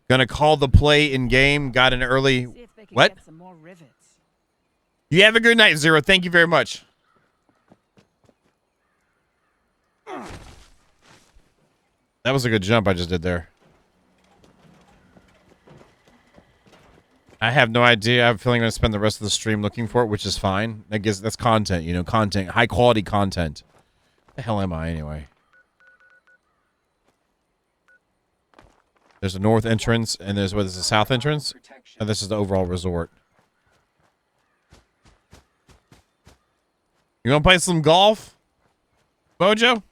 Gonna call the play in game. Got an early. What? You have a good night, Zero. Thank you very much. That was a good jump I just did there. I have no idea. I have a feeling I'm going to spend the rest of the stream looking for it, which is fine. I guess that's content, you know, content, high quality content. What the hell am I anyway? There's a north entrance, and there's what is the south entrance? And this is the overall resort. You want to play some golf, Mojo?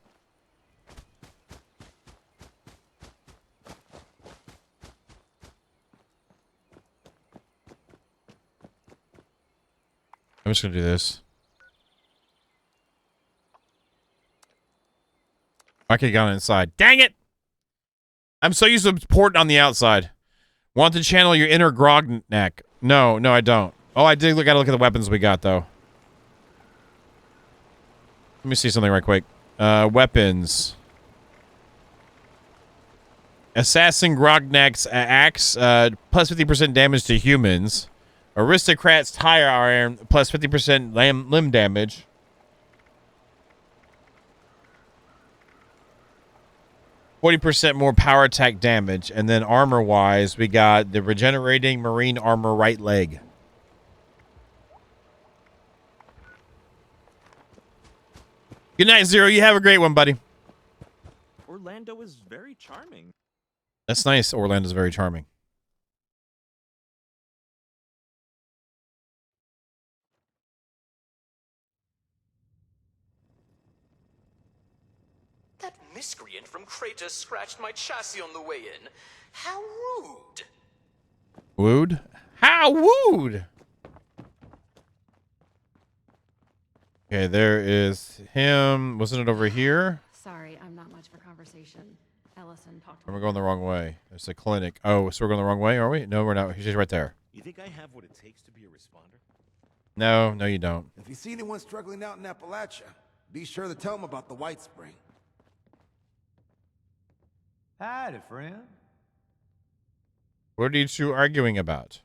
I'm just going to do this. I could have gone inside. Dang it! I'm so used to porting on the outside. Want to channel your inner Grognak. No, I don't. Oh, I did gotta look at the weapons we got, though. Let me see something right quick. Weapons. Assassin Grognak's axe, plus 50% damage to humans. Aristocrat's tire iron, plus 50% limb damage. %more power attack damage. And then armor-wise, we got the regenerating marine armor right leg. Good night, Zero. You have a great one, buddy. Orlando is very charming. That's nice. Orlando's very charming. That miscreant from Kratos scratched my chassis on the way in. How rude. Wooed? How wooed? Okay, there is him. Wasn't it over here? Sorry, I'm not much for conversation. Ellison talked to Or we're going the wrong way. There's a clinic. Oh, so we're going the wrong way, are we? No, we're not. He's just right there. You think I have what it takes to be a responder? No, you don't. If you see anyone struggling out in Appalachia, be sure to tell them about the WHITESPRING. Howdy, friend. What are you two arguing about?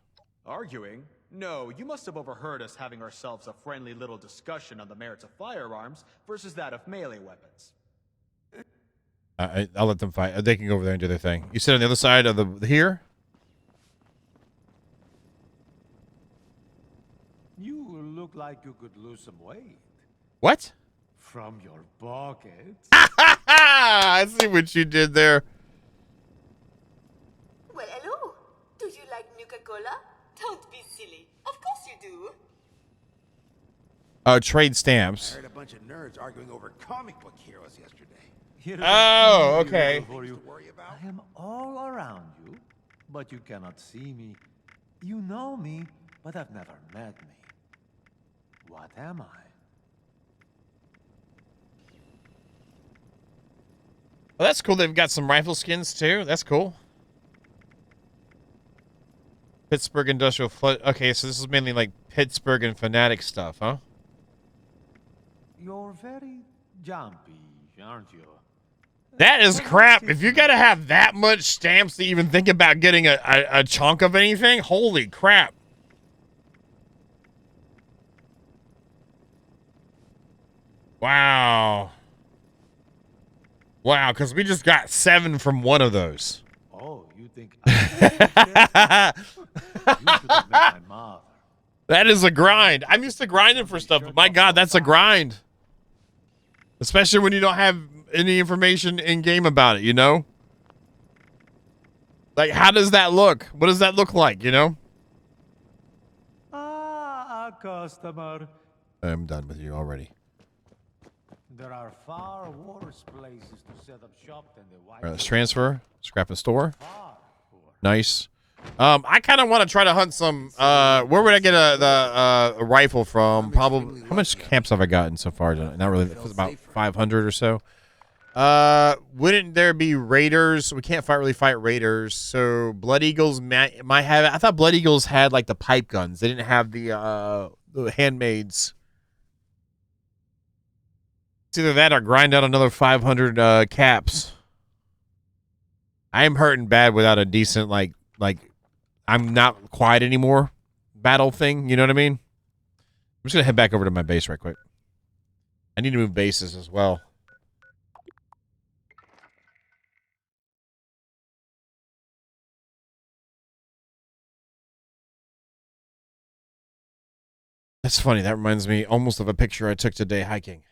Arguing? No, you must have overheard us having ourselves a friendly little discussion on the merits of firearms versus that of melee weapons. I'll let them fight. They can go over there and do their thing. You sit on the other side of the here? You look like you could lose some weight. What? From your pockets. I see what you did there. Well, hello. Do you Coca-Cola? Don't be silly. Of course you do. Trade stamps. I heard a bunch of nerds arguing over comic book heroes yesterday. Oh, okay. I am all around you, but you cannot see me. You know me, but have never met me. What am I? Well, that's cool. They've got some rifle skins too. That's cool. Pittsburgh Industrial Flood. Okay, so this is mainly like Pittsburgh and Fanatic stuff, huh? You're very jumpy, aren't you? That is crap. If you gotta have that much stamps to even think about getting a chunk of anything, holy crap. Wow. Wow, because we just got 7 from one of those. Oh, you think you should have met my mother. That is a grind. I'm used to grinding for stuff, but my God, that's a grind. Especially when you don't have any information in game about it, you know? Like, how does that look? What does that look like, you know? Ah, a customer. I'm done with you already. There are far worse places to set up shop than the White. All right, let's transfer. Scrap and store. Nice. I kind of want to try to hunt some. Where would I get a rifle from? Probably. How much camps have I gotten so far? Not really. It was about 500 or so. Wouldn't there be raiders? We can't really fight raiders. So Blood Eagles might have. I thought Blood Eagles had like the pipe guns. They didn't have the handmaids. It's either that or grind out another 500 caps. I am hurting bad without a decent like I'm not quiet anymore battle thing. You know what I mean? I'm just gonna head back over to my base right quick. I need to move bases as well. That's funny. That reminds me almost of a picture I took today hiking.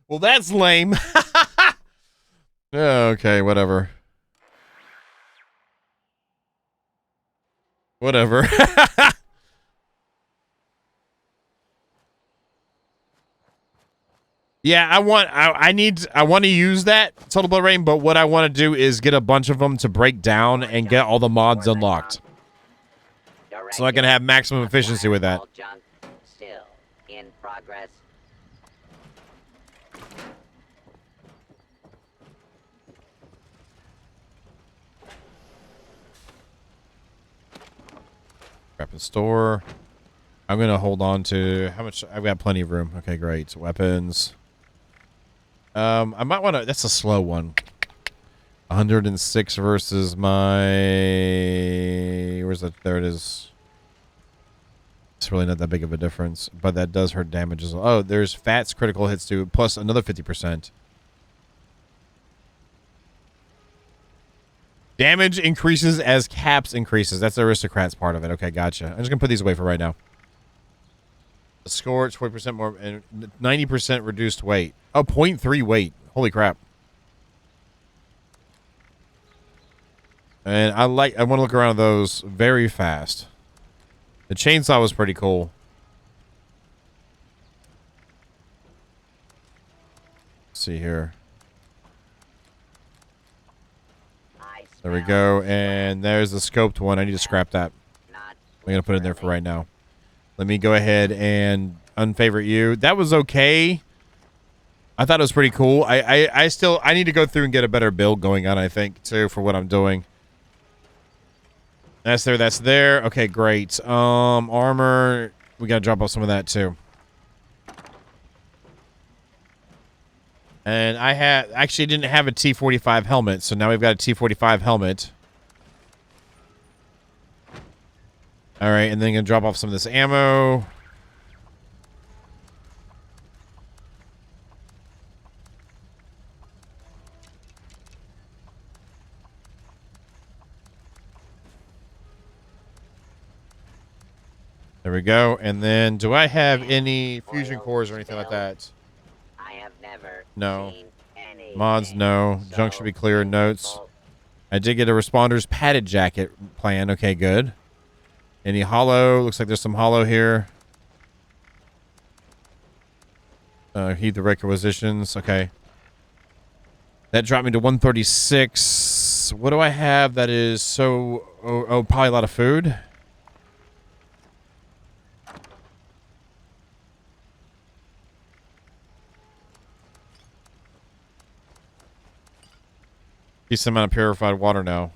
Well, that's lame. Okay, whatever. Whatever. Yeah, I want to use that Total Blood Rain, but what I want to do is get a bunch of them to break down and get all the mods unlocked. So I can have maximum efficiency with that. Still in progress. Scrap and store. I'm going to hold on to how much. I've got plenty of room. Okay, great. Weapons. I might want to. That's a slow one. 106 versus my. Where's that? There it is. It's really not that big of a difference, but that does hurt damage as well. Oh, there's Fat's critical hits too, plus another 50%. Damage increases as caps increases. That's the aristocrats part of it. Okay, gotcha. I'm just gonna put these away for right now. The score, 20% more, and 90% reduced weight. Oh, 0.3 weight. Holy crap. And I want to look around those very fast. The chainsaw was pretty cool. Let's see here. There we go. And there's the scoped one. I need to scrap that. I'm going to put it in there for right now. Let me go ahead and unfavorite you. That was okay. I thought it was pretty cool. I need to go through and get a better build going on, I think, too, for what I'm doing. That's there. That's there. Okay, great. Armor. We got to drop off some of that, too. And I actually didn't have a T-45 helmet, so now we've got a T-45 helmet. All right, and then gonna drop off some of this ammo. There we go. And then, do I have any fusion cores or anything like that? I have never No. seen any Mods, no. Junk should be clear. Notes. I did get a responder's padded jacket plan. Okay, good. Any hollow? Looks like there's some hollow here. Heed the requisitions. Okay. That dropped me to 136. What do I have that is so... Oh, probably a lot of food. Decent amount of purified water now.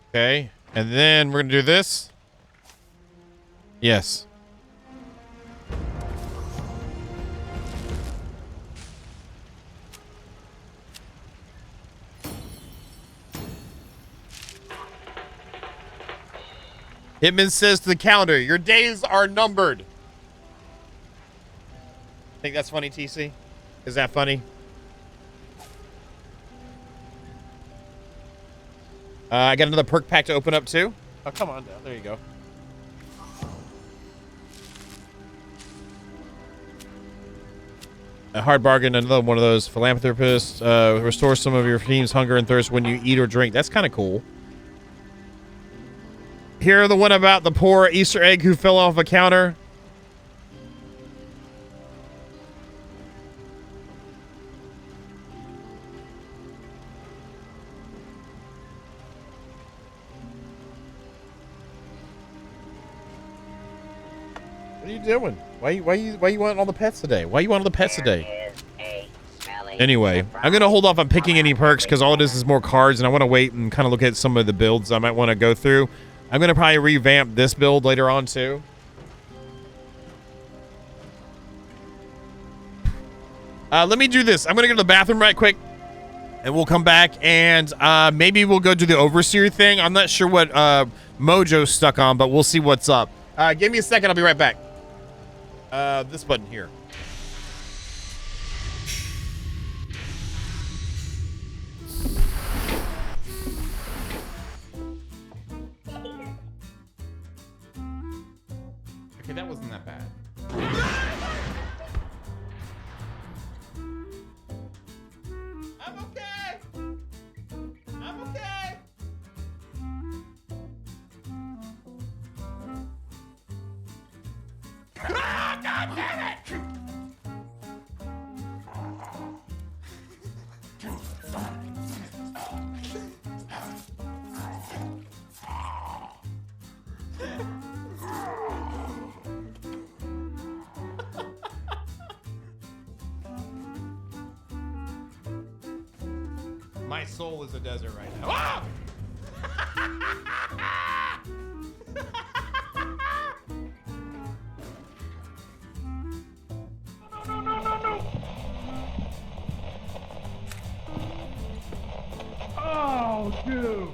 Okay, and then we're gonna do this. Yes. Hitman says to the counter, your days are numbered. Think that's funny, TC? Is that funny? I got another perk pack to open up too. Oh, come on down. There you go. A hard bargain, another one of those philanthropists. Restore some of your team's hunger and thirst when you eat or drink. That's kind of cool. Hear the one about the poor Easter egg who fell off a counter? What are you doing? Why you want all the pets today? Why you want all the pets today? Anyway, I'm going to hold off on picking any perks because all it is more cards, and I want to wait and kind of look at some of the builds I might want to go through. I'm going to probably revamp this build later on, too. Let me do this. I'm going to go to the bathroom right quick, and we'll come back, and maybe we'll go do the Overseer thing. I'm not sure what Mojo's stuck on, but we'll see what's up. Give me a second. I'll be right back. This button here. Okay, that wasn't that bad. I'm okay. I'm okay. Ah, God damn it! My soul is a desert right now. Ah! Oh, dude.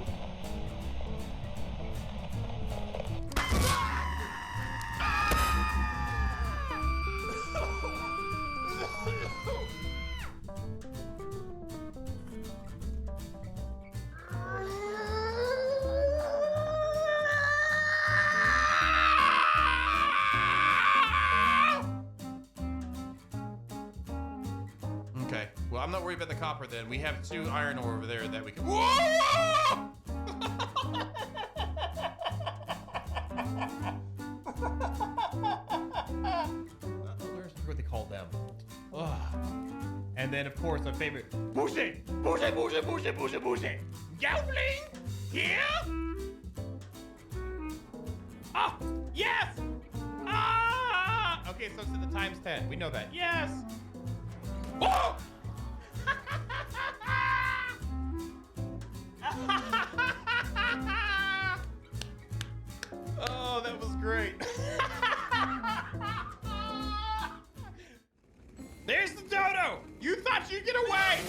Okay, well, I'm not worried about the copper then. We have 2 iron ore over there that we can... Whoa! There's what they call them. Ugh. And then, of course, our favorite... Boucher! Boucher, boucher, boucher, boucher, boucher! Goblin! Here? Oh! Yes! Ah! Okay, so it's at the times 10. We know that. Yes! Oh! Oh, that was great. There's the dodo! You thought you'd get away!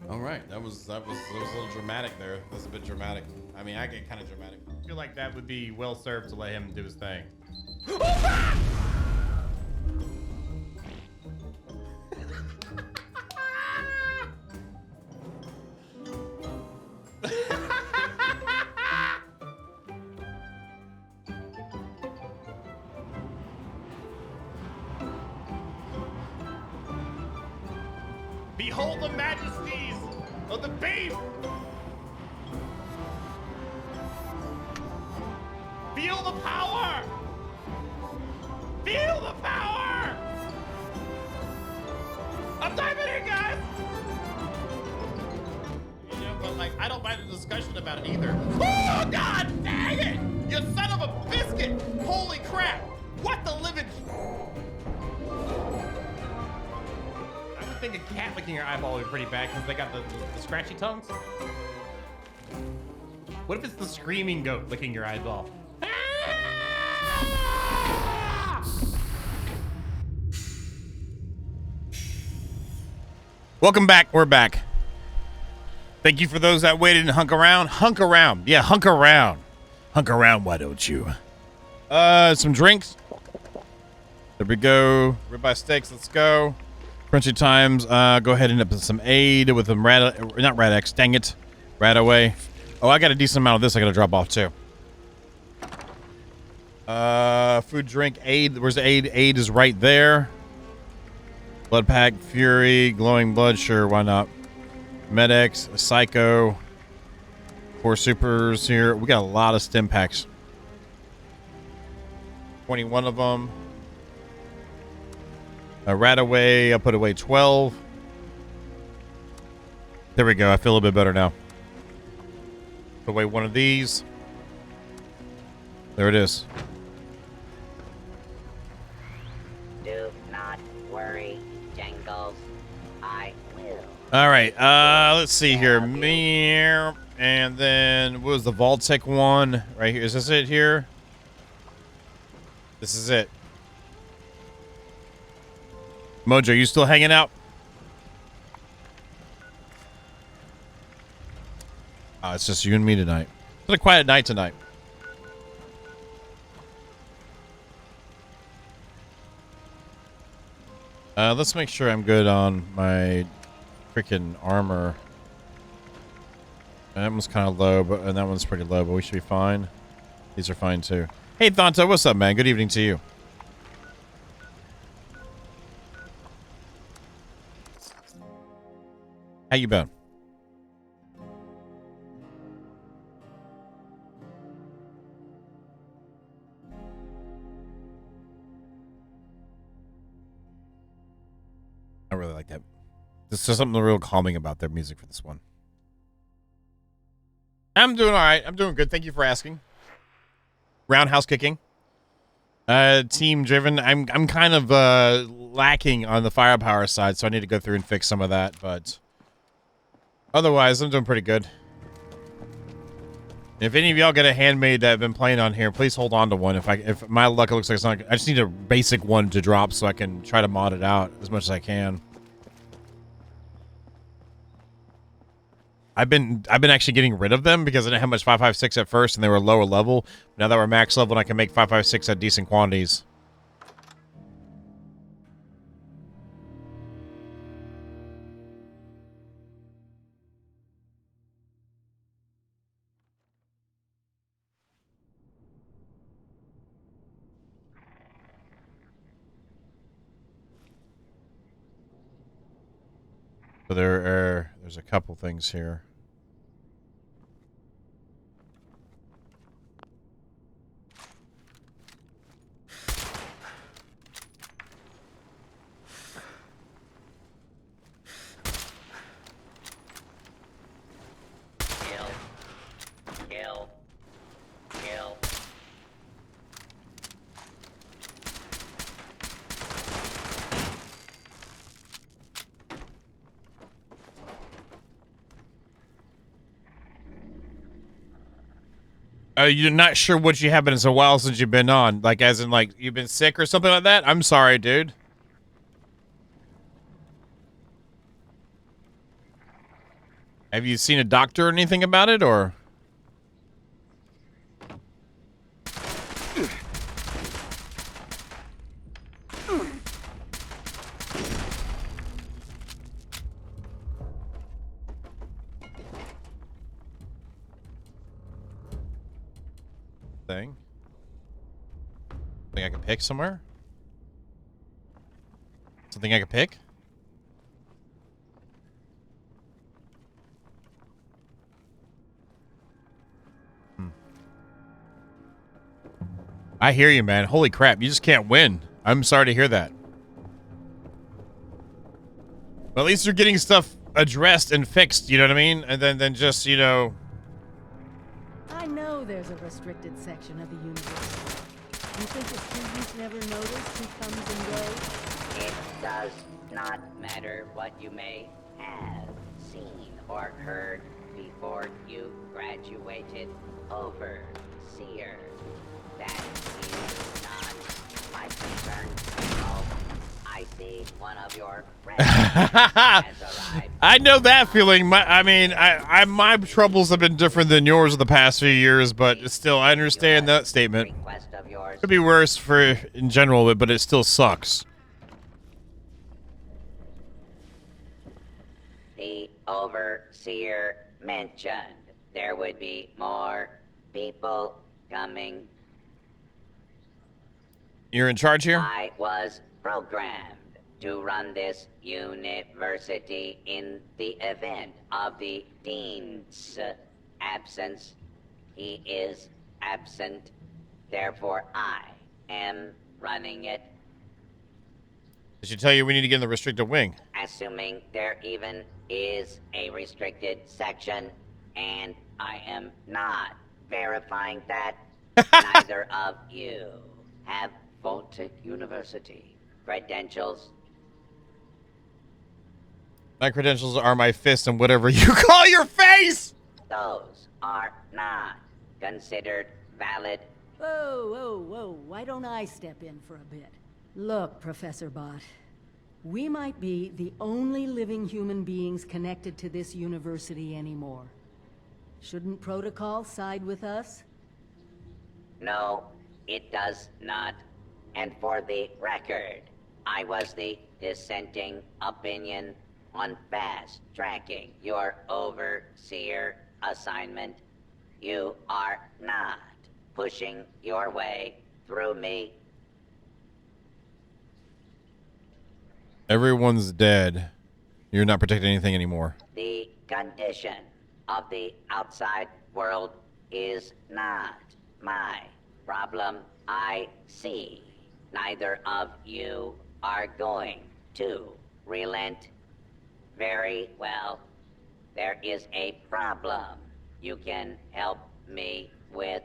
All right, that was a little dramatic there. That was a bit dramatic. I mean, I get kind of dramatic. I feel like that would be well served to let him do his thing. Behold the majesties of the babe. Feel the power. Feel the power. I'm diving in, guys. You know, but like, I don't mind a discussion about it either. Oh, God dang it! You son of a biscuit! Holy crap! What the living... I would think a cat licking your eyeball would be pretty bad because they got the scratchy tongues. What if it's the screaming goat licking your eyeball? Welcome back. We're back. Thank you for those that waited and hunk around. Hunk around. Yeah, hunk around. Hunk around, why don't you? Some drinks. There we go. Ribeye steaks, let's go. Crunchy times. Go ahead and put some aid with them not Rad-X, dang it. Radaway. Oh, I got a decent amount of this I gotta drop off too. Food, drink, aid. Where's the aid? Aid is right there. Blood pack, fury, glowing blood, sure, why not? Med-X, Psycho, 4 supers here. We got a lot of stim packs. 21 of them. Radaway, I'll put away 12. There we go. I feel a little bit better now. Put away one of these. There it is. Do not worry, Jangles. I will. All right. Let's see here. And then what was the Vault-Tec one right here? Is this it here? This is it. Mojo, you still hanging out? It's just you and me tonight. It's been a quiet night tonight. Let's make sure I'm good on my freaking armor. That one's kind of low, and that one's pretty low, but we should be fine. These are fine too. Hey, Thonto, what's up, man? Good evening to you. How you been? I really like that. There's just something real calming about their music for this one. I'm doing all right. I'm doing good. Thank you for asking. Roundhouse kicking. Team driven. I'm kind of lacking on the firepower side, so I need to go through and fix some of that, but otherwise I'm doing pretty good. If any of y'all get a handmade that have been playing on here, please hold on to one. If my luck, it looks like it's not, I just need a basic one to drop so I can try to mod it out as much as I can. I've been actually getting rid of them because I didn't have much 5.56 at first and they were lower level. Now that we're max level and I can make 5.56 at decent quantities. So there's a couple things here. Kill. You're not sure what you have, but it's a while since you've been on. Like, as in, like, you've been sick or something like that? I'm sorry, dude. Have you seen a doctor or anything about it, or? Thing? Something I can pick somewhere? Something I can pick? I hear you, man. Holy crap. You just can't win. I'm sorry to hear that. But at least you're getting stuff addressed and fixed, you know what I mean? And then just, you know... I know there's a restricted section of the universe. You think the students never notice who comes and goes? It does not matter what you may have seen or heard before you graduated, Overseer. That is not my concern. Oh, I see one of your friends has arrived. I know that feeling. My troubles have been different than yours the past few years, but still, I understand that statement. Could be worse in general, but it still sucks. The Overseer mentioned there would be more people coming. You're in charge here? I was programmed to run this university in the event of the Dean's absence. He is absent, therefore I am running it. Did she tell you we need to get in the restricted wing? Assuming there even is a restricted section, and I am not verifying that. Neither of you have Voltic University credentials. My credentials are my fist and whatever you call your face! Those are not considered valid. Whoa, whoa, whoa. Why don't I step in for a bit? Look, Professor Bott. We might be the only living human beings connected to this university anymore. Shouldn't protocol side with us? No, it does not. And for the record, I was the dissenting opinion on fast-tracking your Overseer assignment. You are not pushing your way through me. Everyone's dead. You're not protecting anything anymore. The condition of the outside world is not my problem. I see. Neither of you are going to relent. Very well. There is a problem you can help me with.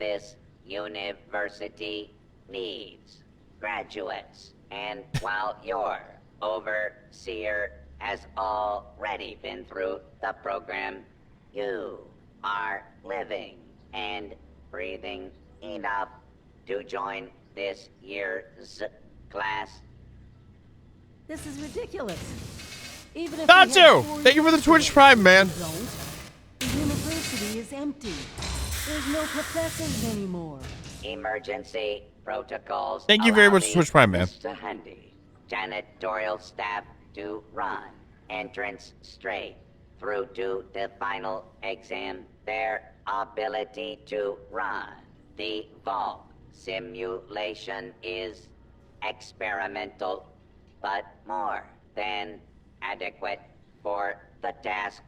This university needs graduates. And while your Overseer has already been through the program, you are living and breathing enough to join this year's class. This is ridiculous. Even if Tatsu! Thank you for the Twitch Prime, man. The university is empty. There's no professors anymore. Emergency protocols. Thank you very much for Twitch Prime, man. Mr. Handy, janitorial staff to run entrance straight through to the final exam. Their ability to run the vault simulation is experimental, but more than adequate for the task.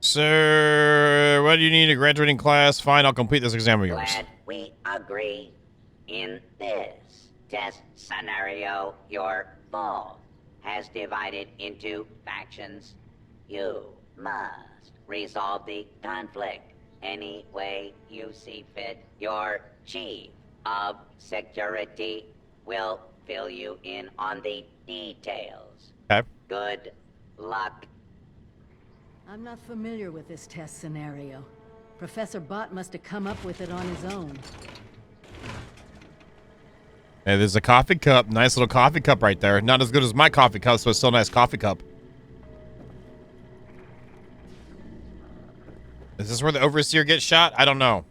Sir, what do you need? A graduating class? Fine, I'll complete this exam of yours. Glad we agree. In this test scenario, your vault has divided into factions. You must resolve the conflict any way you see fit. Your chief of security will fill you in on the details. Okay. Good luck. I'm not familiar with this test scenario. Professor Bott must have come up with it on his own. Hey, there's a coffee cup. Nice little coffee cup right there. Not as good as my coffee cup, so it's still a nice coffee cup. Is this where the Overseer gets shot? I don't know.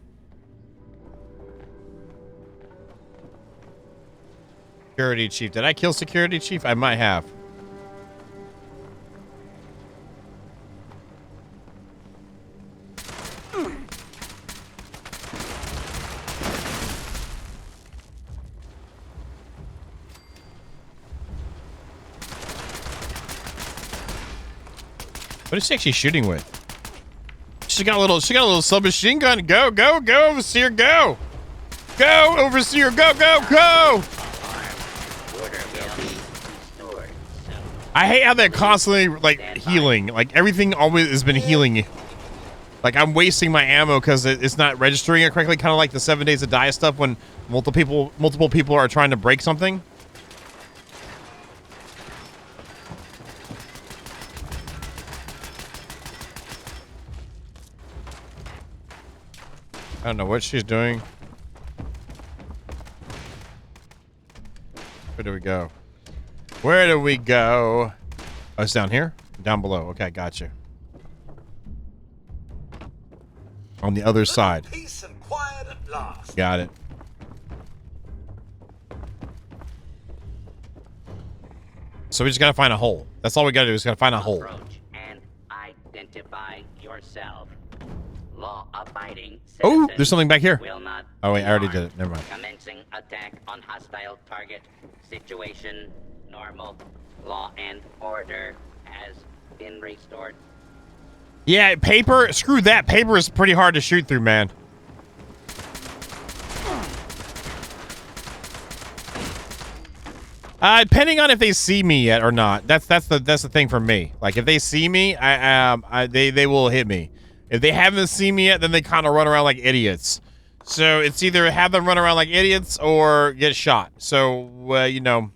Security Chief. Did I kill Security Chief? I might have. What is she actually shooting with? She got a little submachine gun. Go, go, go, overseer, go. Go, overseer, go, go, go. I hate how they're constantly like healing. Like everything always has been healing. Like I'm wasting my ammo because it's not registering it correctly. Kind of like the 7 Days to Die stuff when multiple people are trying to break something. I don't know what she's doing. Where do we go? Where do we go? Oh, it's down here? Down below. Okay, gotcha. On the other side. Peace and quiet at last. Got it. So we just gotta find a hole. That's all we gotta do is gotta find a hole. Approach and identify yourself. Law-abiding Oh, there's something back here. will not Oh wait, I already did it. Never mind. Commencing attack on hostile target. Situation normal. Law and order has been restored. Yeah, paper. Screw that. Paper is pretty hard to shoot through, man. Depending on if they see me yet or not. That's the thing for me. Like if they see me, they will hit me. If they haven't seen me yet, then they kind of run around like idiots. So it's either have them run around like idiots or get shot. So you know.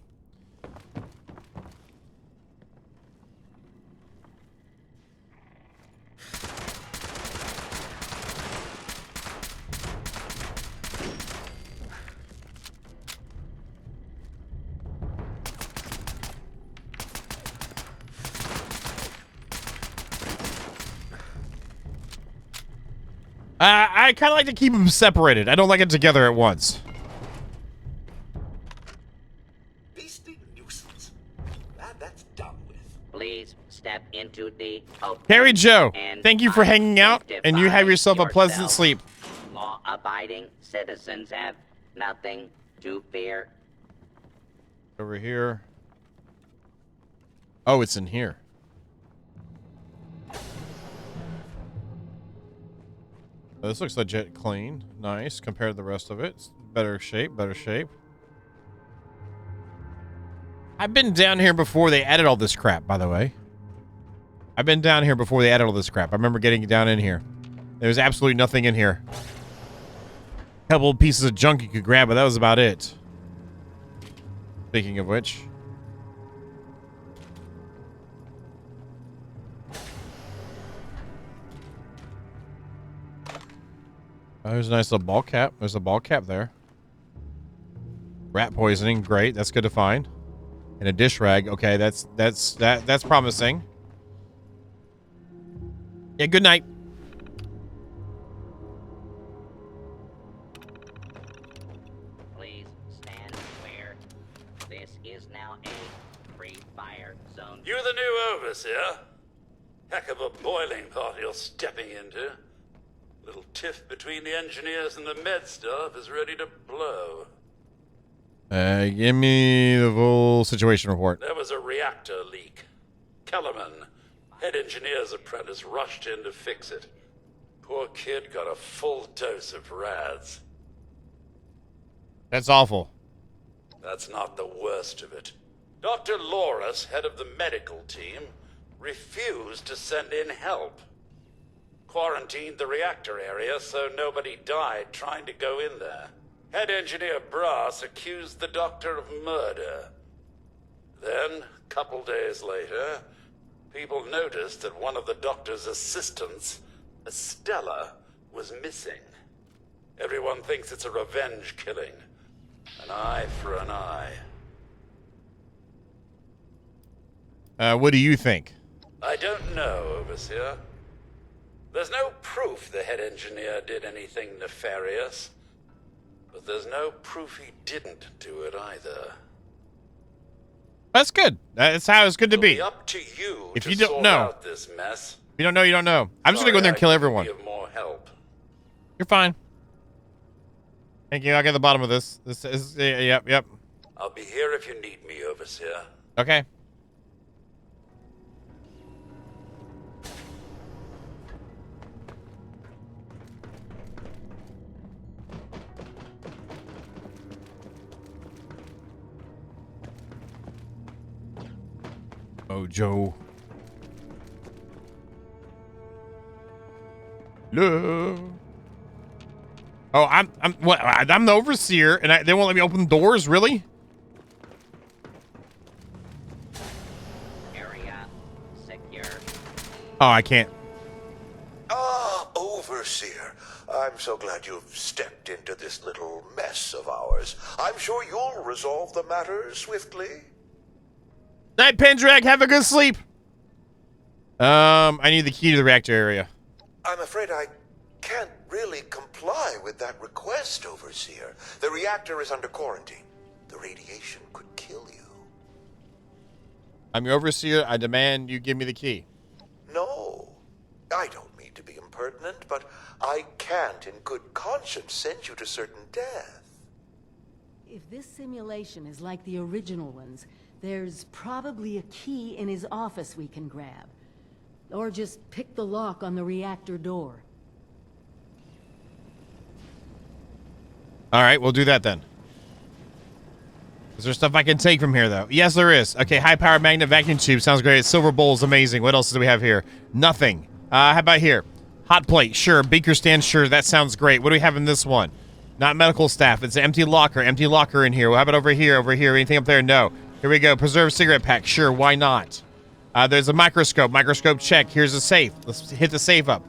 I kind of like to keep them separated. I don't like it together at once. Beastly nuisance. That's done with. Please step into the open. Carrie Joe, and thank you for hanging out, and you have yourself a pleasant sleep. Law-abiding citizens have nothing to fear. Over here. Oh, it's in here. Oh, this looks legit clean. Nice compared to the rest of it. It's better shape, better shape. I've been down here before they added all this crap, by the way. I've been down here before they added all this crap. I remember getting down in here. There's absolutely nothing in here. A couple pieces of junk you could grab, but that was about it. Speaking of which. Oh, there's a nice little ball cap. There's a ball cap there. Rat poisoning, great. That's good to find. And a dish rag. Okay, that's promising. Yeah, good night. Please stand where. This is now a free fire zone. You're the new overseer. Heck of a boiling pot you're stepping into. Little tiff between the engineers and the med staff is ready to blow. Give me the full situation report. There was a reactor leak. Kellerman, head engineer's apprentice, rushed in to fix it. Poor kid got a full dose of rads. That's awful. That's not the worst of it. Dr. Loris, head of the medical team, refused to send in help. Quarantined the reactor area so nobody died trying to go in there. Head engineer Brass accused the doctor of murder. Then, a couple days later, people noticed that one of the doctor's assistants, Estella, was missing. Everyone thinks it's a revenge killing. An eye for an eye. What do you think? I don't know, Overseer. There's no proof the head engineer did anything nefarious. But there's no proof he didn't do it either. That's good. That's how it's good to be. It'll be up to you if to you don't sort know out this mess. If you don't know, you don't know. I'm just gonna go in there and kill everyone. Be of more help. You're fine. Thank you. I'll get the bottom of this. This is yep. I'll be here if you need me, Overseer. Okay. Mojo. No. Oh, I'm what? I'm the overseer, and they won't let me open doors. Really? Area secure. Oh, I can't. Ah, Overseer. I'm so glad you've stepped into this little mess of ours. I'm sure you'll resolve the matter swiftly. Night, Pendrag. Have a good sleep. I need the key to the reactor area. I'm afraid I can't really comply with that request, Overseer. The reactor is under quarantine. The radiation could kill you. I'm your overseer. I demand you give me the key. No, I don't mean to be impertinent, but I can't in good conscience send you to certain death. If this simulation is like the original ones, there's probably a key in his office we can grab. Or just pick the lock on the reactor door. All right, we'll do that then. Is there stuff I can take from here, though? Yes, there is. Okay, high-power magnet vacuum tube. Sounds great. Silver bowl is amazing. What else do we have here? Nothing. How about here? Hot plate. Sure. Beaker stand. Sure. That sounds great. What do we have in this one? Not medical staff. It's an empty locker. Empty locker in here. How about over here? Over here. Anything up there? No. Here we go. Preserved cigarette pack. Sure. Why not? There's a microscope. Microscope check. Here's a safe. Let's hit the safe up.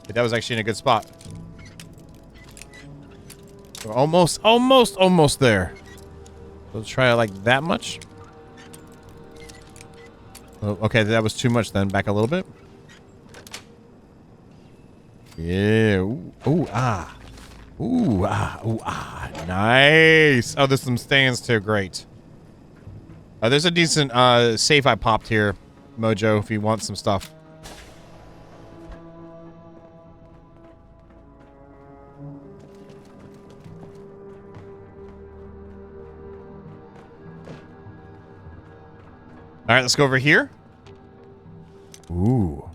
Okay, that was actually in a good spot. We're almost there. Let's try it like that much. Oh, okay, that was too much then. Back a little bit. Yeah. Ooh, ooh, ah. Ooh, ah. Ooh, ah. Nice. Oh, there's some stands too. Great. There's a decent safe I popped here, Mojo, if you want some stuff. All right, let's go over here. Ooh.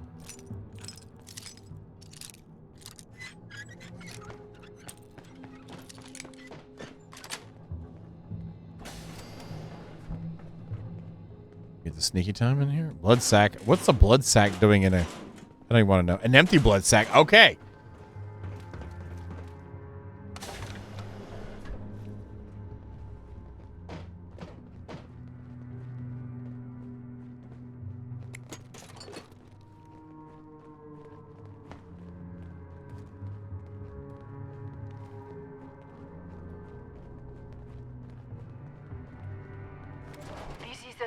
Get the sneaky time in here. Blood sack. What's a blood sack doing in a... I don't even want to know. An empty blood sack. Okay.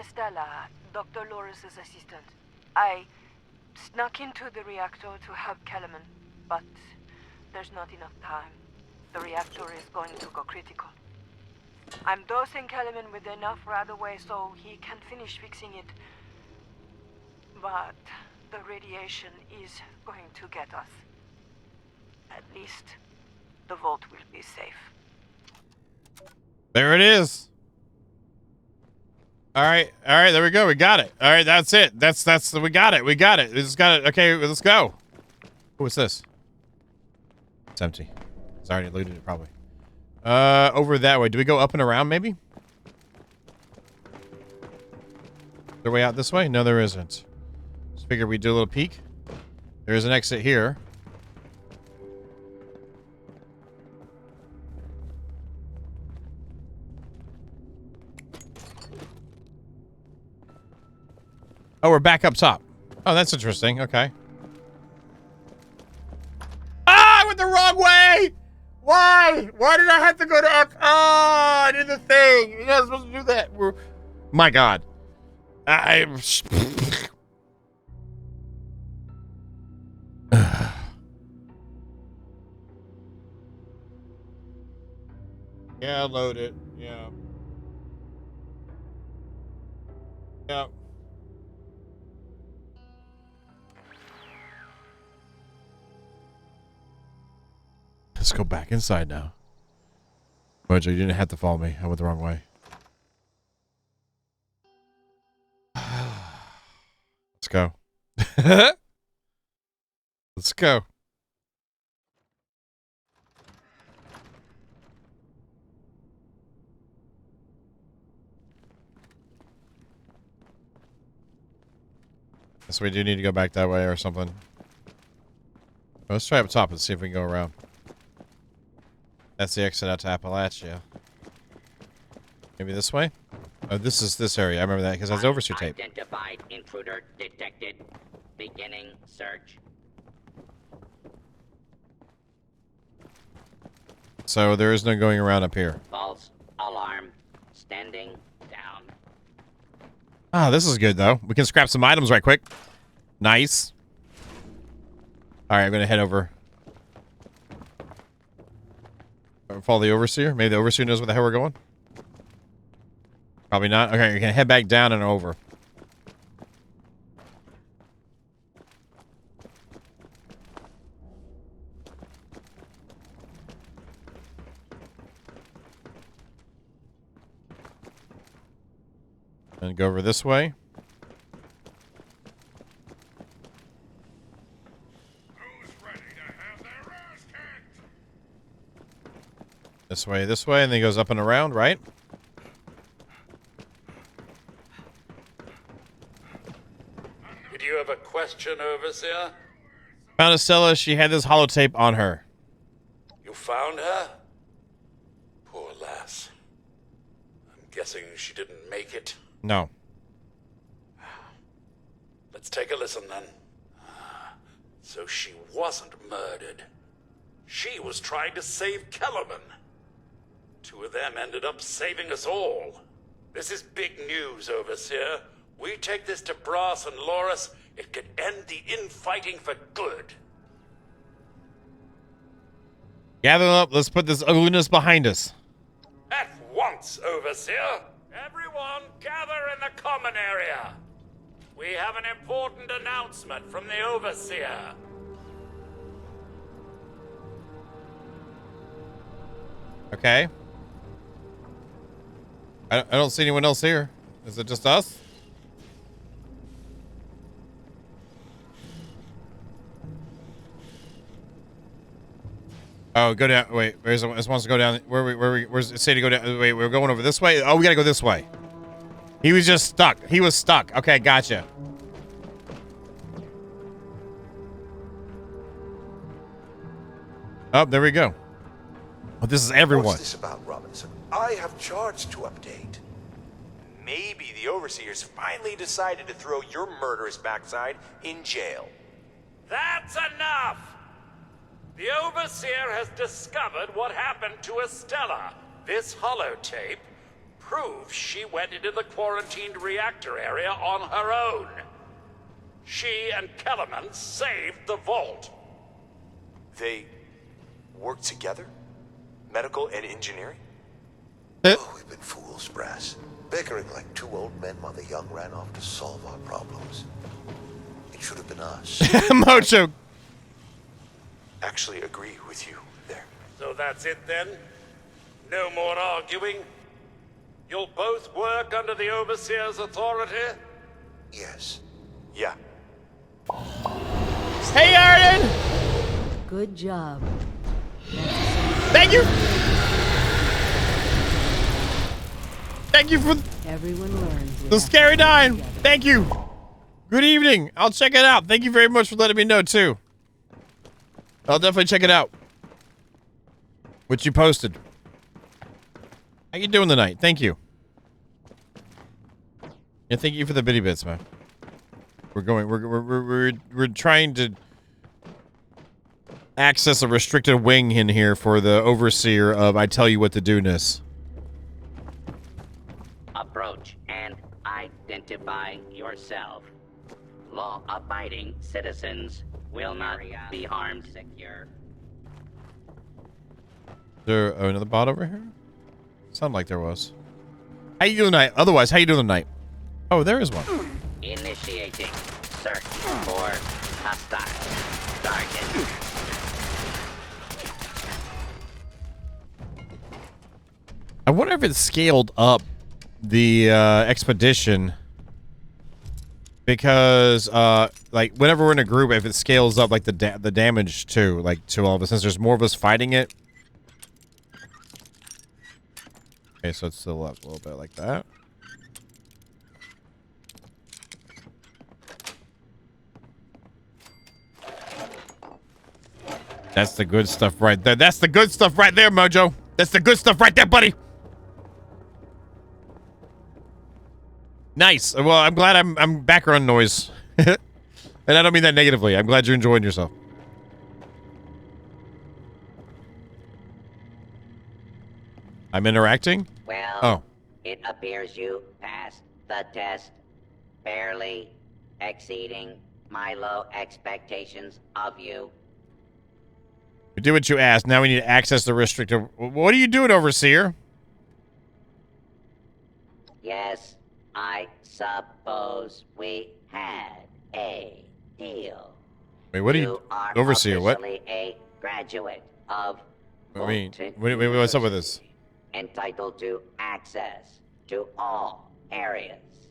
Stella, Dr. Loris's assistant. I snuck into the reactor to help Kellerman, but there's not enough time. The reactor is going to go critical. I'm dosing Kellerman with enough right away so he can finish fixing it. But the radiation is going to get us. At least the vault will be safe. There it is. All right, there we go. We got it. All right, that's it. We got it. We got it. We just got it. Okay, let's go. What's this? It's empty. It's already looted it, probably. Over that way. Do we go up and around, maybe? Is there a way out this way? No, there isn't. Just figured we'd do a little peek. There's an exit here. Oh, we're back up top. Oh, that's interesting. Okay. Ah, I went the wrong way! Why? Why did I have to go to up? Oh, I did the thing. You're not supposed to do that. My God. Yeah, load it. Yeah. Yeah. Let's go back inside now. Mojo, you didn't have to follow me. I went the wrong way. Let's go. Let's go. So we do need to go back that way or something. Let's try up top and see if we can go around. That's the exit out to Appalachia. Maybe this way? Oh, this is this area. I remember that because that's overseer tape. Identified intruder detected. Beginning search. So there is no going around up here. False alarm. Standing down. Ah, this is good though. We can scrap some items right quick. Nice. All right, I'm gonna head over. Follow the overseer. Maybe the overseer knows where the hell we're going. Probably not. Okay, you're gonna head back down and over. And go over this way. This way, and then he goes up and around, right? Did you have a question, Overseer? Found Estella. She had this holotape on her. You found her? Poor lass. I'm guessing she didn't make it. No. Let's take a listen then. So she wasn't murdered. She was trying to save Kellerman. Two of them ended up saving us all. This is big news, Overseer. We take this to Brass and Loris, it could end the infighting for good. Gather them up. Let's put this ugliness behind us. At once, Overseer. Everyone gather in the common area. We have an important announcement from the Overseer. Okay. I don't see anyone else here. Is it just us? Oh, go down. Wait, this wants to go down. Where's it say to go down? Wait, we're going over this way. Oh, we gotta go this way. He was just stuck. He was stuck. Okay, gotcha. Oh, there we go. Oh, this is everyone. What's this about, Robinson? I have charts to update. Maybe the Overseers finally decided to throw your murderous backside in jail. That's enough! The Overseer has discovered what happened to Estella. This holotape proves she went into the quarantined reactor area on her own. She and Kellerman saved the vault. They worked together? Medical and engineering? Oh, we've been fools, Brass. Bickering like two old men while the young ran off to solve our problems. It should have been us. Mocho. Actually agree with you there. So that's it then? No more arguing? You'll both work under the Overseer's authority? Yes. Yeah. Hey, Arden! Good job. Thank you! Thank you for Everyone learns. the scary dime. Thank you. Good evening. I'll check it out. Thank you very much for letting me know, too. I'll definitely check it out. What you posted. How you doing tonight? Thank you. Yeah, thank you for the bitty bits, man. We're trying to access a restricted wing in here for the Overseer of I Tell You What to Do-ness. Approach and identify yourself. Law-abiding citizens will not be harmed. Secure. Is there another bot over here? Sounded like there was. How you doing tonight? Otherwise, how you doing tonight? Oh, there is one. Initiating search for hostile target. I wonder if it scaled up the expedition because like whenever we're in a group, if it scales up like the damage too, like to all of us, since there's more of us fighting it. Okay, so it's still up a little bit like that. That's the good stuff right there. That's the good stuff right there, Mojo. That's the good stuff right there, buddy. Nice. Well, I'm glad I'm background noise. And I don't mean that negatively. I'm glad you're enjoying yourself. I'm interacting? Well, oh. It appears you passed the test, barely exceeding my low expectations of you. We did what you asked. Now we need to access the restricted... What are you doing, Overseer? Yes, I suppose we had a deal. Wait, what are you... Overseer, what? A graduate of... I mean, what's up with this? Entitled to access to all areas.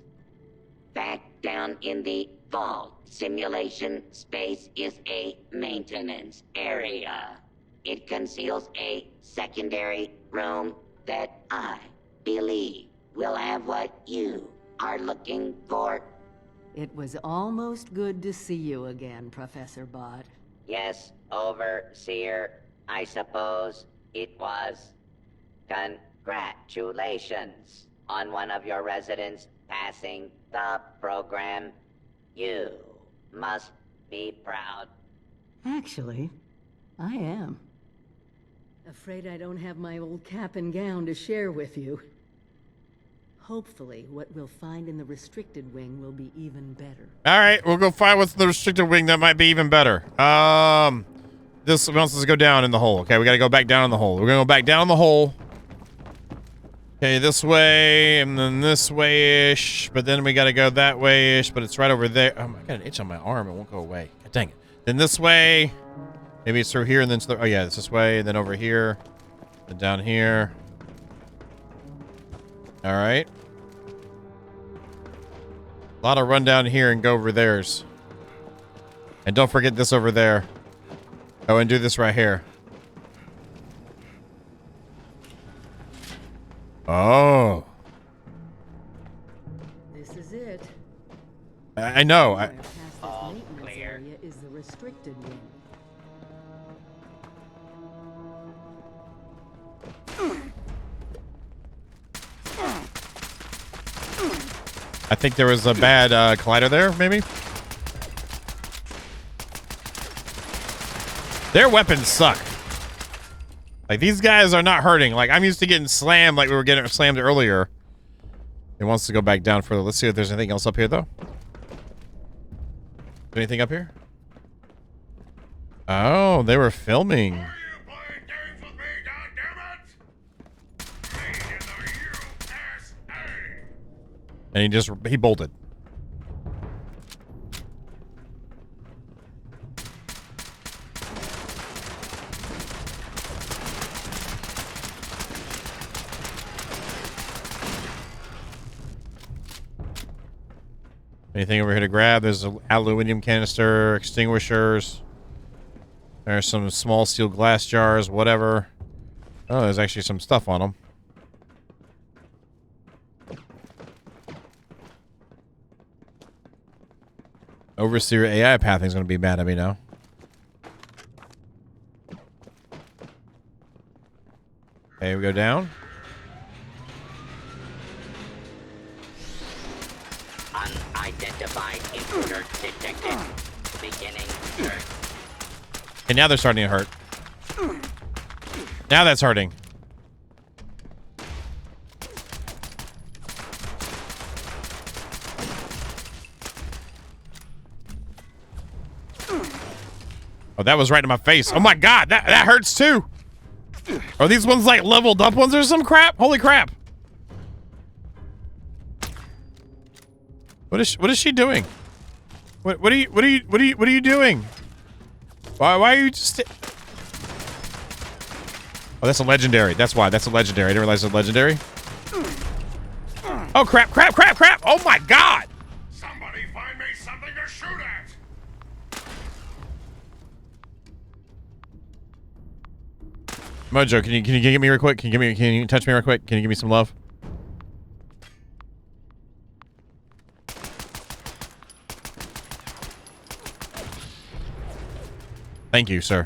Back down in the vault, simulation space is a maintenance area. It conceals a secondary room that I believe will have what you are looking for. It was almost good to see you again, Professor Bott. Yes, Overseer, I suppose it was. Congratulations on one of your residents passing the program. You must be proud. Actually, I am. Afraid I don't have my old cap and gown to share with you. Hopefully, what we'll find in the restricted wing will be even better. All right, we'll go find what's in the restricted wing that might be even better. This wants us to go down in the hole. Okay, we got to go back down in the hole. We're gonna go back down in the hole. Okay, this way, and then this way-ish, but then we gotta go that way-ish, but it's right over there. Oh, I got an itch on my arm, it won't go away. God dang it. Then this way, maybe it's through here, and then, oh yeah, it's this way, and then over here, and down here. All right. A lot of run down here and go over theirs. And don't forget this over there. Oh, and do this right here. Oh. This is it. I know. Past this maintenance area is the restricted wing. I think there was a bad collider there, maybe? Their weapons suck. Like, these guys are not hurting. Like, I'm used to getting slammed like we were getting slammed earlier. It wants to go back down further. Let's see if there's anything else up here, though. Anything up here? Oh, they were filming. And he bolted. Anything over here to grab? There's an aluminum canister, extinguishers. There's some small steel glass jars, whatever. Oh, there's actually some stuff on them. Overseer AI pathing is going to be mad at me now. Okay, we go down. Unidentified intruder detected. Beginning search. And now they're starting to hurt. Now that's hurting. Oh, that was right in my face. Oh my god, that hurts too. Are these ones like leveled up ones or some crap? Holy crap. What is she doing? What are you doing? Why are you just... Oh, that's a legendary. That's why. That's a legendary. I didn't realize it's a legendary. Oh, crap. Oh, my God. Somebody find me something to shoot at. Mojo, can you get me real quick? Can you touch me real quick? Can you give me some love? Thank you, sir.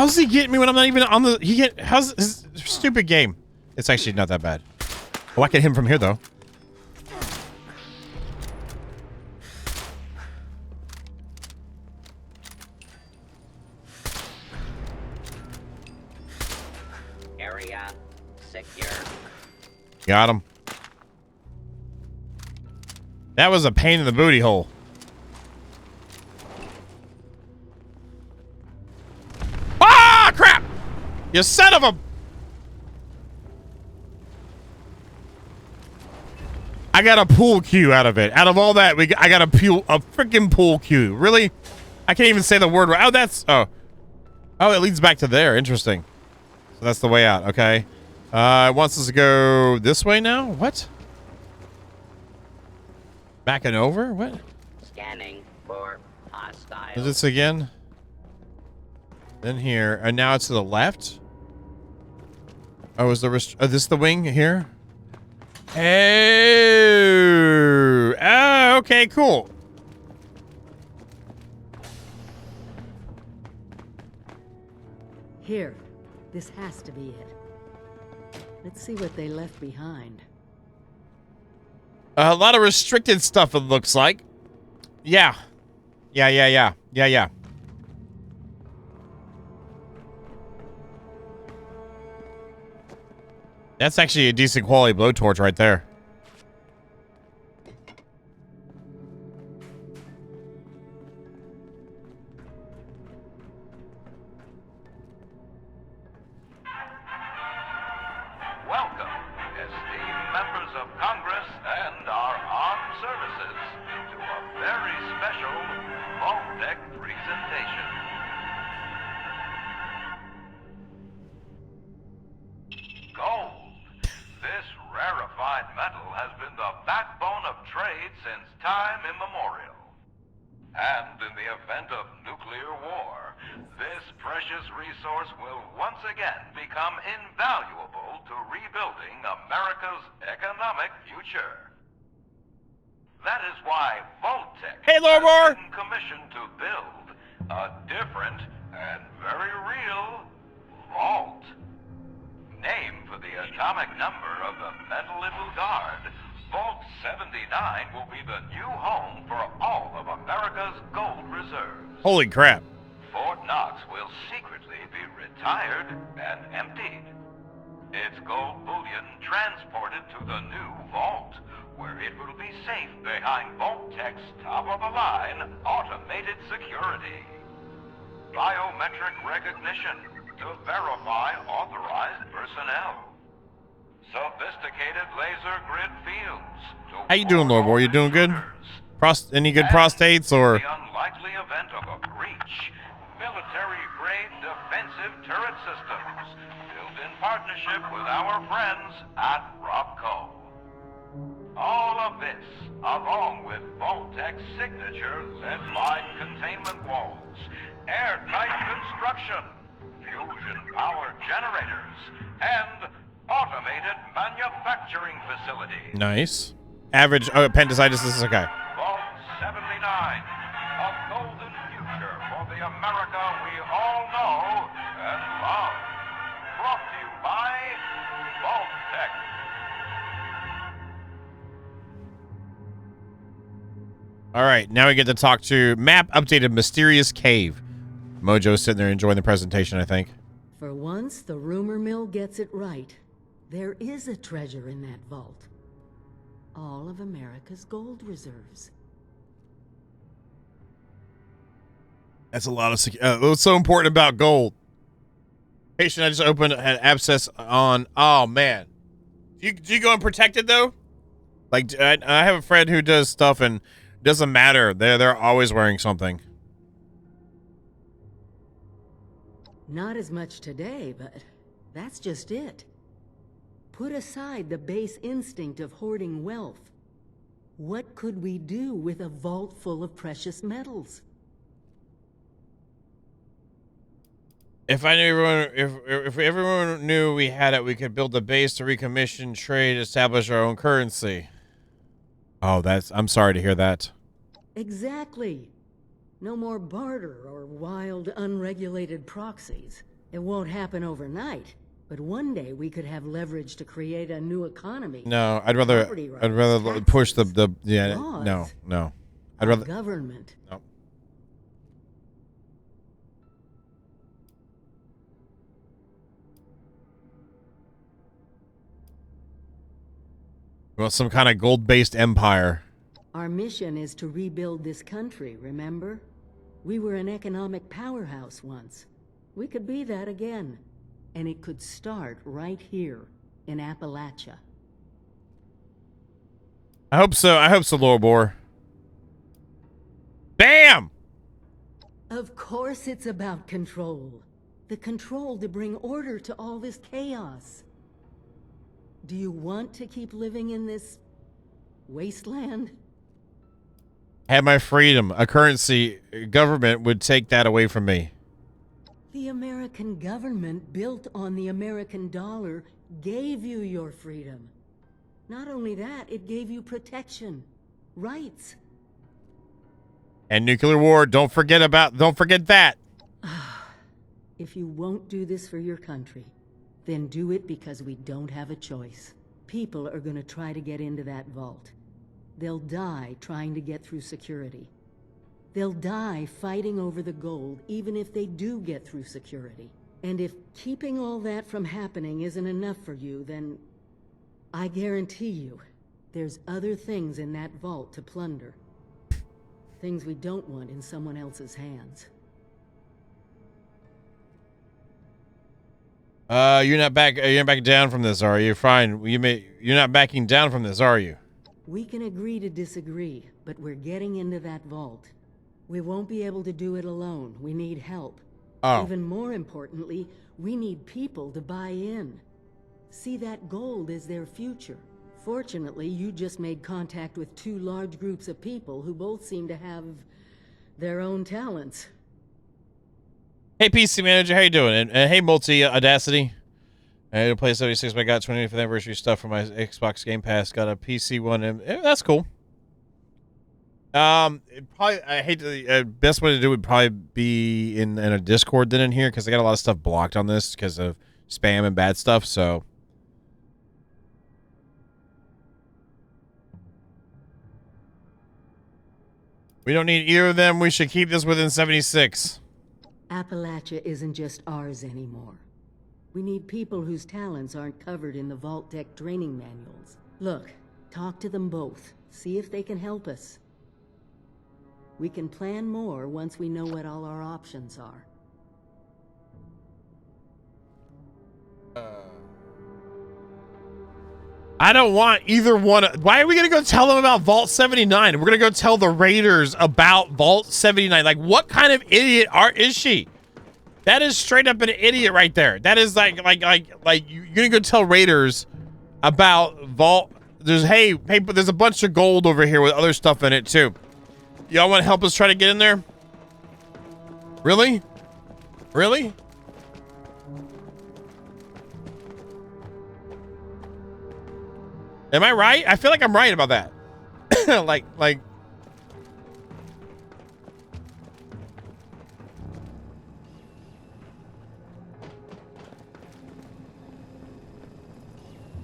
How's he getting me when I'm not even on the... How's this stupid game? It's actually not that bad. Oh, I can hit him from here, though. Area secure. Got him. That was a pain in the booty hole. Ah, crap! You son of a... I got a pool cue out of it. Out of all that, I got a freaking pool cue. Really? I can't even say the word right. Oh, that's... Oh, it leads back to there. Interesting. So that's the way out. Okay. It wants us to go this way now? What? Backing over? What? Scanning for hostile. Is this again? Then here. And now it's to the left? Oh, is this the wing here? Oh, okay, cool. Here. This has to be it. Let's see what they left behind. A lot of restricted stuff, it looks like. Yeah. Yeah. That's actually a decent quality blowtorch right there. Welcome, esteemed members of Congress and our armed services, to a very special Vault-Tec presentation. Gold. This rarefied metal has been the backbone of trade since time immemorial. And in the event of nuclear war, this precious resource will once again become invaluable to rebuilding America's economic future. That is why Vault-Tec has been commissioned to build a different and very real vault. Named for the atomic number of the metal it will guard, Vault 79 will be the new home for all of America's gold reserves. Holy crap. Fort Knox will secretly be retired and emptied. Its gold bullion transported to the new vault, where it will be safe behind Vault-Tec's top-of-the-line automated security. Biometric recognition to verify authorized personnel. Sophisticated laser grid fields. How you doing, Lord War? You doing good? Any good prostates or... In the unlikely event of a breach, military-grade defensive turret systems built in partnership with our friends at Robco. All of this, along with Vault-Tec's signature lead-lined containment walls, airtight construction, fusion power generators, and automated manufacturing facility. Nice. Average appendicitis is okay. Vault 79, a golden future for the America we all know and love. Brought to you by Vault-Tec. All right, now we get to talk to map updated mysterious cave. Mojo's sitting there enjoying the presentation, I think. For once, the rumor mill gets it right. There is a treasure in that vault. All of America's gold reserves. That's a lot of what's so important about gold? Patient I just opened had abscess on. Oh man, do you go unprotected though? Like I have a friend who does stuff and it doesn't matter. They're always wearing something. Not as much today, but that's just it. Put aside the base instinct of hoarding wealth. What could we do with a vault full of precious metals? If I knew everyone, if everyone knew we had it, we could build a base to recommission, trade, establish our own currency. Oh, I'm sorry to hear that. Exactly. No more barter or wild, unregulated proxies. It won't happen overnight, but one day we could have leverage to create a new economy. No, I'd rather push the yeah, laws, no. I'd rather government. No. Well, some kind of gold-based empire. Our mission is to rebuild this country, remember? We were an economic powerhouse once. We could be that again. And it could start right here, in Appalachia. I hope so. I hope so, Lorbor. Bam! Of course it's about control. The control to bring order to all this chaos. Do you want to keep living in this wasteland? Had my freedom. A currency government would take that away from me. The American government, built on the American dollar, gave you your freedom. Not only that, it gave you protection, rights. And nuclear war, don't forget that. If you won't do this for your country, then do it because we don't have a choice. People are gonna try to get into that vault. They'll die trying to get through security. They'll die fighting over the gold, even if they do get through security. And if keeping all that from happening isn't enough for you, then I guarantee you, there's other things in that vault to plunder. Things we don't want in someone else's hands. You're not backing down from this, are you? Fine. You're not backing down from this, are you? We can agree to disagree, but we're getting into that vault. We won't be able to do it alone. We need help. Oh. Even more importantly, we need people to buy in. See that gold as their future. Fortunately, you just made contact with two large groups of people who both seem to have their own talents. Hey, PC Manager, how you doing? And hey, Multi Audacity. I had to play 76, but I got 25th anniversary stuff for my Xbox Game Pass. Got a PC one, and that's cool. I hate to. Best way to do it would probably be in a Discord than in here, because I got a lot of stuff blocked on this because of spam and bad stuff. So. We don't need either of them. We should keep this within 76. Appalachia isn't just ours anymore. We need people whose talents aren't covered in the Vault Tech training manuals. Look, talk to them both. See if they can help us. We can plan more once we know what all our options are. I don't want either one. Why are we going to go tell them about Vault 79? We're going to go tell the Raiders about Vault 79. Like, what kind of idiot is she? That is straight up an idiot right there. That is like you're going to go tell Raiders about Vault. There's, hey, but there's a bunch of gold over here with other stuff in it too. Y'all want to help us try to get in there? Really? Really? Am I right? I feel like I'm right about that. like.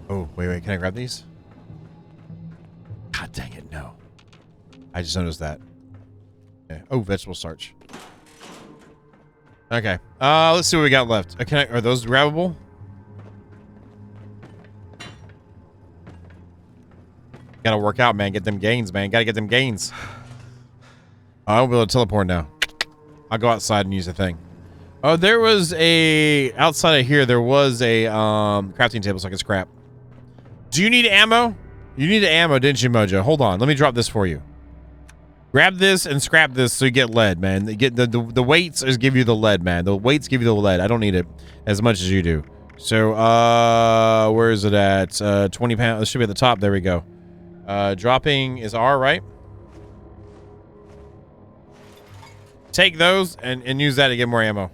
Oh, wait. Can I grab these? God dang it, no. I just noticed that. Okay. Oh, vegetable starch. Okay. Let's see what we got left. Are those grabbable? Gotta work out, man. Get them gains, man. Gotta get them gains. I won't be able to teleport now. I'll go outside and use the thing. Oh, there was a... Outside of here, there was a crafting table so I can scrap. Do you need ammo? You needed ammo, didn't you, Mojo? Hold on. Let me drop this for you. Grab this and scrap this so you get lead, man. Get the weights is give you the lead, man. The weights give you the lead. I don't need it as much as you do. So, where is it at? 20 pounds. It should be at the top. There we go. Dropping is R, right? Take those and use that to get more ammo.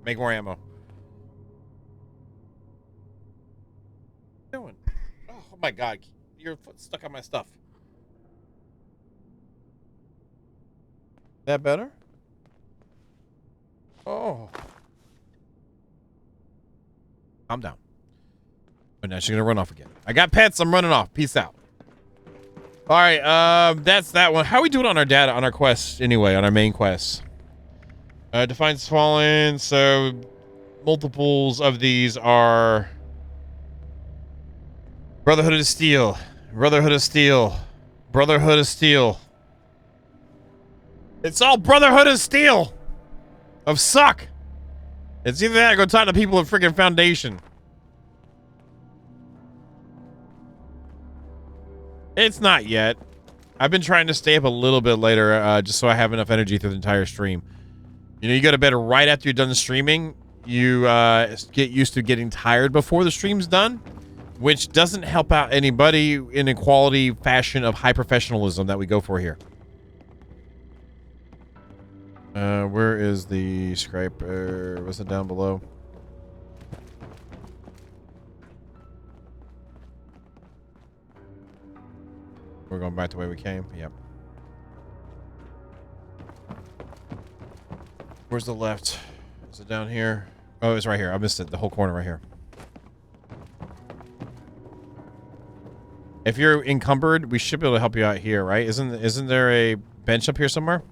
Make more ammo. What are you doing? Oh my God. Your foot's stuck on my stuff. That better? Oh. Calm down. But now she's gonna run off again. I got pets. I'm running off. Peace out. All right. That's that one. How are we doing on our data on our quest anyway? On our main quest. Defines fallen. So multiples of these are Brotherhood of Steel, Brotherhood of Steel, Brotherhood of Steel. It's all Brotherhood of Steel. Of suck. It's either that or go talk to people at freaking Foundation. It's not yet. I've been trying to stay up a little bit later, just so I have enough energy through the entire stream. You know, you go to bed right after you're done streaming. You get used to getting tired before the stream's done, which doesn't help out anybody in a quality fashion of high professionalism that we go for here. Where is the scraper? Was it down below? We're going back the way we came. Yep. Where's the left? Is it down here? Oh, it's right here. I missed it. The whole corner right here. If you're encumbered, we should be able to help you out here, right? Isn't there a bench up here somewhere?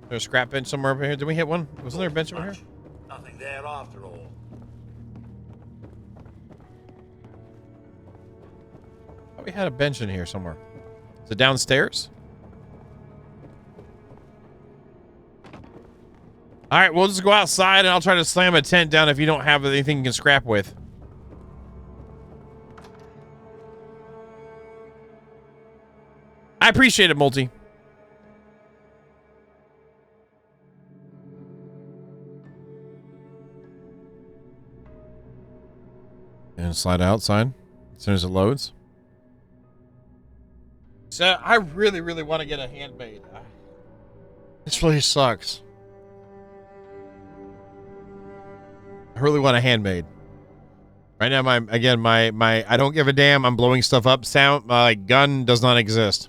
There's a scrap bench somewhere over here. Did we hit one? Wasn't there a bench over here? Nothing there after all. Oh, we had a bench in here somewhere. Is it downstairs? All right, we'll just go outside and I'll try to slam a tent down if you don't have anything you can scrap with. I appreciate it, Multi. And slide outside as soon as it loads. So I really, really want to get a handmade. This really sucks. I really want a handmade. Right now, my I don't give a damn. I'm blowing stuff up. Sound my gun does not exist.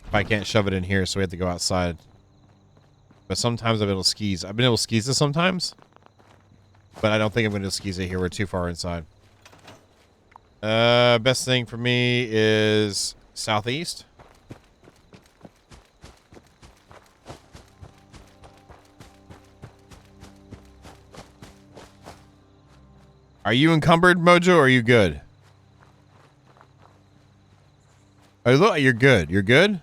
If I can't shove it in here, so we have to go outside. But sometimes I've been able to skis. I've been able to skis this sometimes. But I don't think I'm going to skis it here. We're too far inside. Best thing for me is southeast. Are you encumbered, Mojo, or are you good? Oh, look, you're good. You're good?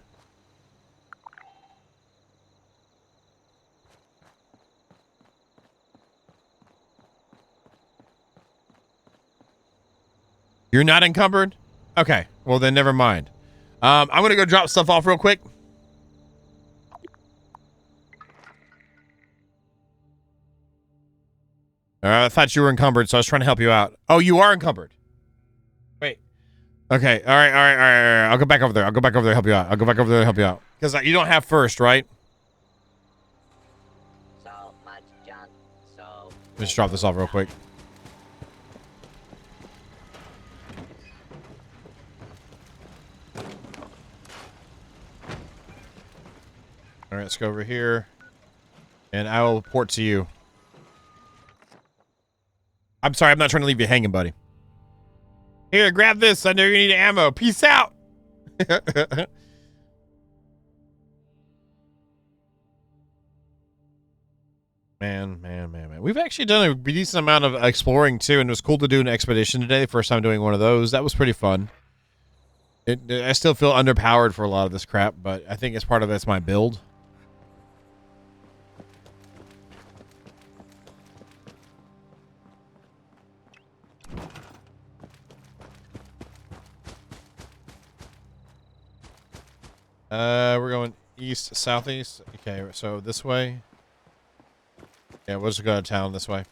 You're not encumbered? Okay. Well, then never mind. I'm going to go drop stuff off real quick. I thought you were encumbered, so I was trying to help you out. Oh, you are encumbered. Wait. Okay. All right. I'll go back over there. I'll go back over there and help you out. I'll go back over there and help you out. Because you don't have first, right? So much junk, so... Just drop this off real quick. All right, let's go over here. And I will report to you. I'm sorry, I'm not trying to leave you hanging, buddy. Here, grab this. I know you need ammo. Peace out. Man. We've actually done a decent amount of exploring, too, and it was cool to do an expedition today. First time doing one of those. That was pretty fun. I still feel underpowered for a lot of this crap, but I think it's part of that's my build. We're going east, southeast. Okay, so this way. Yeah, we'll just go to town this way.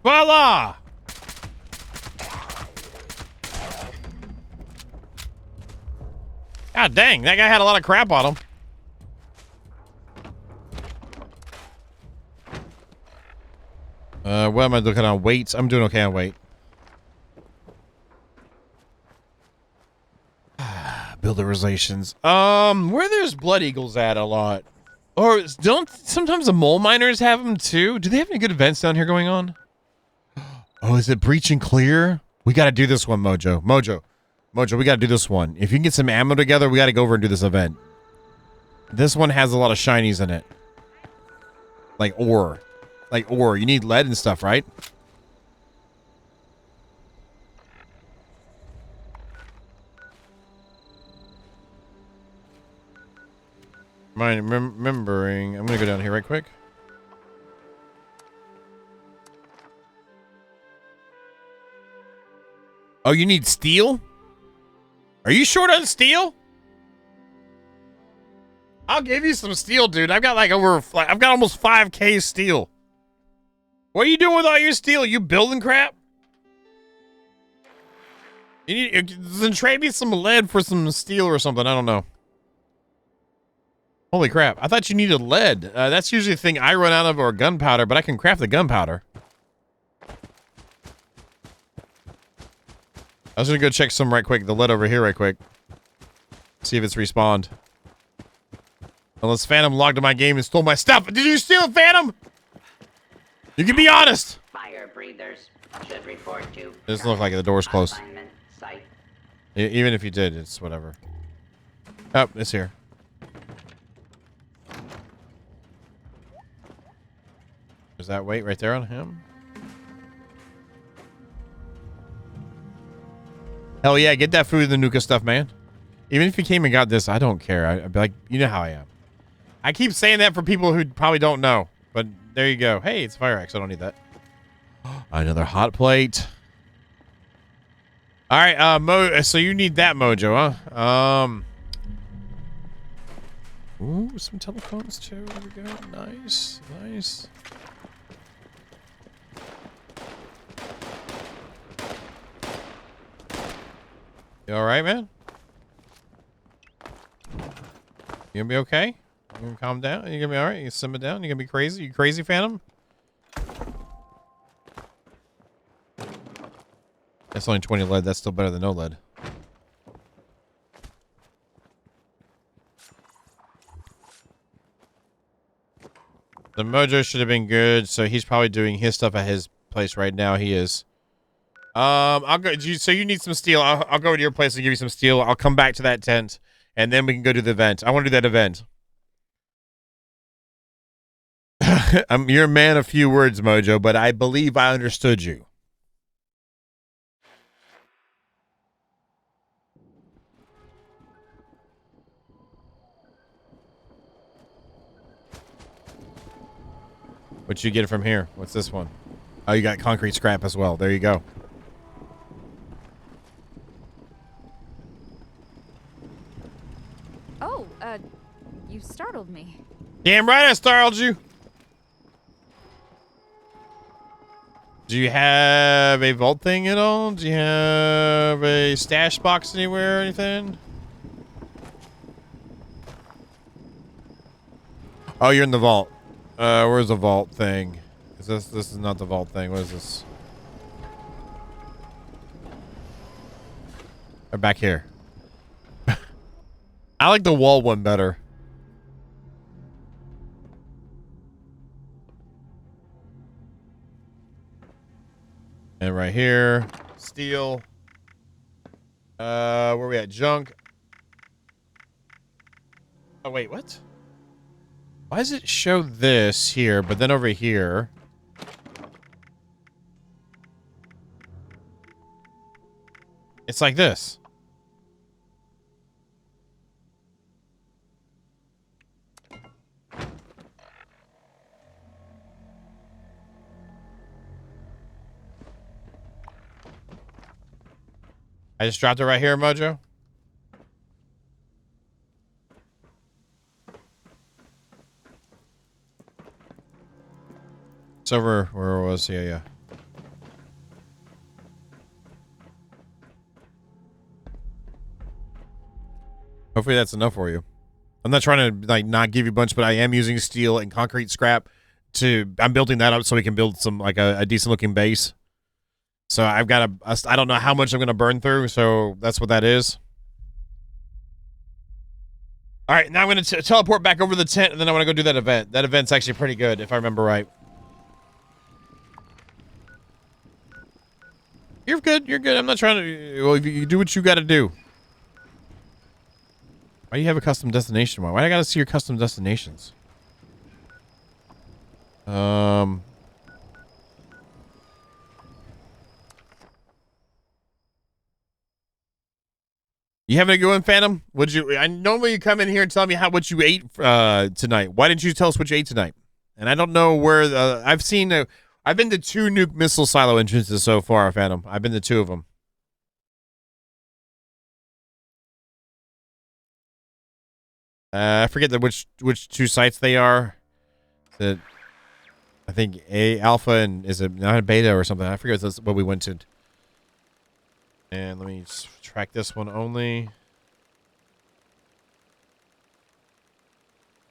Voila! God dang, that guy had a lot of crap on him. What am I looking on? Weights? I'm doing okay on weight. Build builderizations. Where there's blood eagles at a lot. Or don't sometimes the mole miners have them too? Do they have any good events down here going on? Oh, is it breach and clear? We got to do this one, Mojo. Mojo, we got to do this one. If you can get some ammo together, we got to go over and do this event. This one has a lot of shinies in it. Like ore. Like ore. You need lead and stuff, right? Mind remembering. I'm going to go down here right quick. Oh, you need steel? Are you short on steel? I'll give you some steel, dude. I've got like I've got almost 5K steel. What are you doing with all your steel? You building crap? You need, then trade me some lead for some steel or something. I don't know. Holy crap. I thought you needed lead. That's usually the thing I run out of, or gunpowder, but I can craft the gunpowder. I was going to go check some right quick. The lead over here right quick. See if it's respawned. Unless Phantom logged in my game and stole my stuff. Did you steal it, Phantom? You can be honest. Fire breathers should report to. It doesn't look like the door's closed. Even if you did, it's whatever. Oh, it's here. There's that weight right there on him. Hell yeah, get that food and the Nuka stuff, man. Even if you came and got this, I don't care. I'd be like, you know how I am. I keep saying that for people who probably don't know, but there you go. Hey, it's fire axe. I don't need that. Another hot plate. All right, so you need that, Mojo, huh? Ooh, some telephones too. There we go. Nice, nice. You all right, man? You gonna be okay? You gonna calm down? You gonna be all right? You gonna simmer down? You gonna be crazy? You crazy, Phantom? That's only 20 lead. That's still better than no lead. The Mojo should have been good, so he's probably doing his stuff at his place right now. He is. I'll go. So you need some steel. I'll go to your place and give you some steel. I'll come back to that tent, and then we can go do the event. I want to do that event. You're a man of few words, Mojo, but I believe I understood you. What you get from here? What's this one? Oh, you got concrete scrap as well. There you go. Oh, you startled me. Damn right I startled you. Do you have a vault thing at all? Do you have a stash box anywhere or anything? Oh, you're in the vault. Where's the vault thing? Is this is not the vault thing. What is this? Or back here. I like the wall one better. And right here, steel. Where we at? Junk. Oh wait, what? Why does it show this here, but then over here? It's like this. I just dropped it right here, Mojo. It's over where it was. Yeah. Hopefully that's enough for you. I'm not trying to like not give you a bunch, but I am using steel and concrete scrap I'm building that up so we can build some like a decent looking base. So I've got I don't know how much I'm going to burn through. So that's what that is. All right, now I'm going to teleport back over the tent, and then I want to go do that event. That event's actually pretty good, if I remember right. You're good. You're good. I'm not trying to... Well, you do what you got to do. Why do you have a custom destination? Why do I got to see your custom destinations? You having a good one, Phantom? Would you? I normally you come in here and tell me what you ate tonight. Why didn't you tell us what you ate tonight? And I don't know where I've seen. I've been to 2 nuke missile silo entrances so far, Phantom. I've been to 2 of them. I forget which 2 sites they are. I think A Alpha and is it not Beta or something? I forget what we went to. And let me track this one only.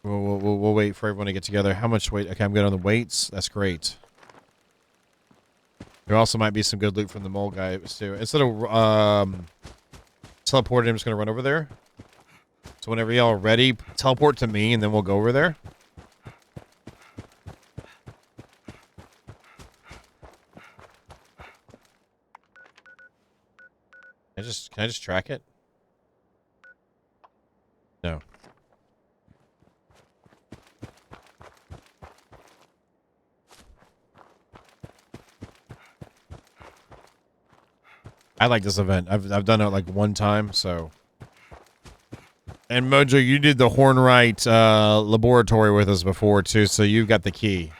We'll wait for everyone to get together. How much weight? Okay, I'm good on the weights. That's great. There also might be some good loot from the mole guy too. Instead of teleporting, I'm just gonna run over there. So whenever y'all are ready, teleport to me, and then we'll go over there. Can I just track it? No. I like this event. I've done it like 1 time, so. And Mojo, you did the Hornwright laboratory with us before too, so you've got the key.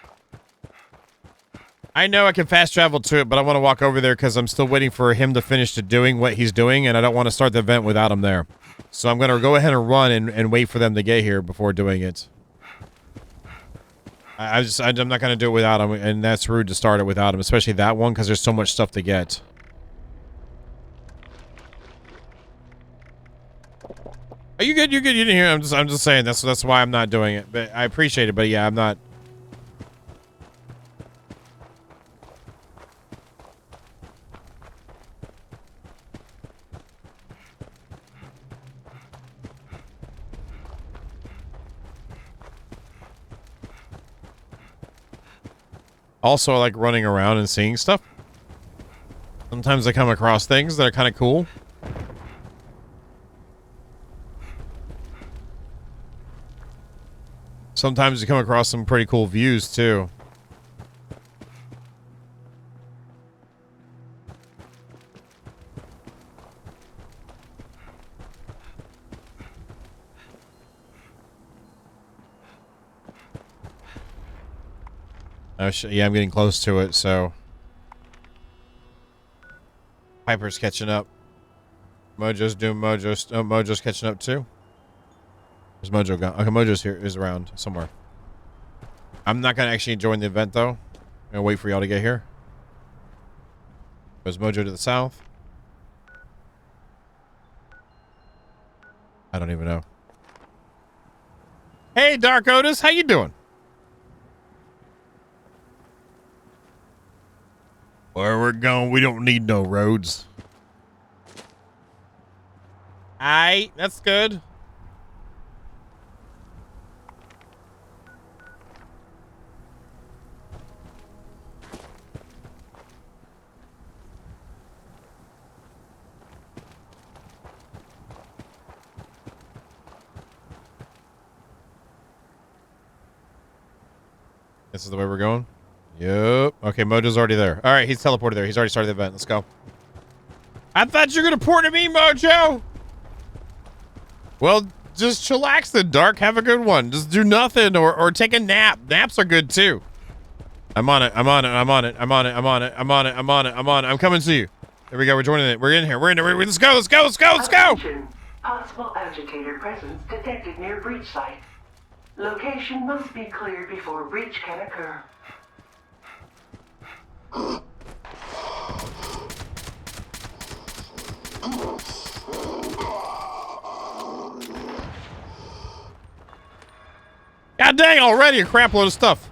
I know I can fast travel to it, but I want to walk over there because I'm still waiting for him to finish doing what he's doing, and I don't want to start the event without him there. So I'm going to go ahead and run and wait for them to get here before doing it. I'm not going to do it without him, and that's rude to start it without him, especially that one because there's so much stuff to get. Are you good? You're good. You didn't hear. I'm just saying that's why I'm not doing it. But I appreciate it. But yeah, I'm not. Also, I like running around and seeing stuff. Sometimes I come across things that are kind of cool. Sometimes you come across some pretty cool views, too. Oh, yeah, I'm getting close to it, so... Piper's catching up. Mojo's doing Mojo's... Oh, Mojo's catching up, too? Where's Mojo gone? Okay, Mojo's here, is around somewhere. I'm not gonna actually join the event though. I'm gonna wait for y'all to get here. Where's Mojo to the south? I don't even know. Hey, Dark Otis, how you doing? Where we're going, we don't need no roads. Aight, that's good. This is the way we're going? Yep. Okay, Mojo's already there. All right, he's teleported there. He's already started the event. Let's go. I thought you were going to port to me, Mojo! Well, just chillax then, Dark. Have a good one. Just do nothing or take a nap. Naps are good, too. I'm on it. I'm on it. I'm on it. I'm on it. I'm on it. I'm on it. I'm on it. I'm on it. I'm coming to you. There we go. We're joining it. We're in here. We're in here. Let's go. Let's go. Let's go. Let's go. Possible agitator presence detected near breach site. Location must be cleared before breach can occur. God dang, already a crap load of stuff.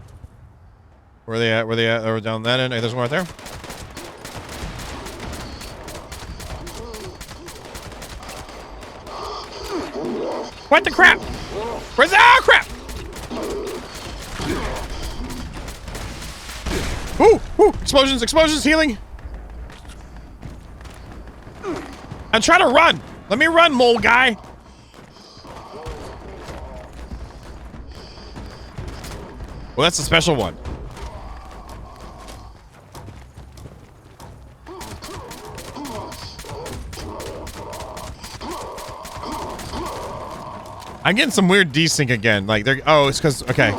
Where are they at? Where are they at? They're down that end. Hey, there's one right there. What the crap? Where's the... Oh, crap! Ooh, ooh, explosions, explosions, healing. I'm trying to run. Let me run, mole guy. Well, that's a special one. I'm getting some weird desync again. Like they're... Oh, it's because... Okay.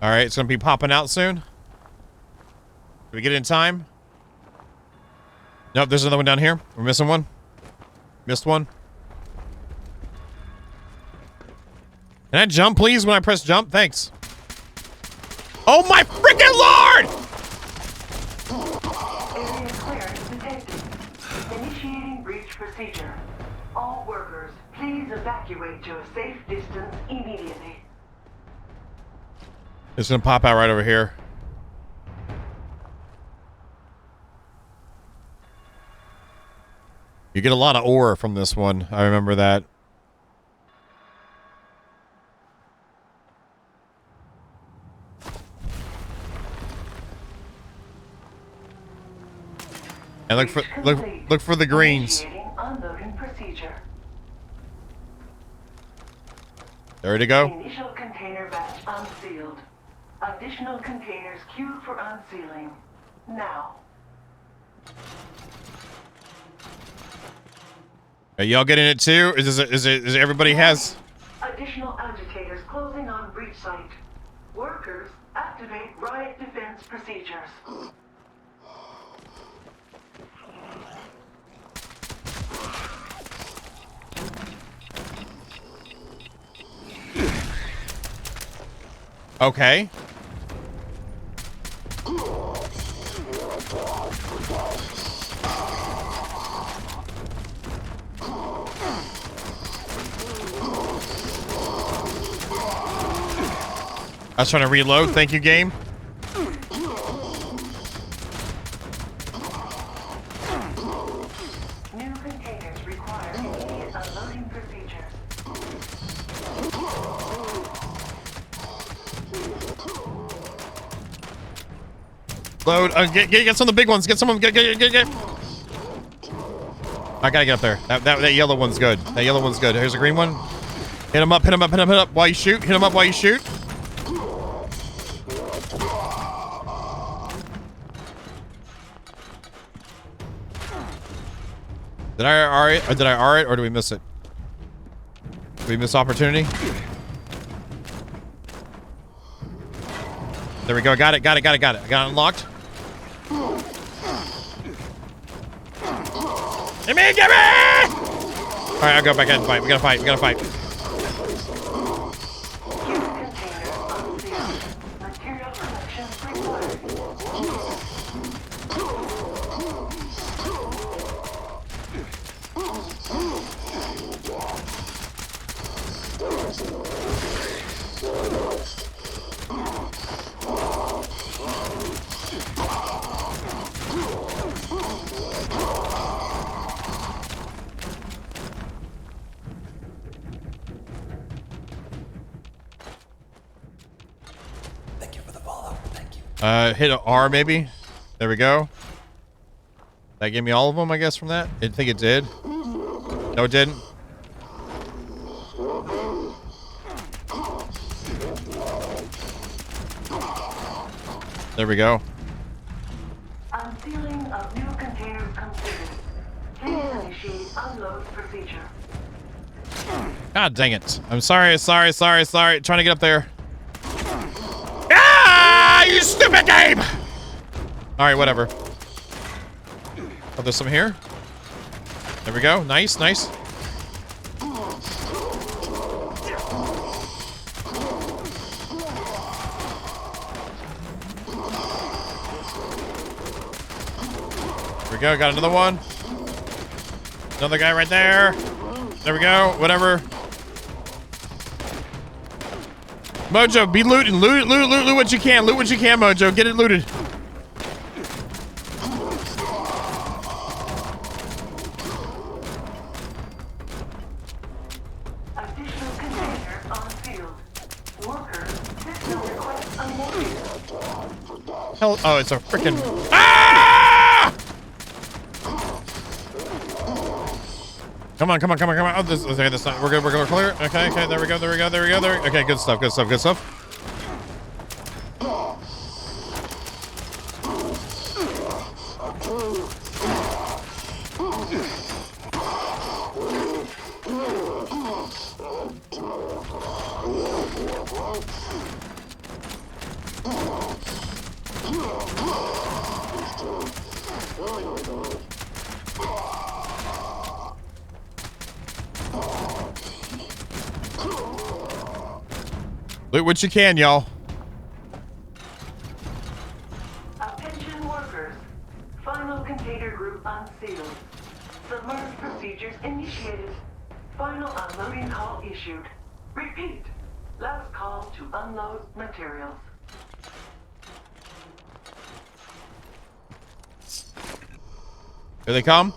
All right, it's gonna be popping out soon. Did we get it in time? Nope, there's another one down here. We're missing one. Missed one. Can I jump, please, when I press jump? Thanks. Oh my freaking lord! Area clearance detected. Initiating breach procedure. All workers, please evacuate to a safe distance immediately. It's gonna pop out right over here. You get a lot of ore from this one. I remember that. And look for the greens. Initiating unloading procedure. There to go. Initial container batch unsealed. Additional containers queued for unsealing. Now. Are y'all getting it too? Is it everybody has? Additional agitators closing on breach site. Workers, activate riot defense procedures. Okay. I was trying to reload. Thank you, game. New containers require immediate unloading procedures. Load. Get some of the big ones. Get some of them. Get. I gotta get up there. That yellow one's good. That yellow one's good. Here's a green one. Hit him up. Hit him up. Hit him up. While you shoot. Hit him up while you shoot. Did I R it? Or did I R it? Or did we miss it? Did we miss opportunity? There we go. Got it. I got it unlocked. Give me! All right, I'll go back in and fight. We gotta fight. Material collection required. Hit a R maybe. There we go. That gave me all of them, I guess, from that. I think it did. No, it didn't. There we go. Unsealing of new containers completed. Please initiate unload procedure. God dang it. I'm sorry. Trying to get up there. Ah, you stupid game! Alright, whatever. Oh, there's some here. There we go. Nice. There we go. Got another one. Another guy right there. There we go. Whatever. Mojo, be looting. Loot what you can. Loot what you can, Mojo. Get it looted. Additional container on field. Worker, system request unloaded. Hell, oh, it's a freaking. Ah! Come on. Oh, this side. We're good. We're clear. Okay. There we go. Okay, good stuff. Loot what you can, y'all. Attention workers. Final container group unsealed. Submerge procedures initiated. Final unloading call issued. Repeat. Last call to unload materials. Here they come.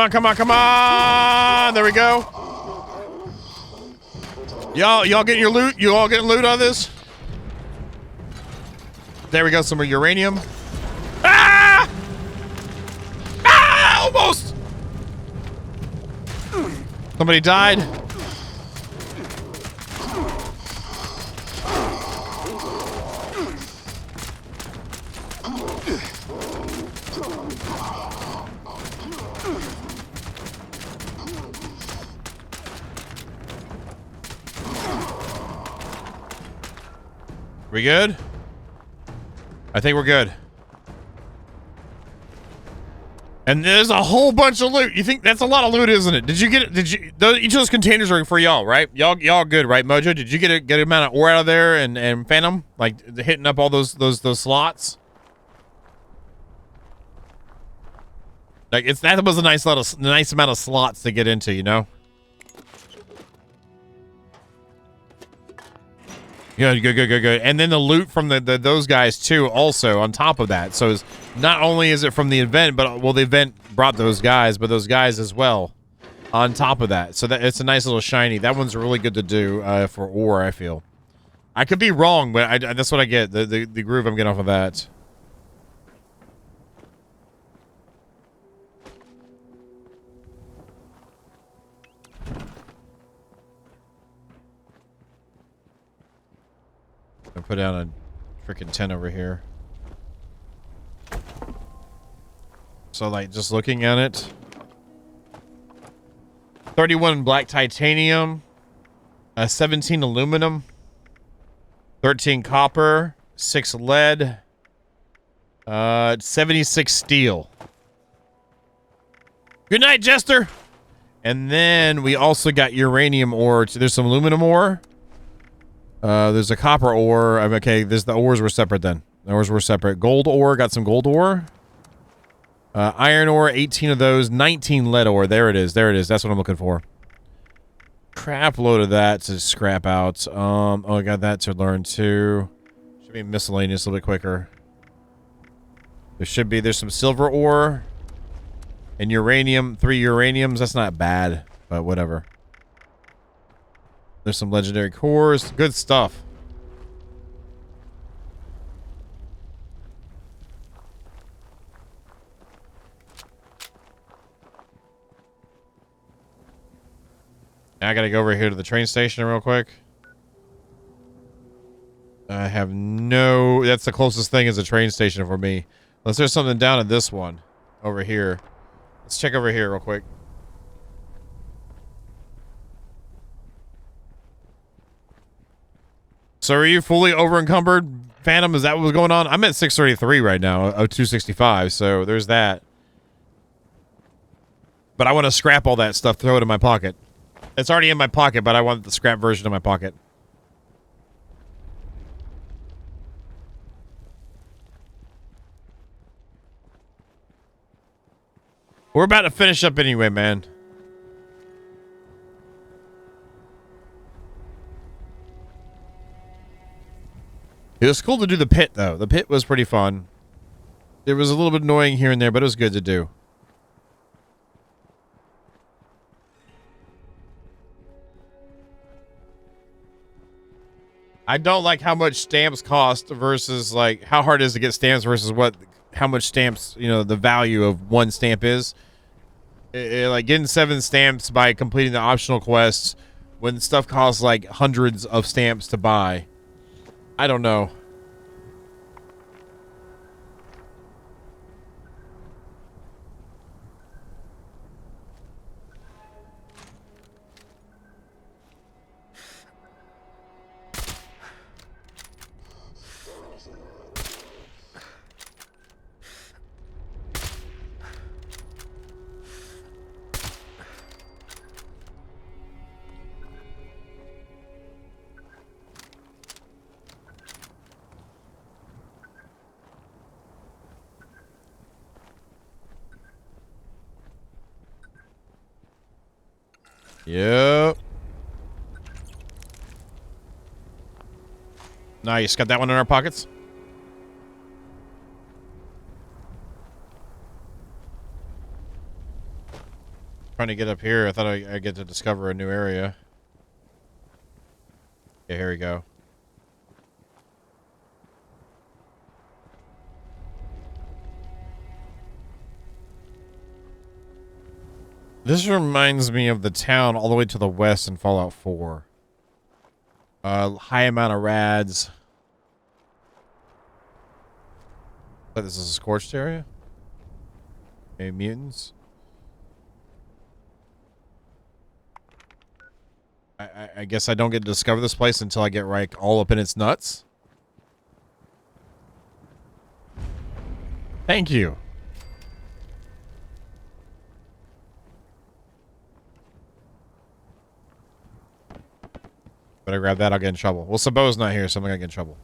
Come on. There we go. Y'all getting your loot? You all getting loot on this? There we go. Some more uranium. Ah! Ah! Almost. Somebody died. We good? I think we're good. And there's a whole bunch of loot. You think that's a lot of loot, isn't it? Did you get it? Each of those containers are for y'all, right? Y'all good, right, Mojo? Did you get a good amount of ore out of there and Phantom? Like hitting up all those slots? Like that was a nice amount of slots to get into, you know? Good. And then the loot from those guys too, also on top of that. So not only is it from the event, but the event brought those guys, but those guys as well on top of that. So it's a nice little shiny. That one's really good to do for ore, I feel. I could be wrong, but that's what I get. The groove I'm getting off of that. I put down a freaking tent over here. So, like, just looking at it. 31 black titanium. 17 aluminum. 13 copper. 6 lead. 76 steel. Good night, Jester! And then we also got uranium ore. There's some aluminum ore. There's a copper ore. Okay, the ores were separate then. The ores were separate. Gold ore, got some gold ore. Iron ore, 18 of those. 19 lead ore. There it is. That's what I'm looking for. Crap load of that to scrap out. I got that to learn too. Should be miscellaneous a little bit quicker. There's some silver ore. And uranium. 3 uraniums. That's not bad, but whatever. There's some legendary cores. Good stuff. Now I gotta go over here to the train station real quick. I have no... That's the closest thing is a train station for me. Unless there's something down at this one. Over here. Let's check over here real quick. So are you fully over encumbered, Phantom? Is that what's going on? I'm at 633 right now of 265, so there's that. But I want to scrap all that stuff, throw it in my pocket. It's already in my pocket, but I want the scrap version in my pocket. We're about to finish up anyway, man. It was cool to do the pit, though. The pit was pretty fun. It was a little bit annoying here and there, but it was good to do. I don't like how much stamps cost versus, like, how hard it is to get stamps versus how much stamps, you know, the value of one stamp is. Like, getting 7 stamps by completing the optional quests when stuff costs, like, hundreds of stamps to buy. I don't know. Yep. Nice. Got that one in our pockets. Trying to get up here. I thought I'd get to discover a new area. Okay, here we go. This reminds me of the town all the way to the west in Fallout 4. High amount of rads. But this is a scorched area? Okay, mutants. I guess I don't get to discover this place until I get right all up in its nuts. Thank you. Better grab that, I'll get in trouble. Well, Sabo's not here, so I'm gonna get in trouble.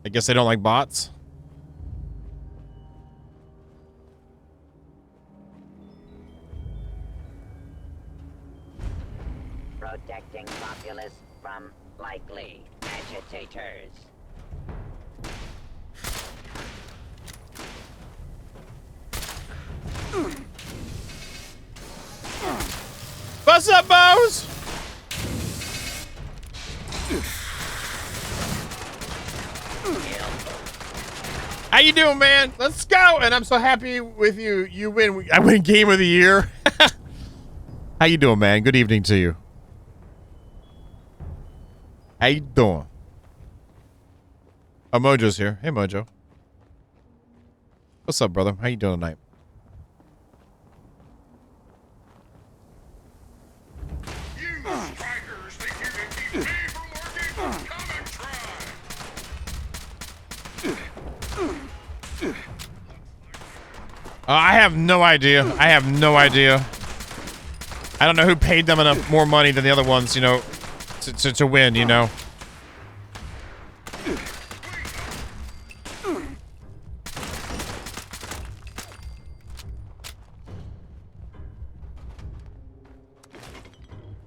I guess they don't like bots. Protecting populace from likely agitators. What's up, Bows? How you doing, man? Let's go! And I'm so happy with you. You win. I win Game of the Year. How you doing, man? Good evening to you. How you doing? Oh, Mojo's here. Hey, Mojo. What's up, brother? How you doing tonight? I have no idea. I have no idea. I don't know who paid them enough more money than the other ones, you know, to win, you know.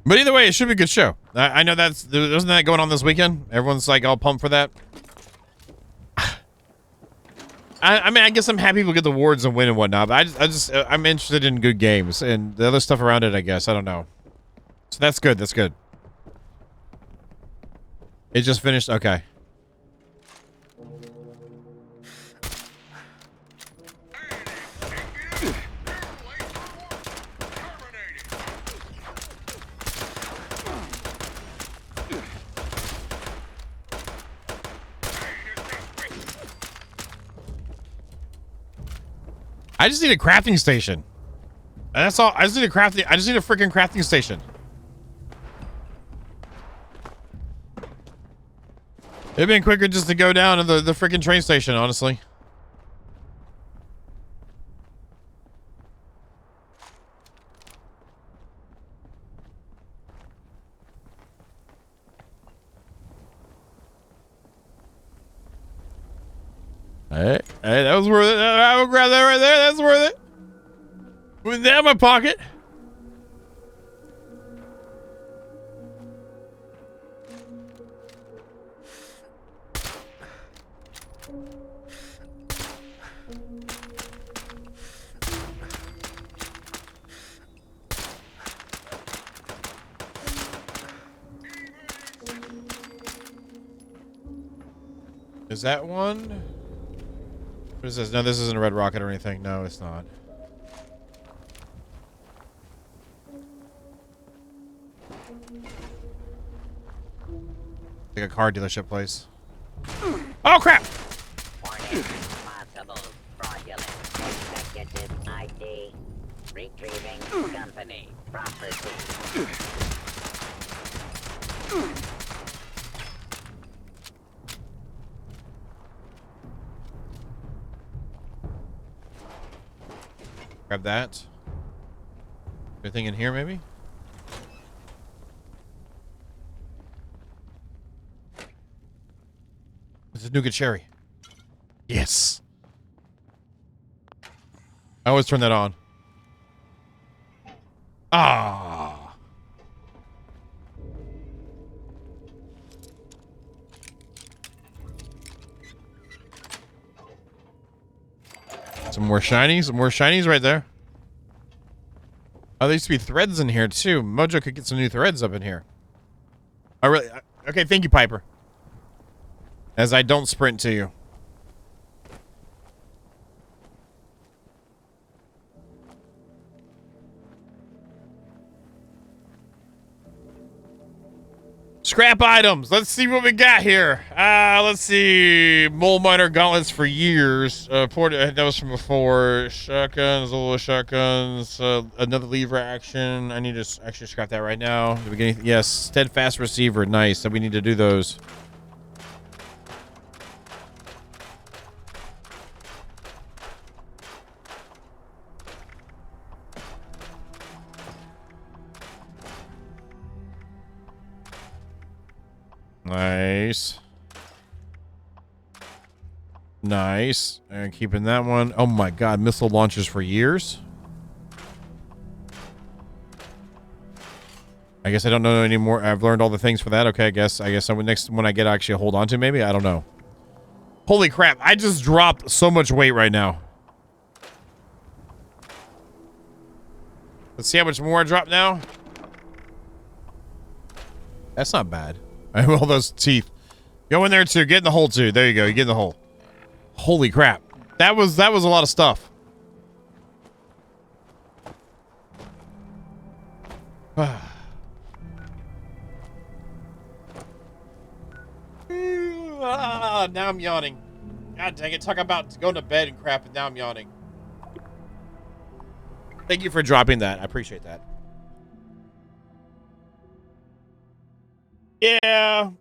But either way, it should be a good show. I know wasn't that going on this weekend? Everyone's like all pumped for that. I mean, I guess I'm happy people get the awards and win and whatnot, but I'm interested in good games and the other stuff around it, I guess. I don't know. So that's good. That's good. It just finished? Okay. I just need a crafting station. That's all. I just need a freaking crafting station. It'd been quicker just to go down to the freaking train station, honestly. Hey, that was worth it. I will grab that right there. That's worth it. Put that in my pocket. Is that one? What is this? No, this isn't a red rocket or anything. No, it's not. Like a car dealership place. Oh crap! Warning, possible fraudulent executive ID. Retrieving company property. Grab that. Anything in here, maybe? This is nougat cherry. Yes. I always turn that on. Ah. Some more shinies right there. Oh, there used to be threads in here too. Mojo could get some new threads up in here. I really, okay, thank you, Piper. As I don't sprint to you. Scrap items. Let's see what we got here. Let's see. Mole miner gauntlets for years. That was from before. Shotguns, little shotguns. Another lever action. I need to actually scrap that right now. Did we get anything? Yes, steadfast receiver. Nice. So we need to do those. Nice. Nice. And keeping that one. Oh my god, missile launchers for years. I guess I don't know anymore. I've learned all the things for that. Okay, I guess I would next when I get actually hold on to maybe. I don't know. Holy crap, I just dropped so much weight right now. Let's see how much more I drop now. That's not bad. I have all those teeth. Go in there too. Get in the hole too. There you go. You get in the hole. Holy crap. That was a lot of stuff. Now I'm yawning. God dang it. Talk about going to bed and crap, and now I'm yawning. Thank you for dropping that. I appreciate that. Yeah.